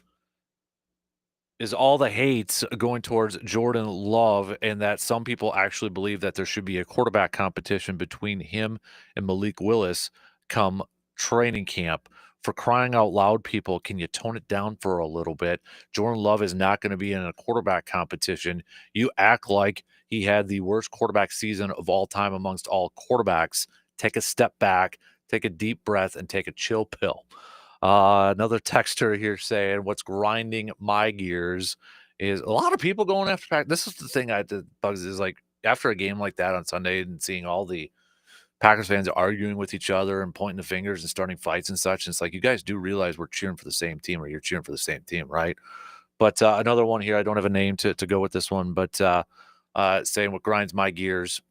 all the hate going towards Jordan Love, and that some people actually believe that there should be a quarterback competition between him and Malik Willis come training camp. For crying out loud, people, can you tone it down for a little bit? Jordan Love is not going to be in a quarterback competition. You act like he had the worst quarterback season of all time amongst all quarterbacks. Take a step back, take a deep breath, and take a chill pill. Another texter here saying what's grinding my gears is a lot of people going after Packers. This is the thing that bugs, is like after a game like that on Sunday and seeing all the Packers fans arguing with each other and pointing the fingers and starting fights and such. And it's like, you guys do realize we're cheering for the same team, or you're cheering for the same team, right? But another one here, I don't have a name to go with this one, but saying what grinds my gears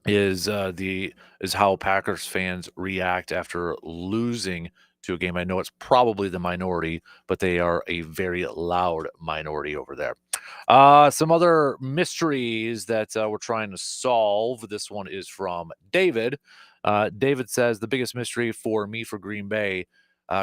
is how Packers fans react after losing to a game. I know it's probably the minority, but they are a very loud minority over there. Some other mysteries that we're trying to solve. This one is from David. David says the biggest mystery for me for Green Bay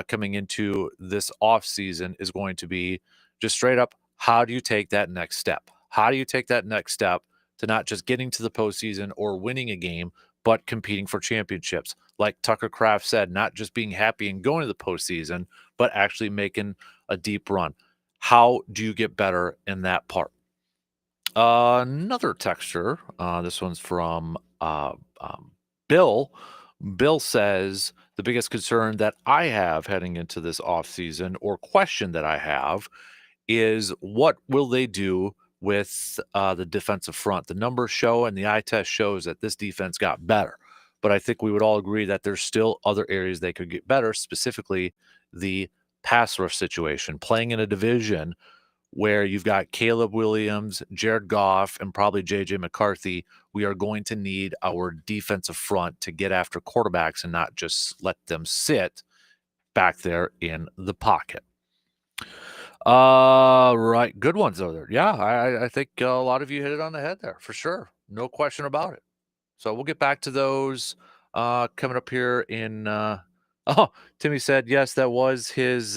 coming into this offseason is going to be just straight up, how do you take that next step? How do you take that next step to not just getting to the postseason or winning a game, but competing for championships? Like Tucker Kraft said, not just being happy and going to the postseason, but actually making a deep run. How do you get better in that part? Another texture, this one's from Bill. Bill says, the biggest concern that I have heading into this offseason, or question that I have, is what will they do with the defensive front? The numbers show and the eye test shows that this defense got better. But I think we would all agree that there's still other areas they could get better, specifically the pass rush situation. Playing in a division where you've got Caleb Williams, Jared Goff, and probably J.J. McCarthy we are going to need our defensive front to get after quarterbacks and not just let them sit back there in the pocket. Right. Good ones though there. Yeah, I think a lot of you hit it on the head there for sure. No question about it. So we'll get back to those coming up here in oh, Timmy said yes, that was his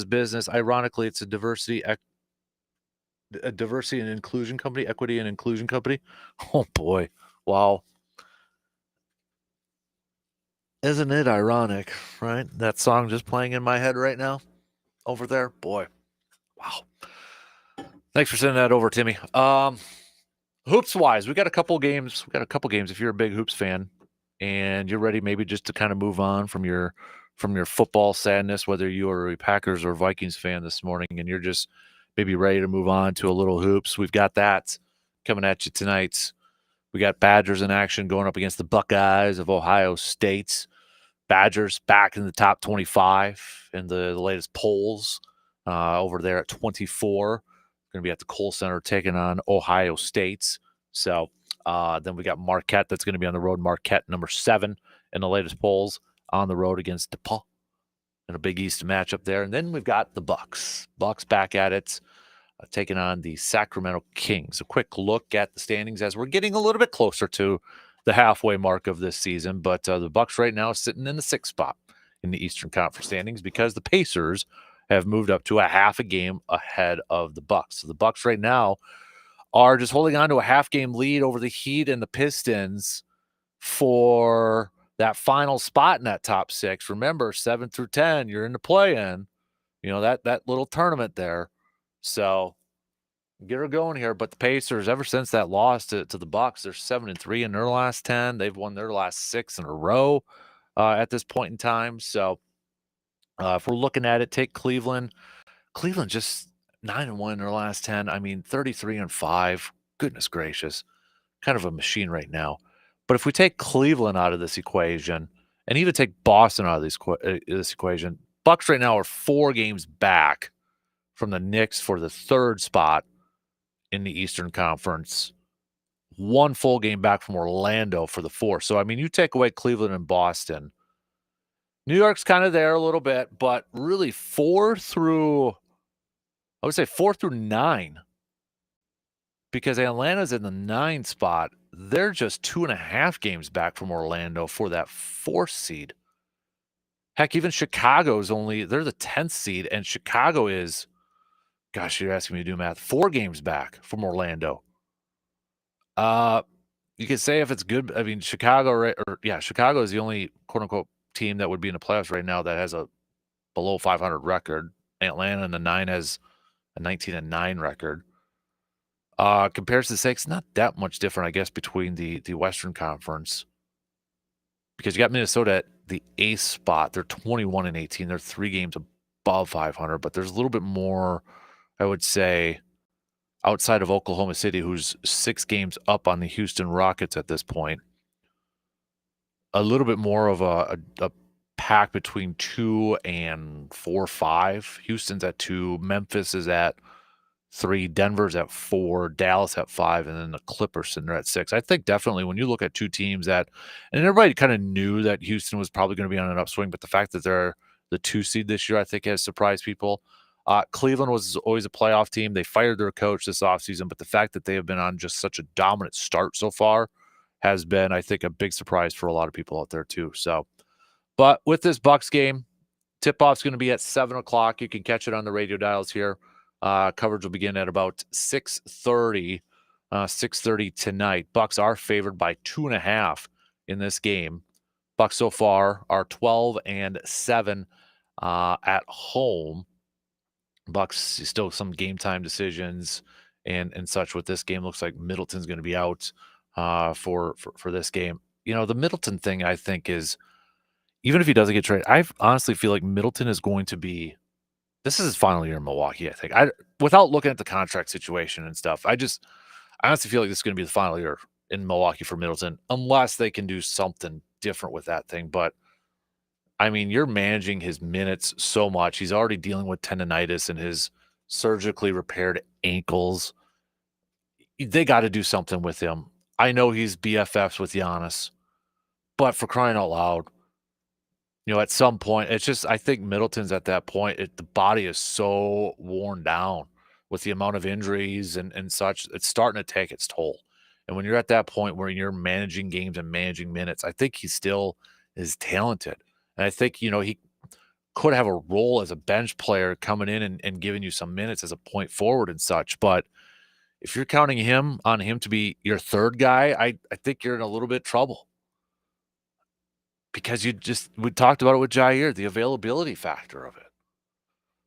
business. Ironically, it's a diversity and inclusion company, equity and inclusion company. Oh boy. Wow. Isn't it ironic, right? That song just playing in my head right now over there. Boy. Wow. Thanks for sending that over, Timmy. Hoops wise, we got a couple games. If you're a big hoops fan and you're ready maybe just to kind of move on from your football sadness, whether you are a Packers or Vikings fan this morning and you're just maybe ready to move on to a little hoops, we've got that coming at you tonight. We got Badgers in action going up against the Buckeyes of Ohio State. Badgers back in the top 25 in the latest polls, over there at 24. Going to be at the Kohl Center taking on Ohio State. So then we got Marquette that's going to be on the road. Marquette number 7 in the latest polls on the road against DePaul in a Big East matchup there. And then we've got the Bucks. Bucks back at it, taking on the Sacramento Kings. A quick look at the standings as we're getting a little bit closer to the halfway mark of this season. But the Bucks right now sitting in the 6th spot in the Eastern Conference standings because the Pacers have moved up to a half a game ahead of the Bucks. So the Bucks right now are just holding on to a half game lead over the Heat and the Pistons for that final spot in that top 6. Remember, 7 through 10, you're in the play-in. You know, that little tournament there. So get her going here. But the Pacers, ever since that loss to the Bucks, they're 7-3 in their last 10. They've won their last 6 in a row at this point in time. So if we're looking at it, take Cleveland. Cleveland just 9-1 in their last 10. I mean, 33-5. Goodness gracious. Kind of a machine right now. But if we take Cleveland out of this equation and even take Boston out of this equation, Bucks right now are 4 games back from the Knicks for the 3rd spot in the Eastern Conference. 1 full game back from Orlando for the 4th. So, I mean, you take away Cleveland and Boston. New York's kind of there a little bit, but really 4 through 9, because Atlanta's in the 9th spot. They're just 2.5 games back from Orlando for that 4th seed. Heck, even Chicago's they're the 10th seed, and Chicago is, gosh, you're asking me to do math, 4 games back from Orlando. You could say if it's good, I mean, Chicago is the only quote unquote team that would be in the playoffs right now that has a below 500 record. Atlanta in the 9 has a 19-9 record. Compared to the 6, not that much different, I guess, between the Western Conference. Because you got Minnesota at the 8th spot. They're 21-18. They're 3 games above 500, but there's a little bit more, I would say, outside of Oklahoma City, who's 6 games up on the Houston Rockets at this point. A little bit more of a pack between 2 and 4, 5. Houston's at 2. Memphis is at 3. Denver's at 4. Dallas at 5. And then the Clippers sitting there at 6. I think definitely when you look at 2 teams that, and everybody kind of knew that Houston was probably going to be on an upswing, but the fact that they're the 2 seed this year, I think has surprised people. Cleveland was always a playoff team. They fired their coach this offseason, but the fact that they have been on just such a dominant start so far has been, I think, a big surprise for a lot of people out there too. So, but with this Bucks game, tip-off's going to be at 7 o'clock. You can catch it on the radio dials here. Coverage will begin at about 6:30 tonight. Bucks are favored by 2.5 in this game. Bucks so far are 12-7 at home. Bucks still some game time decisions and such with this game. Looks like Middleton's going to be out for this game. You know, the Middleton thing, I think, is even if he doesn't get traded, I honestly feel like Middleton is going to be, this is his final year in Milwaukee, I think. Without looking at the contract situation and stuff, I honestly feel like this is going to be the final year in Milwaukee for Middleton, unless they can do something different with that thing. But I mean, you're managing his minutes so much. He's already dealing with tendonitis and his surgically repaired ankles. They got to do something with him. I know he's BFFs with Giannis, but for crying out loud, at some point, it's just I think Middleton's at that point. The body is so worn down with the amount of injuries and such. It's starting to take its toll. And when you're at that point where you're managing games and managing minutes, I think he still is talented. And I think, he could have a role as a bench player coming in and giving you some minutes as a point forward and such. But if you're counting on him to be your third guy, I think you're in a little bit of trouble. Because we talked about it with Jair, the availability factor of it.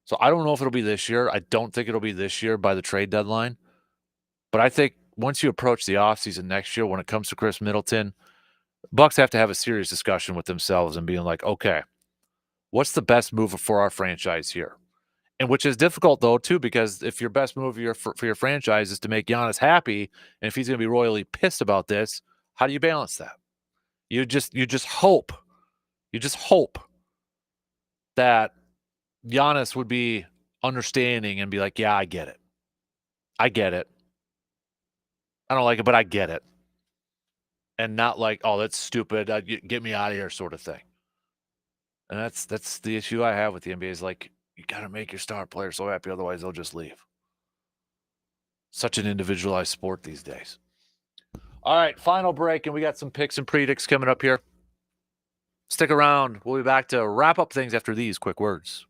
So I don't know if it'll be this year. I don't think it'll be this year by the trade deadline. But I think once you approach the offseason next year, when it comes to Chris Middleton, Bucks have to have a serious discussion with themselves and being like, okay, what's the best move for our franchise here? And which is difficult though too, because if your best move for your franchise is to make Giannis happy, and if he's going to be royally pissed about this, how do you balance that? You just hope. You just hope that Giannis would be understanding and be like, yeah, I get it. I get it. I don't like it, but I get it. And not like, oh, that's stupid. Get me out of here sort of thing. And that's the issue I have with the NBA is like, you got to make your star players so happy. Otherwise, they'll just leave. Such an individualized sport these days. All right, final break, and we got some picks and predicts coming up here. Stick around. We'll be back to wrap up things after these quick words.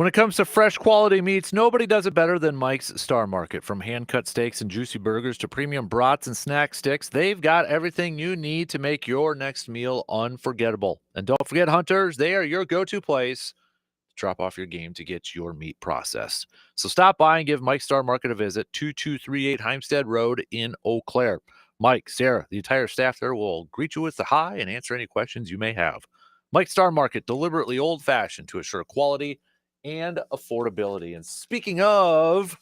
When it comes to fresh quality meats, nobody does it better than Mike's Star Market. From hand-cut steaks and juicy burgers to premium brats and snack sticks, they've got everything you need to make your next meal unforgettable. And don't forget, hunters, they are your go-to place to drop off your game to get your meat processed. So stop by and give Mike's Star Market a visit, 2238 Heimstead Road in Eau Claire. Mike, Sarah, the entire staff there will greet you with a hi and answer any questions you may have. Mike's Star Market, deliberately old-fashioned to assure quality and affordability. And speaking of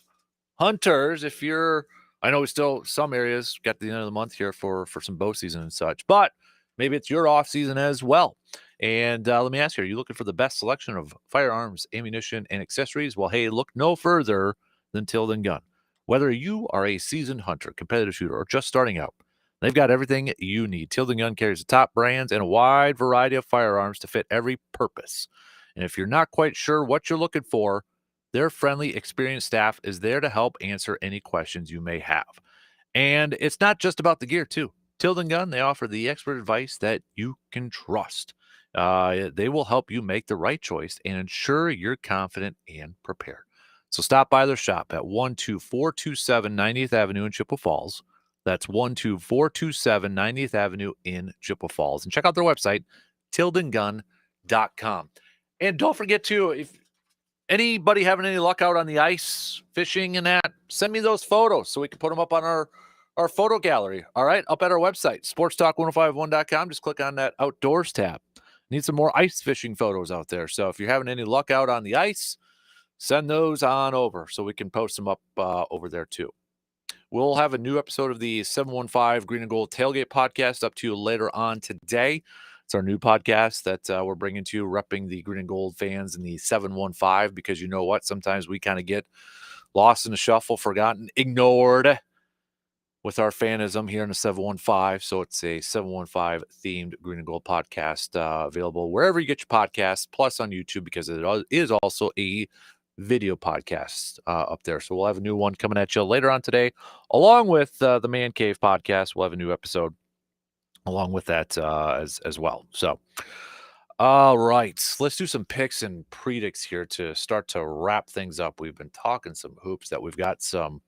hunters, if you're, I know we still, some areas got to the end of the month here for some bow season and such, but maybe it's your off season as well. And let me ask you, are you looking for the best selection of firearms, ammunition, and accessories? Well, hey, look no further than Tilden Gun. Whether you are a seasoned hunter, competitive shooter, or just starting out, they've got everything you need. Tilden Gun carries the top brands and a wide variety of firearms to fit every purpose. And if you're not quite sure what you're looking for, their friendly, experienced staff is there to help answer any questions you may have. And it's not just about the gear, too. Tilden Gun, they offer the expert advice that you can trust. They will help you make the right choice and ensure you're confident and prepared. So stop by their shop at 12427 90th Avenue in Chippewa Falls. That's 12427 90th Avenue in Chippewa Falls. And check out their website, tildengun.com. And don't forget to, if anybody having any luck out on the ice, fishing and that, send me those photos so we can put them up on our photo gallery. All right, up at our website, sportstalk1051.com. Just click on that outdoors tab. Need some more ice fishing photos out there. So if you're having any luck out on the ice, send those on over so we can post them up over there too. We'll have a new episode of the 715 Green and Gold Tailgate podcast up to you later on today. It's our new podcast that we're bringing to you, repping the Green and Gold fans in the 715, because you know what? Sometimes we kind of get lost in the shuffle, forgotten, ignored with our fanism here in the 715. So it's a 715 themed Green and Gold podcast available wherever you get your podcasts, plus on YouTube, because it is also a video podcast up there. So we'll have a new one coming at you later on today, along with the Man Cave podcast. We'll have a new episode along with that as well. So, all right, let's do some picks and predicts here to start to wrap things up. We've been talking some hoops, that we've got some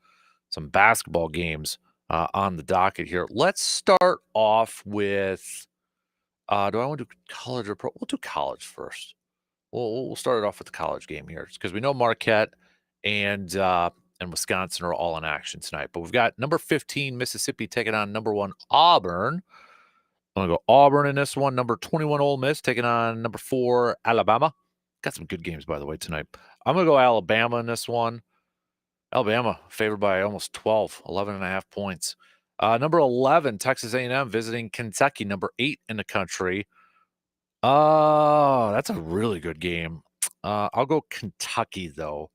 basketball games on the docket here. Let's start off with, do I want to do college or pro? We'll do college first. We'll start it off with the college game here, because we know Marquette and Wisconsin are all in action tonight. But we've got number 15 Mississippi taking on number 1 Auburn. I'm going to go Auburn in this one. Number 21 Ole Miss taking on number 4 Alabama. Got some good games, by the way, tonight. I'm going to go Alabama in this one. Alabama favored by almost 11 and a half points. Number 11 Texas A&M visiting Kentucky, number 8 in the country. That's a really good game. I'll go Kentucky, though.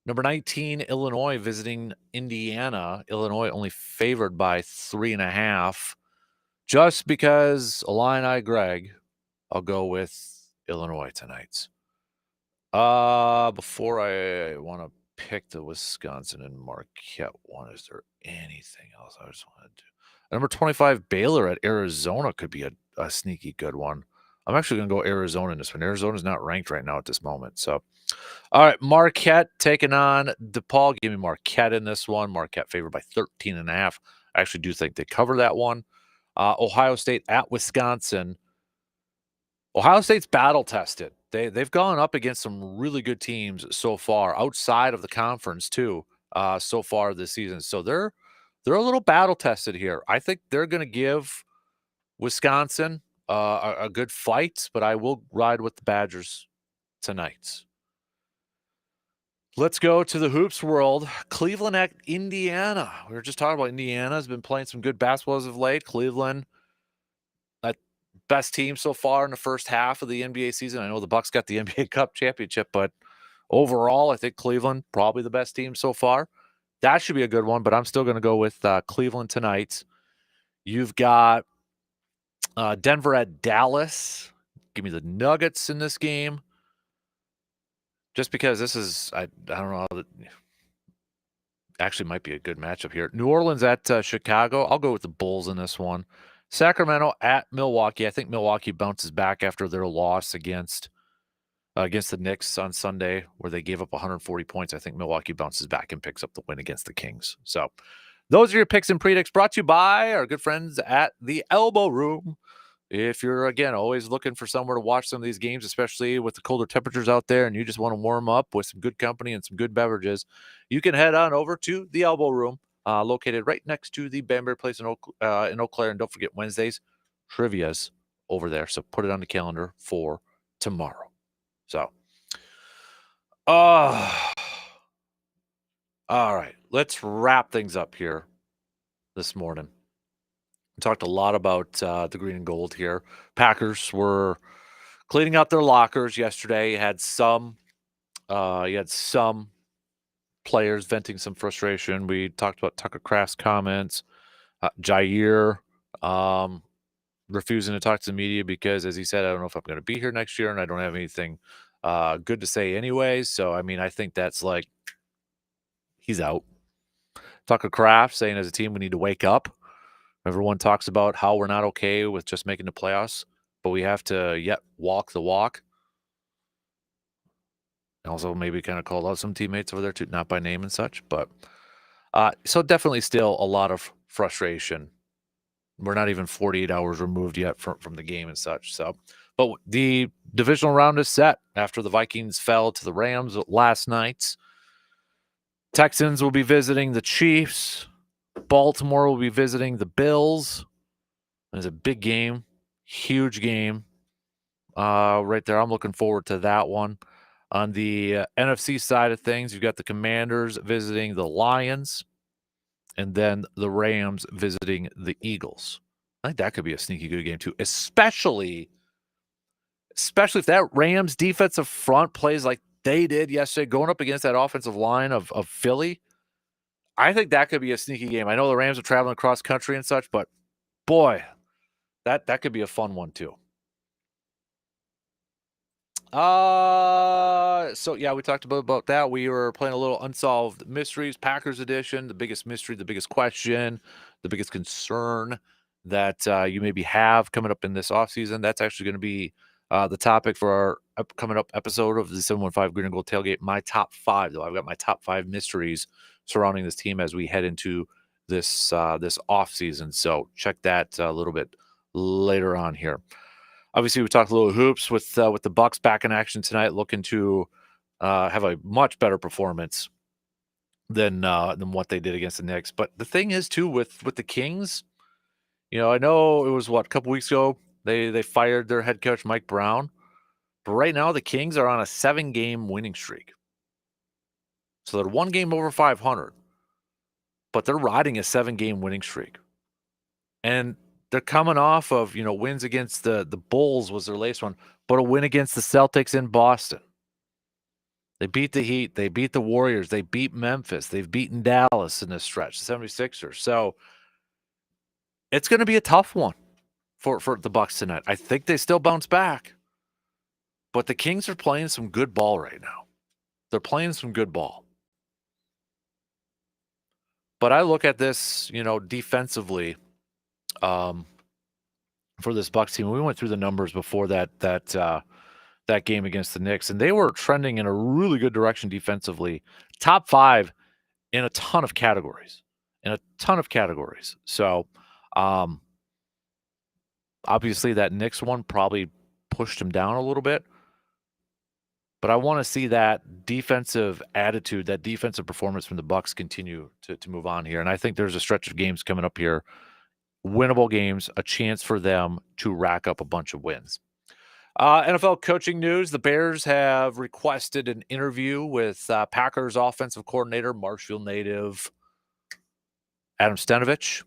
Number 19 Illinois visiting Indiana. Illinois only favored by 3.5. Just because Illini Greg, I'll go with Illinois tonight. Before I want to pick the Wisconsin and Marquette one, is there anything else I just want to do? Number 25 Baylor at Arizona could be a sneaky good one. I'm actually going to go Arizona in this one. Arizona's not ranked right now at this moment. So, all right, Marquette taking on DePaul. Give me Marquette in this one. Marquette favored by 13.5. I actually do think they cover that one. Ohio State at Wisconsin. Ohio State's battle tested. They've gone up against some really good teams so far, outside of the conference too, so far this season. So they're a little battle tested here. I think they're going to give Wisconsin a good fight, but I will ride with the Badgers tonight. Let's go to the hoops world. Cleveland at Indiana. We were just talking about Indiana has been playing some good basketball as of late. Cleveland, that best team so far in the first half of the NBA season. I know the Bucks got the NBA Cup championship, but overall, I think Cleveland probably the best team so far. That should be a good one, but I'm still going to go with Cleveland tonight. You've got Denver at Dallas. Give me the Nuggets in this game. Just because this is, I don't know, actually might be a good matchup here. New Orleans at Chicago. I'll go with the Bulls in this one. Sacramento at Milwaukee. I think Milwaukee bounces back after their loss against against the Knicks on Sunday, where they gave up 140 points. I think Milwaukee bounces back and picks up the win against the Kings. So those are your picks and predicts, brought to you by our good friends at the Elbow Room. If you're, again, always looking for somewhere to watch some of these games, especially with the colder temperatures out there, and you just want to warm up with some good company and some good beverages, you can head on over to the Elbow Room, located right next to the Banbury Place in Eau Claire. And don't forget, Wednesdays, trivia's over there. So put it on the calendar for tomorrow. So, all right, let's wrap things up here this morning. We talked a lot about the green and gold here. Packers were cleaning out their lockers yesterday. You had some players venting some frustration. We talked about Tucker Kraft's comments, Jair refusing to talk to the media because, as he said, I don't know if I'm going to be here next year, and I don't have anything good to say anyways. So, I mean, I think that's like he's out. Tucker Kraft saying, as a team, we need to wake up. Everyone talks about how we're not okay with just making the playoffs, but we have to yet walk the walk. Also, maybe kind of called out some teammates over there too, not by name and such, but so definitely still a lot of frustration. We're not even 48 hours removed yet from the game and such. So, but the divisional round is set after the Vikings fell to the Rams last night. Texans will be visiting the Chiefs. Baltimore will be visiting the Bills. It's a big game, huge game right there. I'm looking forward to that one. On the NFC side of things, you've got the Commanders visiting the Lions, and then the Rams visiting the Eagles. I think that could be a sneaky good game too, especially if that Rams defensive front plays like they did yesterday, going up against that offensive line of Philly. I think that could be a sneaky game. I know the Rams are traveling across country and such, but boy, that could be a fun one too. So yeah, we talked about that. We were playing a little Unsolved Mysteries, Packers edition, the biggest mystery, the biggest question, the biggest concern that you maybe have coming up in this offseason. That's actually going to be the topic for our coming up episode of the 715 Green and Gold Tailgate. My top 5, though. I've got my top 5 mysteries surrounding this team as we head into this this offseason. So check that a little bit later on here. Obviously, we talked a little hoops with the Bucks back in action tonight, looking to have a much better performance than what they did against the Knicks. But the thing is, too, with the Kings, you know, I know it was a couple weeks ago they fired their head coach Mike Brown, but right now the Kings are on a 7-game winning streak, so they're 1 game over 500, but they're riding a 7-game winning streak, and they're coming off of, you know, wins against the Bulls was their latest one, but a win against the Celtics in Boston. They beat the Heat. They beat the Warriors. They beat Memphis. They've beaten Dallas in this stretch, the 76ers. So it's going to be a tough one for the Bucks tonight. I think they still bounce back, but the Kings are playing some good ball right now. They're playing some good ball. But I look at this, you know, defensively, for this Bucks team. We went through the numbers before that game against the Knicks, and they were trending in a really good direction defensively. Top 5 in a ton of categories. So, obviously that Knicks one probably pushed him down a little bit. But I want to see that defensive attitude, that defensive performance from the Bucks continue to move on here. And I think there's a stretch of games coming up here, winnable games, a chance for them to rack up a bunch of wins. NFL coaching news. The Bears have requested an interview with Packers offensive coordinator, Marshfield native Adam Stenavich.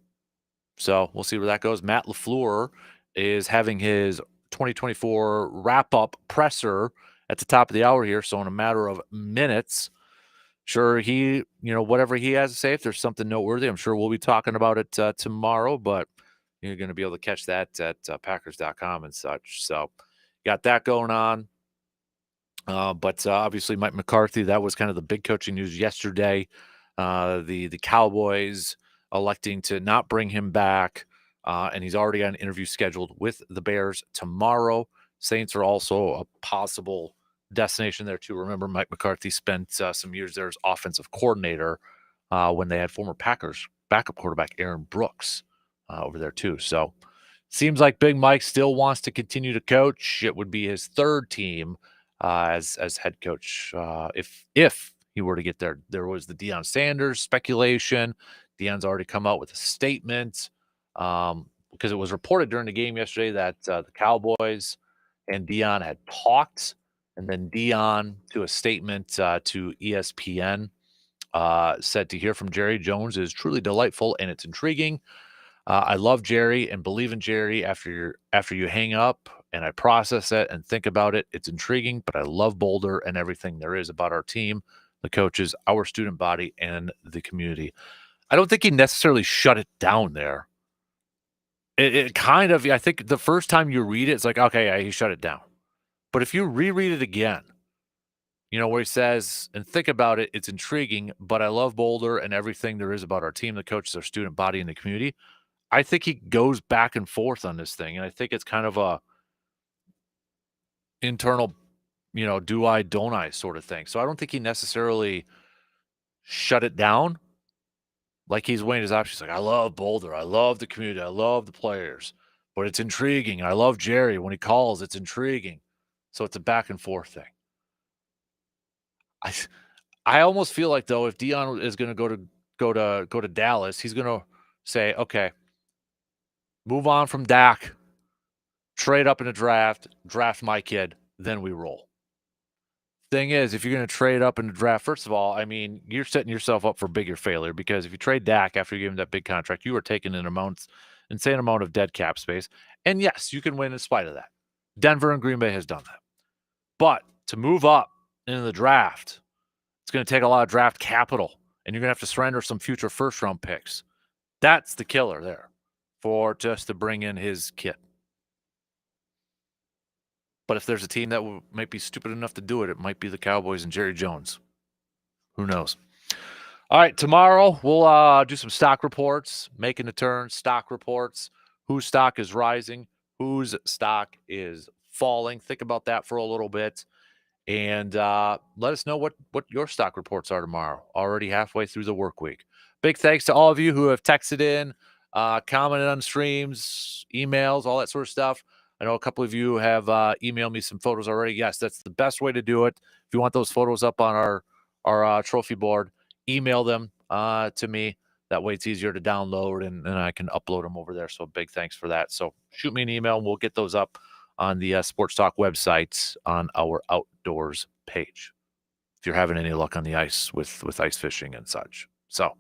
So we'll see where that goes. Matt LaFleur is having his 2024 wrap-up presser at the top of the hour here. So in a matter of minutes, sure, he, you know, whatever he has to say, if there's something noteworthy, I'm sure we'll be talking about it tomorrow, but you're going to be able to catch that at Packers.com and such. So got that going on. But obviously Mike McCarthy, that was kind of the big coaching news yesterday. The Cowboys electing to not bring him back, and he's already got an interview scheduled with the Bears tomorrow. Saints are also a possible destination there too. Remember, Mike McCarthy spent some years there as offensive coordinator when they had former Packers backup quarterback Aaron Brooks over there too. So seems like Big Mike still wants to continue to coach. It would be his third team as head coach if he were to get there. There was the Deion Sanders speculation. Deion's already come out with a statement because it was reported during the game yesterday that the Cowboys and Deion had talked, and then Deion, to a statement to ESPN, said to hear from Jerry Jones is truly delightful and it's intriguing. I love Jerry and believe in Jerry after you hang up and I process it and think about it. It's intriguing, but I love Boulder and everything there is about our team, the coaches, our student body, and the community. I don't think he necessarily shut it down there. It kind of, I think the first time you read it, it's like, okay, yeah, he shut it down. But if you reread it again, where he says, and think about it, it's intriguing, but I love Boulder and everything there is about our team, the coaches, our student body, and the community. I think he goes back and forth on this thing. And I think it's kind of a internal, do I, don't I sort of thing. So I don't think he necessarily shut it down. Like he's weighing his options. Like, I love Boulder. I love the community. I love the players. But it's intriguing. I love Jerry. When he calls, it's intriguing. So it's a back and forth thing. I almost feel like, though, if Deion is going to go to Dallas, he's going to say, okay, move on from Dak, trade up in the draft my kid, then we roll. Thing is, if you're going to trade up in the draft, first of all, I mean, you're setting yourself up for bigger failure because if you trade Dak after you give him that big contract, you are taking an insane amount of dead cap space. And yes, you can win in spite of that. Denver and Green Bay has done that. But to move up in the draft, it's going to take a lot of draft capital, and you're going to have to surrender some future first-round picks. That's the killer there for just to bring in his kid. But if there's a team that might be stupid enough to do it, it might be the Cowboys and Jerry Jones. Who knows? All right, tomorrow we'll do some stock reports, making a turn, stock reports, whose stock is rising, whose stock is falling. Think about that for a little bit. And let us know what your stock reports are tomorrow, already halfway through the work week. Big thanks to all of you who have texted in, commented on streams, emails, all that sort of stuff. I know a couple of you have emailed me some photos already. Yes, that's the best way to do it. If you want those photos up on our trophy board, email them to me. That way it's easier to download and I can upload them over there. So big thanks for that. So shoot me an email and we'll get those up on the Sports Talk website on our outdoors page if you're having any luck on the ice with ice fishing and such. So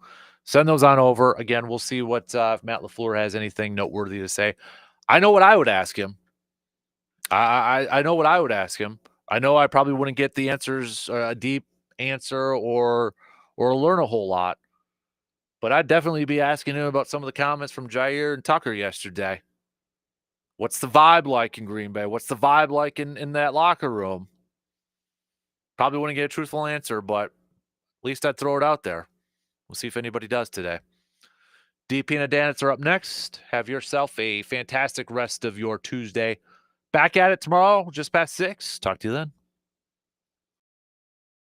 send those on over. Again, we'll see what if Matt LaFleur has anything noteworthy to say. I know what I would ask him. I know what I would ask him. I know I probably wouldn't get the answers, a deep answer or learn a whole lot. But I'd definitely be asking him about some of the comments from Jair and Tucker yesterday. What's the vibe like in Green Bay? What's the vibe like in that locker room? Probably wouldn't get a truthful answer, but at least I'd throw it out there. We'll see if anybody does today. DP and Adanitz are up next. Have yourself a fantastic rest of your Tuesday. Back at it tomorrow, just past 6. Talk to you then.